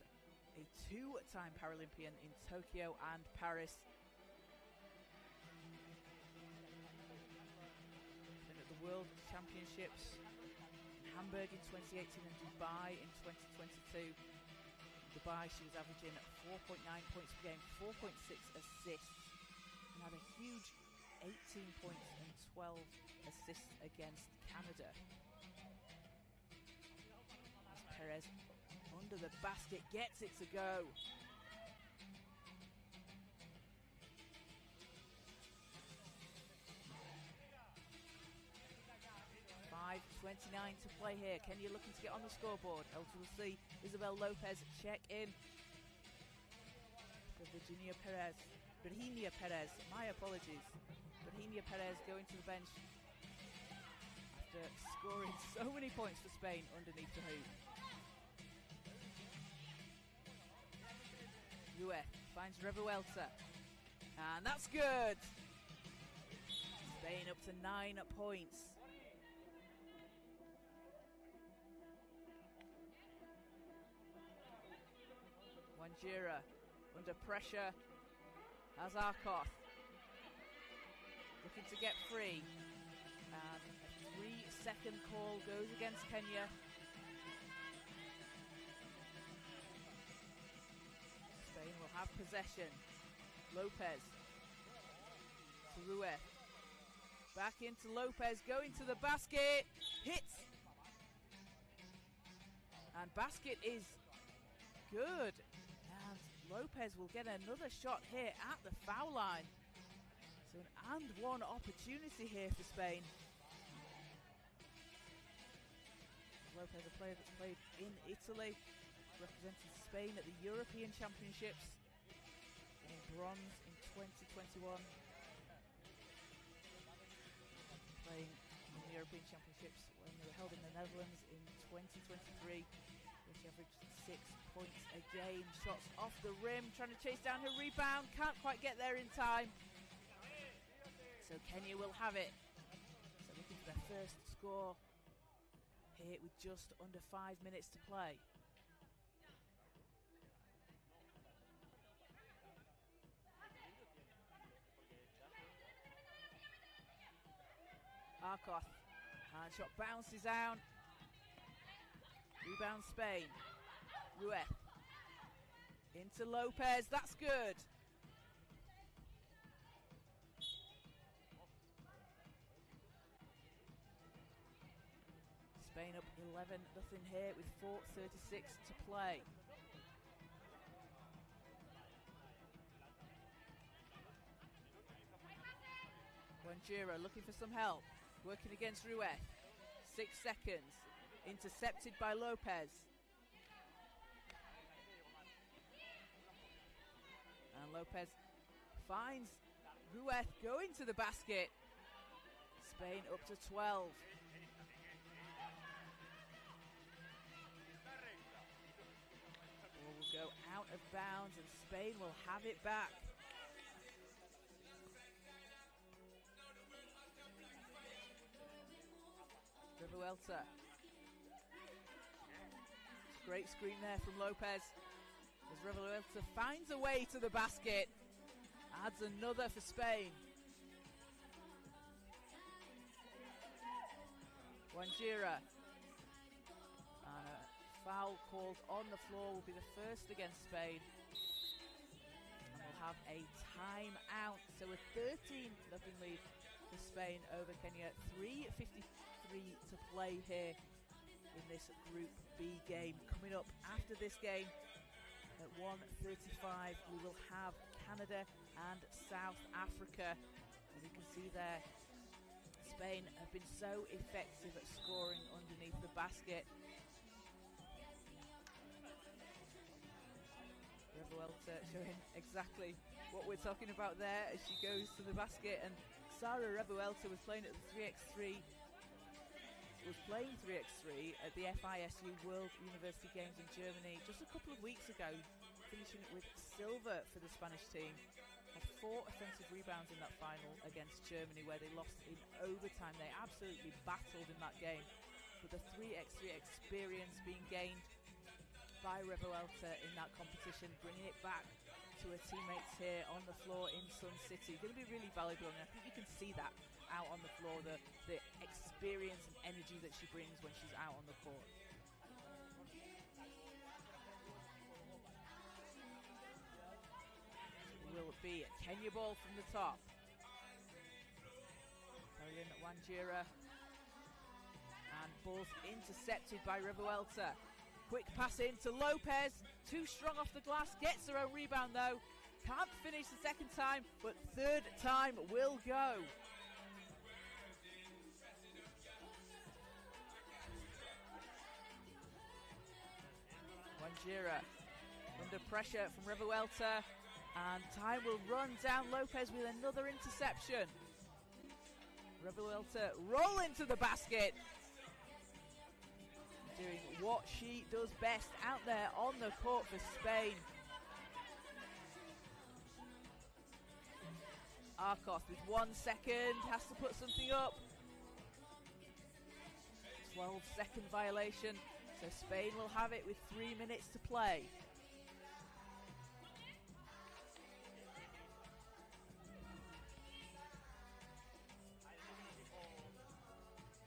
a 2-time Paralympian in Tokyo and Paris. Been at the World Championships in Hamburg in 2018 and Dubai in 2022. Dubai, she was averaging 4.9 points per game, 4.6 assists. Had a huge 18 points and 12 assists against Canada. As Perez under the basket gets it to go. 5:29 to play here. Kenya looking to get on the scoreboard. Elton will see Isabel Lopez check in for Virginia Perez. Virginia Perez, my apologies. Virginia Perez going to the bench after scoring so many points for Spain underneath the hoop. Ruiz finds Revuelta, and that's good. Spain up to 9 points. Wanjira under pressure. Azarkoth looking to get free, and a 3-second call goes against Kenya. Spain will have possession. Lopez to Ruiz, back into Lopez, going to the basket, hits, and basket is good. Lopez will get another shot here at the foul line. So an and one opportunity here for Spain. Lopez, a player that's played in Italy, represented Spain at the European Championships, in bronze in 2021. Playing in the European Championships when they were held in the Netherlands in 2023. She averaged 6 points a game. Shots off the rim, trying to chase down her rebound. Can't quite get there in time. So Kenya will have it. So looking for their first score here with just under 5 minutes to play. Arkoth. And shot bounces out. Rebound Spain. Ruiz. Into Lopez. That's good. Spain up 11-0 here with 4:36 to play. Wanjira looking for some help. Working against Ruiz. 6 seconds. Intercepted by Lopez. And Lopez finds Ruiz going to the basket. Spain up to 12. Ball will go out of bounds and Spain will have it back. Revuelta. Great screen there from Lopez as Revuelta finds a way to the basket. Adds another for Spain. Wanjira. And a foul called on the floor will be the first against Spain. And we'll have a timeout. So a 13-0 lead for Spain over Kenya. 3:53 to play here in this Group B game. Coming up after this game at 1:35 we will have Canada and South Africa. And you can see there Spain have been so effective at scoring underneath the basket. Revuelta showing exactly what we're talking about there as she goes to the basket, and Sarah Revuelta was playing at the 3x3 at the FISU World University Games in Germany just a couple of weeks ago, finishing with silver for the Spanish team. Had 4 offensive rebounds in that final against Germany where they lost in overtime. They absolutely battled in that game. But the 3x3 experience being gained by Revuelta in that competition, bringing it back to her teammates here on the floor in Sun City, going to be really valuable, and I think you can see that out on the floor, the experience and energy that she brings when she's out on the court. Will be a Kenya ball from the top. Caroline Wanjira. And ball's intercepted by Revuelta. Quick pass in to Lopez. Too strong off the glass. Gets her own rebound though. Can't finish the second time, but third time will go. Wanjira under pressure from Revuelta, and time will run down. Lopez with another interception. Revuelta roll into the basket, doing what she does best out there on the court for Spain. Arkoth with 1 second, has to put something up. 12-second violation. So Spain will have it with 3 minutes to play.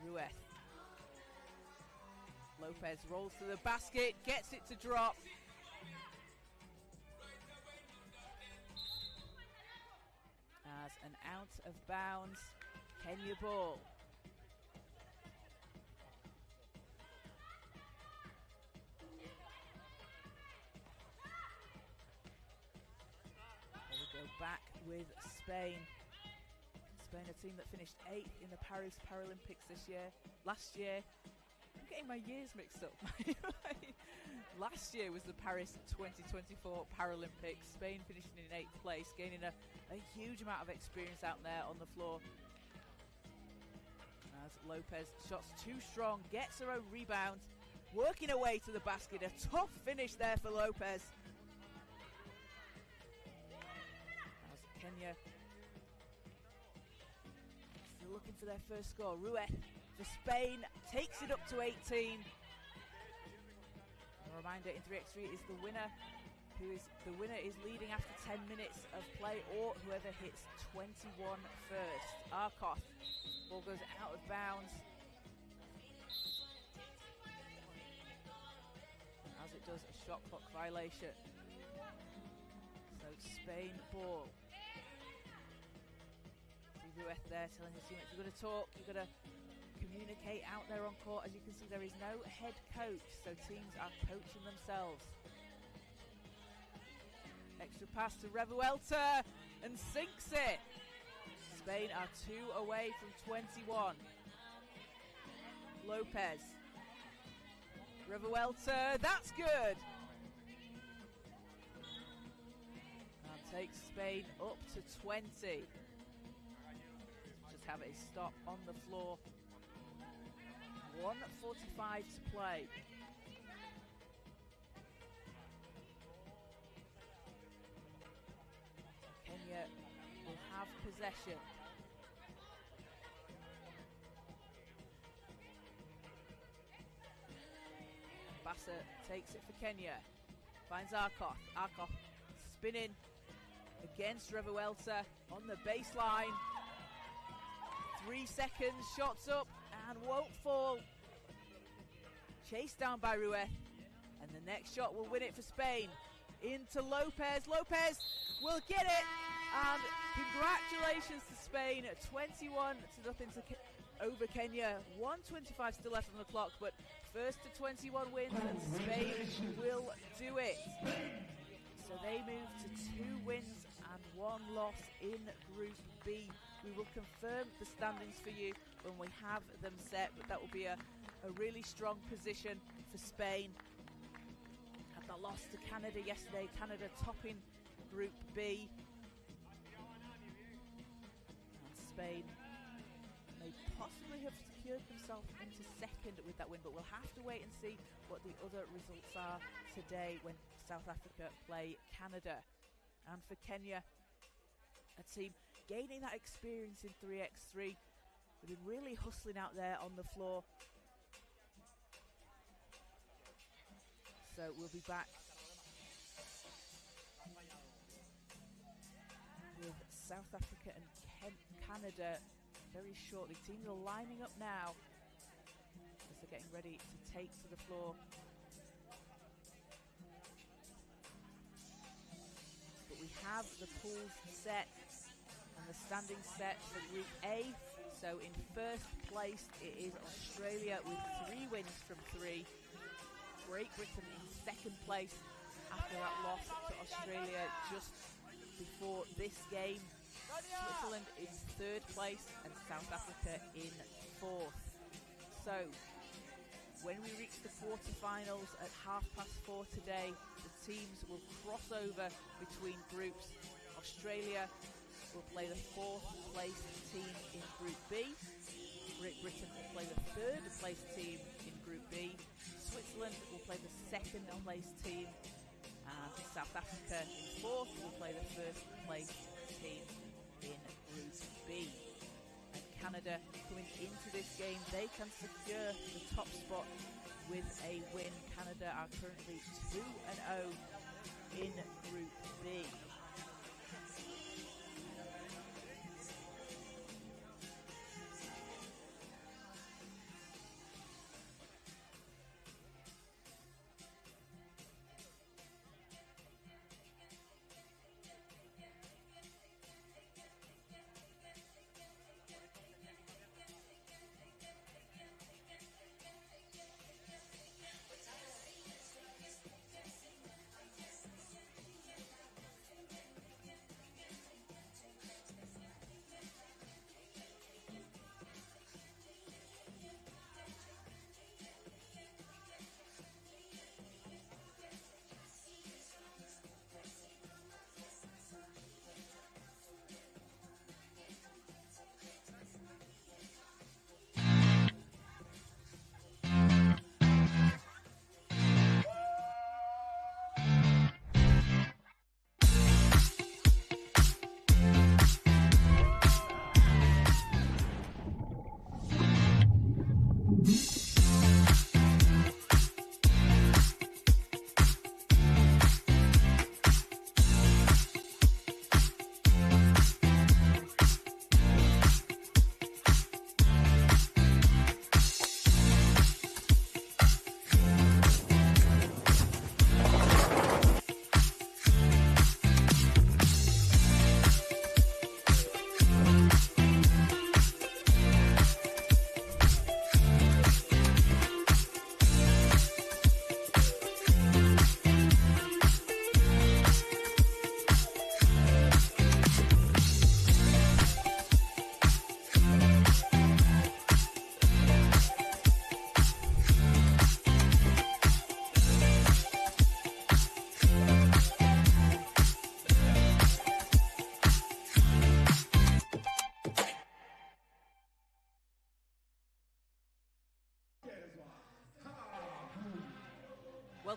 Ruiz. Lopez rolls to the basket, gets it to drop. As an out of bounds Kenya ball. Back with Spain. Spain, a team that finished 8th in the Paris Paralympics last year. I'm getting my years mixed up. Last year was the Paris 2024 Paralympics. Spain finishing in 8th place, gaining a huge amount of experience out there on the floor. As Lopez, shots too strong, gets her own rebound, working her way to the basket. A tough finish there for Lopez. Kenya still looking for their first score. Ruiz for Spain takes it up to 18. A reminder, in 3x3 is the winner. The winner is leading after 10 minutes of play, or whoever hits 21 first. Arkoth Ball goes out of bounds. As it does, a shot clock violation. So Spain ball. See Rueth there telling his teammates, you've got to talk, you've got to communicate out there on court. As you can see, there is no head coach, so teams are coaching themselves. Extra pass to Revuelta and sinks it. Spain are 2 away from 21. Lopez. Revuelta, that's good. That takes Spain up to 20. Just have it stop on the floor. 1:45 to play. Kenya will have possession. Bassett takes it for Kenya. Finds Arkoth. Arkoth spinning against Revuelta on the baseline. 3 seconds, shots up and won't fall. Chased down by Rueth. And the next shot will win it for Spain. Into Lopez. Lopez will get it. And congratulations to Spain. 21-0 over Kenya. 1:25 still left on the clock, but first to 21 wins, and Spain will do it. So they move to 2 wins and 1 loss in Group B. We will confirm the standings for you when we have them set, but that will be a really strong position for Spain. Had the loss to Canada yesterday. Canada topping Group B. And Spain may possibly have secured themselves into second with that win, but we'll have to wait and see what the other results are today when South Africa play Canada. And for Kenya, a team gaining that experience in 3x3. They've been really hustling out there on the floor. So we'll be back with South Africa and Canada very shortly. Teams are lining up now as they're getting ready to take to the floor. But we have the pools set and the standings set for Group A. So in first place it is Australia with 3 wins from 3. Great Britain in second place after that loss to Australia just before this game. Switzerland in third place and South Africa in 4th. So when we reach the quarterfinals at 4:30 today, the teams will cross over between groups. Australia will play the 4th place team in Group B. Great Britain will play the 3rd place team in Group B. Switzerland will play the 2nd place team. And South Africa in 4th will play the 1st place team in Group B. And Canada coming into this game, they can secure the top spot with a win. Canada are currently 2-0 in Group B.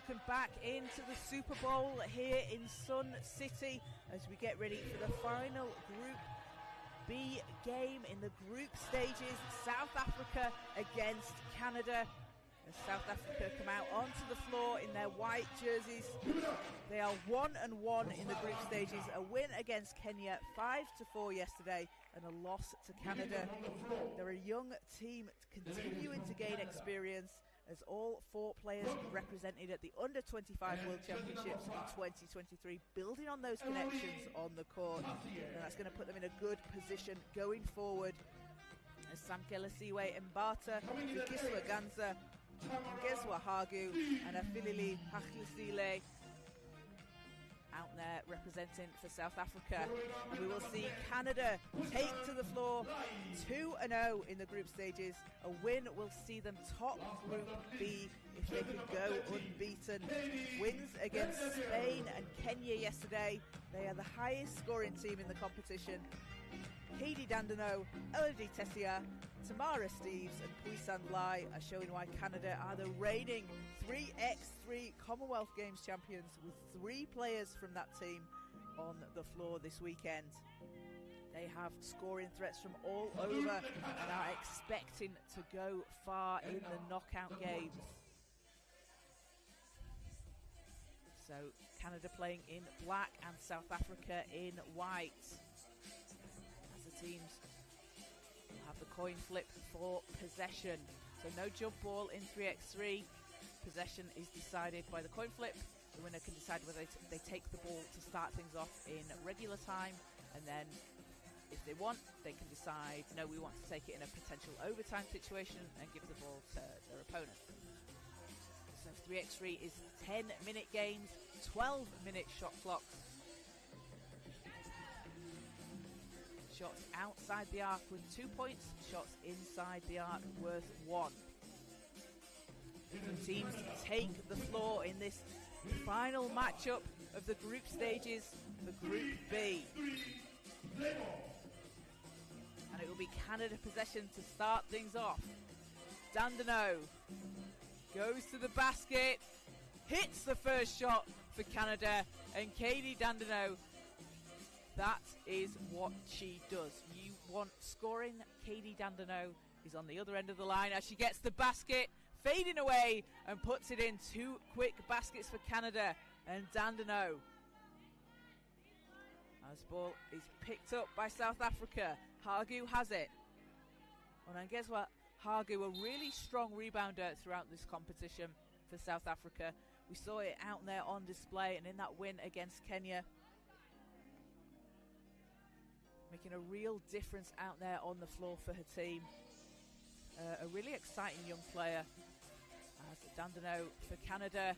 welcome back into the Super Bowl here in Sun City as we get ready for the final Group B game in the group stages. South Africa against Canada. As South Africa come out onto the floor in their white jerseys. They are 1-1 in the group stages. A win against Kenya 5-4 yesterday and a loss to Canada. They're a young team continuing to gain experience as all 4 players represented at the Under-25 World Championships in 2023, building on those connections on the court. And that's going to put them in a good position going forward. As Samkela Siwe Mbata, Zukiswa Ganza, Ngezwa Hagu and Afilili Hachlisile out there representing for South Africa. And we will see Canada take to the floor 2-0 in the group stages. A win will see them top Group B if they can go unbeaten. Wins against Spain and Kenya yesterday. They are the highest scoring team in the competition. Katie Dandano, Elodie Tessia, Tamara Steeves and Puisan Lai are showing why Canada are the reigning 3x3 Commonwealth Games champions, with 3 players from that team on the floor this weekend. They have scoring threats from all over and are expecting to go far in the knockout games. So Canada playing in black and South Africa in white. As the teams will have the coin flip for possession. So no jump ball in 3x3. Possession is decided by the coin flip. The winner can decide whether they take the ball to start things off in regular time, and then if they want, they can decide, no, we want to take it in a potential overtime situation and give the ball to their opponent. So 3x3 is 10-minute games, 12-minute shot clocks. Shots outside the arc with 2 points, shots inside the arc worth 1. The teams take the floor in this final matchup of the group stages for Group B. And it will be Canada possession to start things off. Dandano goes to the basket, hits the first shot for Canada, and Katie Dandano, that is what she does. You want scoring. Katie Dandano is on the other end of the line as she gets the basket, fading away and puts it in. 2 quick baskets for Canada and Dandano. As ball is picked up by South Africa. Hagu has it. Onangezwa Hagu, a really strong rebounder throughout this competition for South Africa. We saw it out there on display and in that win against Kenya. Making a real difference out there on the floor for her team. A really exciting young player. As Dandano for Canada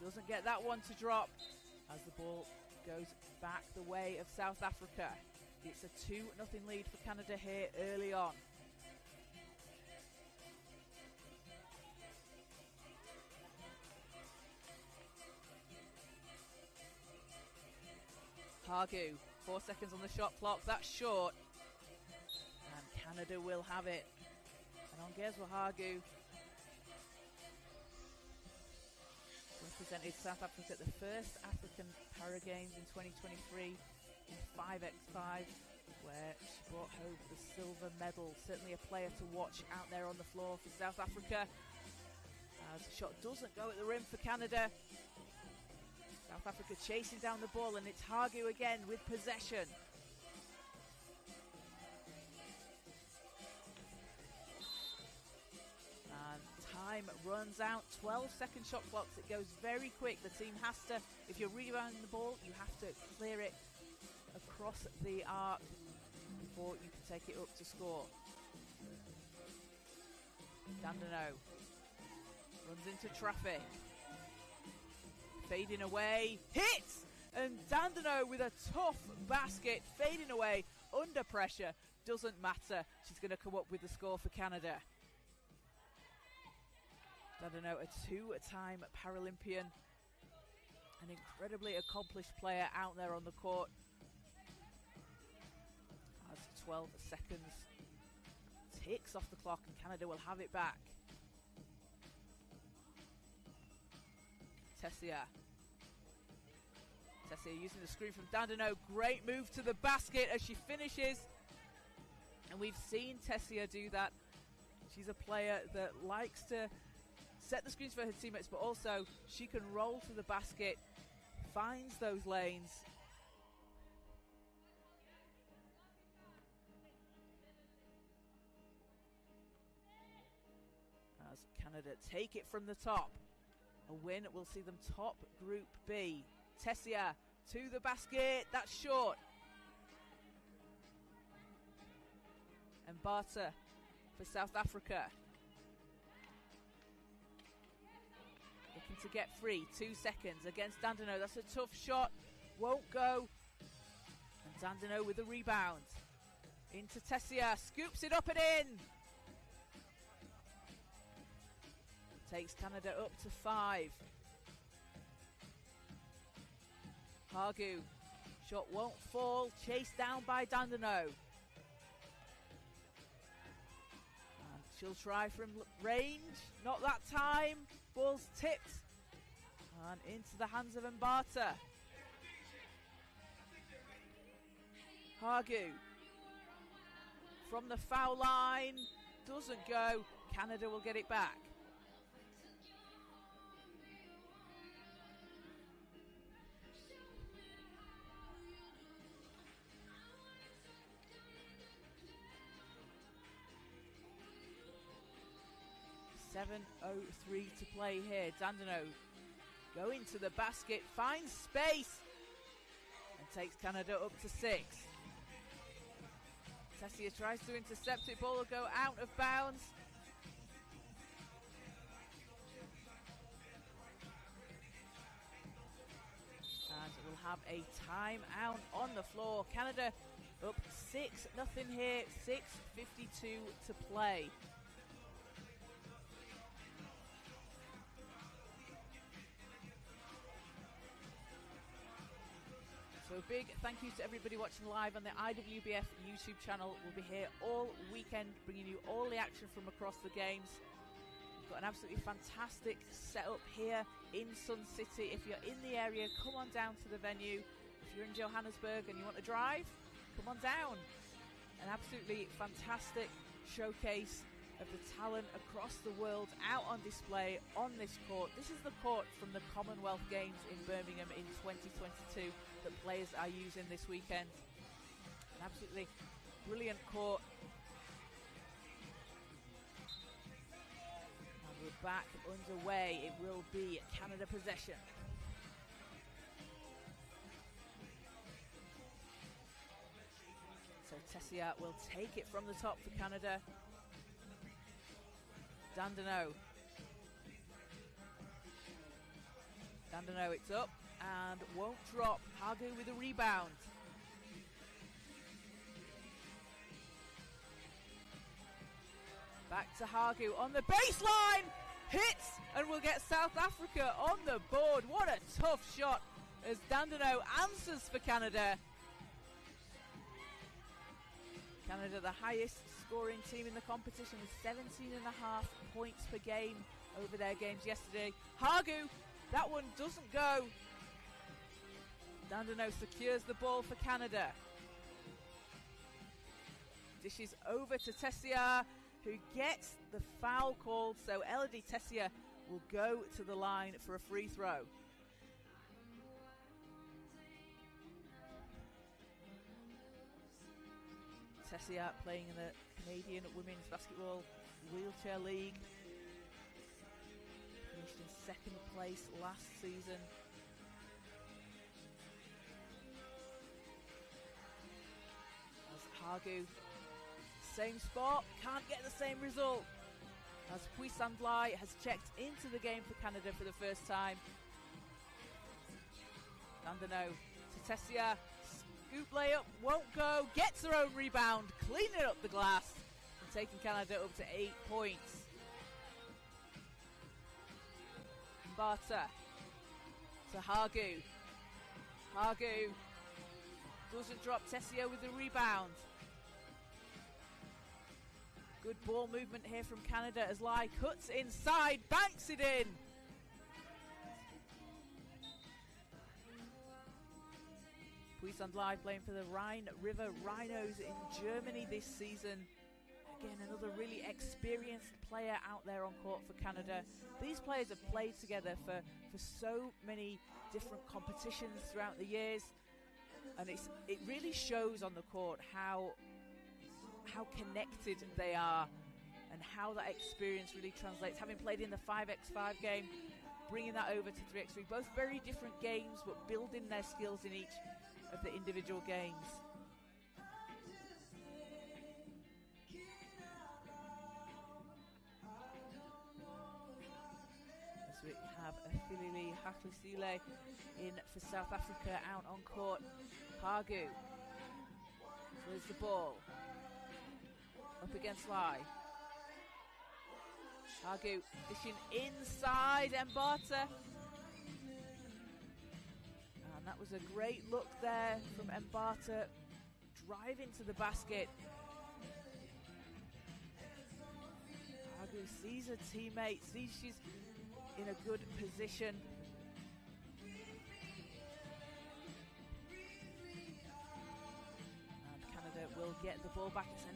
doesn't get that one to drop as the ball goes back the way of South Africa. It's a 2-0 lead for Canada here early on. Hagu, 4 seconds on the shot clock, that's short. And Canada will have it. And Ongezwa Hagu represented South Africa at the first African Para Games in 2023 in 5x5, where she brought home the silver medal. Certainly a player to watch out there on the floor for South Africa. As the shot doesn't go at the rim for Canada. South Africa chasing down the ball, and it's Hagu again with possession. And time runs out. 12-second shot clocks. It goes very quick. The team has to, if you're rebounding the ball, you have to clear it across the arc before you can take it up to score. Dandano runs into traffic. Fading away, hits! And Dandano with a tough basket, fading away under pressure. Doesn't matter. She's going to come up with the score for Canada. Dandano, a 2-time Paralympian, an incredibly accomplished player out there on the court. As 12 seconds ticks off the clock and Canada will have it back. Tessia. Tessia using the screen from Dandino. Great move to the basket as she finishes. And we've seen Tessia do that. She's a player that likes to set the screens for her teammates, but also she can roll to the basket, finds those lanes. As Canada take it from the top. A win will see them top Group B. Tessia to the basket. That's short. And Barter for South Africa. Looking to get free. 2 seconds against Dandino. That's a tough shot. Won't go. And Dandino with the rebound. Into Tessia. Scoops it up and in. Takes Canada up to 5. Hargu. Shot won't fall. Chased down by Dandino. And she'll try from range. Not that time. Ball's tipped. And into the hands of Mbata. Hargu. From the foul line. Doesn't go. Canada will get it back. .7:03 to play here. Dandino going to the basket, finds space, and takes Canada up to 6. Tessia tries to intercept it, ball will go out of bounds. And we'll have a timeout on the floor. Canada up 6-0 here, 6:52 to play. So a big thank you to everybody watching live on the IWBF YouTube channel. We'll be here all weekend bringing you all the action from across the games. We've got an absolutely fantastic setup here in Sun City. If you're in the area, come on down to the venue. If you're in Johannesburg and you want to drive, come on down. An absolutely fantastic showcase of the talent across the world out on display on this court. This is the court from the Commonwealth Games in Birmingham in 2022 that players are using this weekend. An absolutely brilliant court. And we're back underway. It will be Canada possession. So Tessia will take it from the top for Canada. Dandino. Dandino, it's up and won't drop. Hargu with a rebound. Back to Hargu on the baseline. Hits and we'll get South Africa on the board. What a tough shot as Dandino answers for Canada. Canada, the highest scoring team in the competition, with 17.5 points per game over their games yesterday. Hargu, that one doesn't go. Dandino secures the ball for Canada. Dishes over to Tessia, who gets the foul called, so Elodie Tessia will go to the line for a free throw. Tessia playing in the Canadian Women's Basketball Wheelchair League. Finished in second place last season. As Hargu, same spot, can't get the same result. As Puissant Lai has checked into the game for Canada for the first time. Dandino to Tessia. Scoop layup, won't go, gets her own rebound, cleaning up the glass, and taking Canada up to 8 points. Mbata to Hargu. Hargu doesn't drop. Tessia with the rebound. Good ball movement here from Canada as Lai cuts inside, banks it in. Puissant Live playing for the Rhine River Rhinos in Germany this season. Again, another really experienced player out there on court for Canada. These players have played together for so many different competitions throughout the years, and it really shows on the court how connected they are and how that experience really translates. Having played in the 5x5 game, bringing that over to 3x3, both very different games, but building their skills in each of the individual games. As we have Filili Haklisile in for South Africa out on court. Hagu plays the ball up against Lai. Hagu dishing inside Mbata. And that was a great look there from Mbata, driving to the basket. Hagu sees her teammate, sees she's in a good position. And Canada will get the ball back. It's a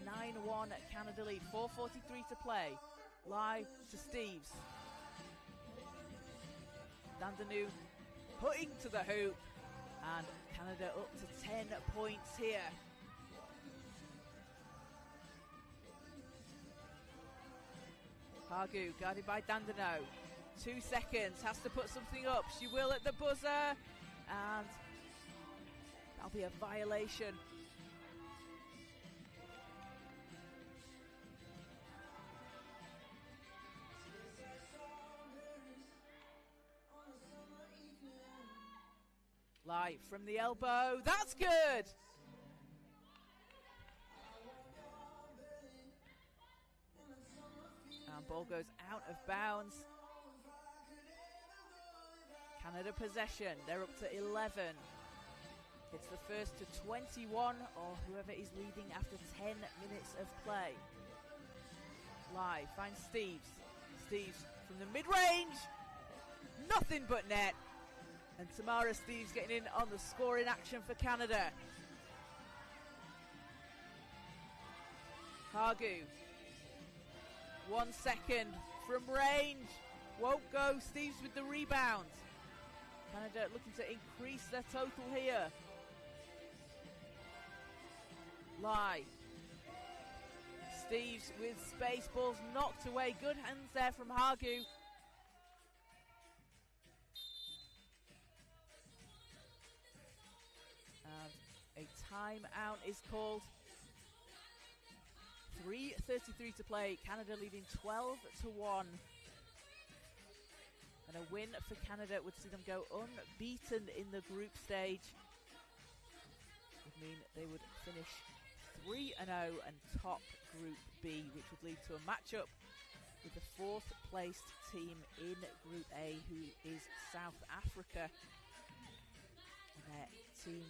9-1 Canada lead, 4:43 to play. Live to Steves. Dandanu putting to the hoop, and Canada up to 10 points here. Hagu guarded by Dandano. 2 seconds, has to put something up. She will at the buzzer, and that'll be a violation. Light from the elbow, that's good! And ball goes out of bounds. Canada possession, they're up to 11. It's the first to 21, or whoever is leading after 10 minutes of play. Live finds Steves. Steves from the mid-range, nothing but net. And Tamara Steves getting in on the scoring action for Canada. Hagu. 1 second from range. Won't go. Steves with the rebound. Canada looking to increase their total here. Lai. Steves with space, balls knocked away. Good hands there from Hagu. And a timeout is called. 3:33 to play. Canada leading 12-1. And a win for Canada would see them go unbeaten in the group stage. Would mean they would finish 3-0 and top Group B, which would lead to a matchup with the 4th placed team in Group A, who is South Africa. And their team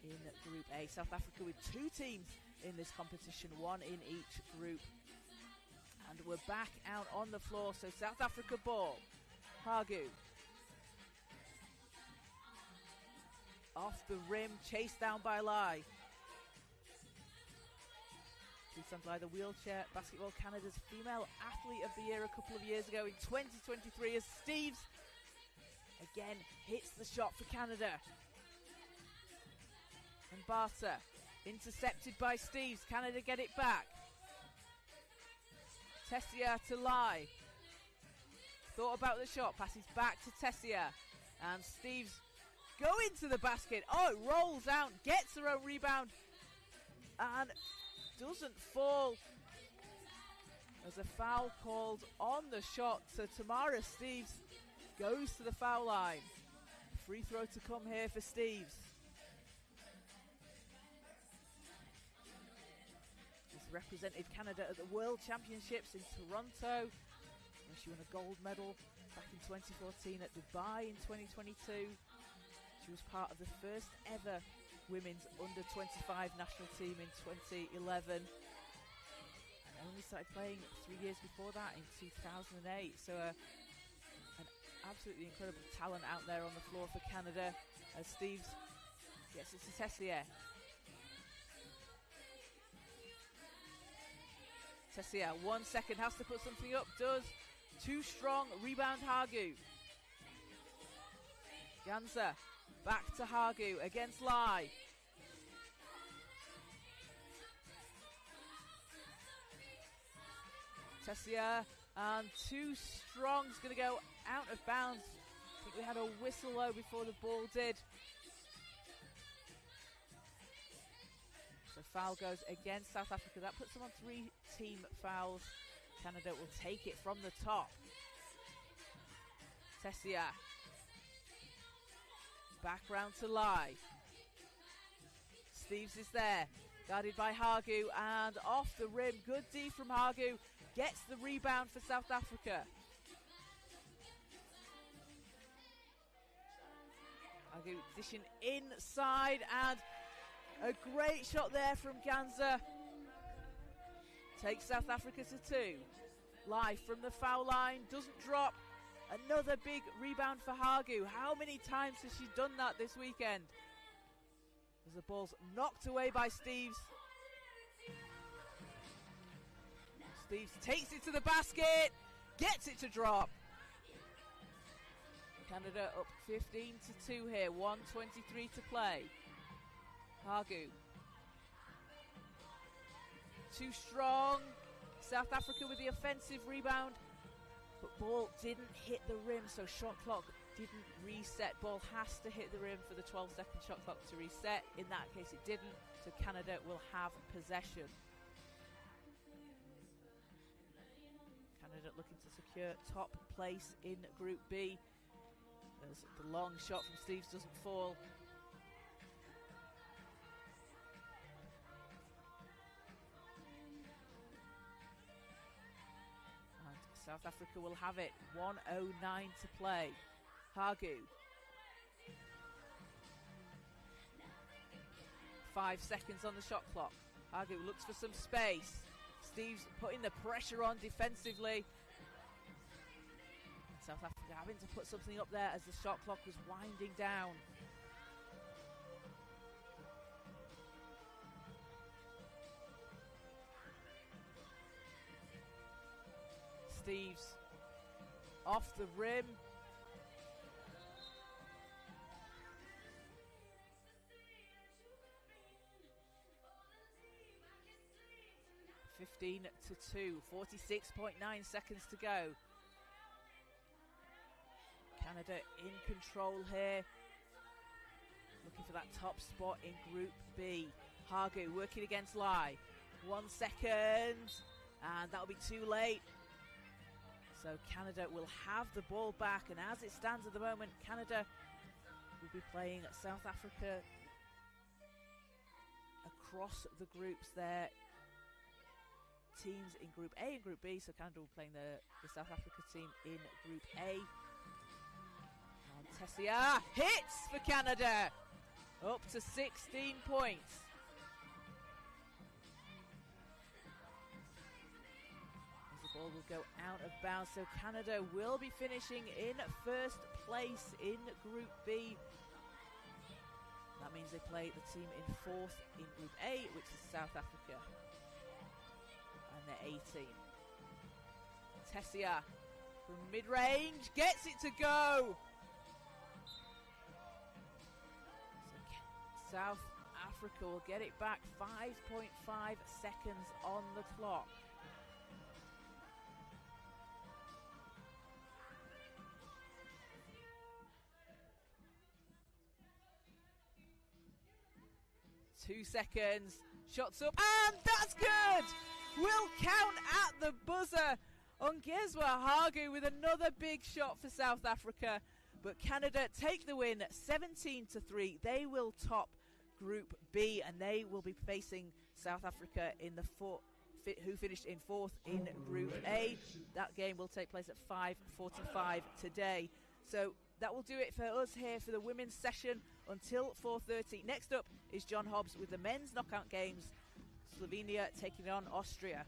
in Group A. South Africa with 2 teams in this competition, 1 in each group. And we're back out on the floor, so South Africa ball. Hagu. Off the rim, chased down by Lai. Lai, the wheelchair basketball Canada's female athlete of the year a couple of years ago in 2023, as Steves again hits the shot for Canada. And Barter intercepted by Steves. Canada get it back. Tessia to Lai. Thought about the shot, passes back to Tessia. And Steves going to the basket. Oh, it rolls out, gets her own rebound, and doesn't fall. There's a foul called on the shot, so Tamara Steves goes to the foul line. Free throw to come here for Steves. Represented Canada at the World Championships in Toronto, and she won a gold medal back in 2014 at Dubai in 2022. She was part of the first ever women's under-25 national team in 2011, and only started playing 3 years before that in 2008. So an absolutely incredible talent out there on the floor for Canada, as Steves Gets it to Tessier. Tessier, 1 second, has to put something up, does. Too strong, rebound Hagu. Ganza, back to Hagu against Lai. Tessier, and too strong, is going to go out of bounds. I think we had a whistle though before the ball did. So foul goes against South Africa. That puts them on 3 team fouls. Canada will take it from the top. Tessier. Back round to Lai. Steves is there. Guarded by Hagu and off the rim. Good D from Hagu. Gets the rebound for South Africa. Hagu dishing inside and a great shot there from Ganza. Takes South Africa to 2. Lai from the foul line, doesn't drop. Another big rebound for Hagu. How many times has she done that this weekend? As the ball's knocked away by Steves. Steves takes it to the basket, gets it to drop. Canada up 15-2 here, 1:23 to play. Hagu. Too strong. South Africa with the offensive rebound. But ball didn't hit the rim, so shot clock didn't reset. Ball has to hit the rim for the 12-second shot clock to reset. In that case, it didn't, so Canada will have possession. Canada looking to secure top place in Group B. As the long shot from Steves doesn't fall. South Africa will have it. 1:09 to play. Hagu. 5 seconds on the shot clock. Hagu looks for some space. Steves putting the pressure on defensively. South Africa having to put something up there as the shot clock was winding down. Steves off the rim. (15-2), 46.9 seconds to go. Canada in control here. Looking for that top spot in Group B. Hagu working against Lai. 1 second, and that'll be too late. So Canada will have the ball back, and as it stands at the moment, Canada will be playing South Africa across the groups there. Teams in Group A and Group B, so Canada will be playing the South Africa team in Group A. And Tessier hits for Canada, up to 16 points. Ball will go out of bounds, so Canada will be finishing in first place in Group B. That means they play the team in 4th in Group A, which is South Africa, and they're 18. Tessier from mid-range gets it to go. So South Africa will get it back. 5.5 seconds on the clock. Two seconds, shots up, and that's good! Will count at the buzzer. Ongezwa Hagu with another big shot for South Africa, but Canada take the win 17-3. They will top Group B, and they will be facing South Africa in the who finished in 4th in Group A. That game will take place at 5:45 today. So that will do it for us here for the women's session until 4:30. Next up is John Hobbs with the men's knockout games. Slovenia taking on Austria.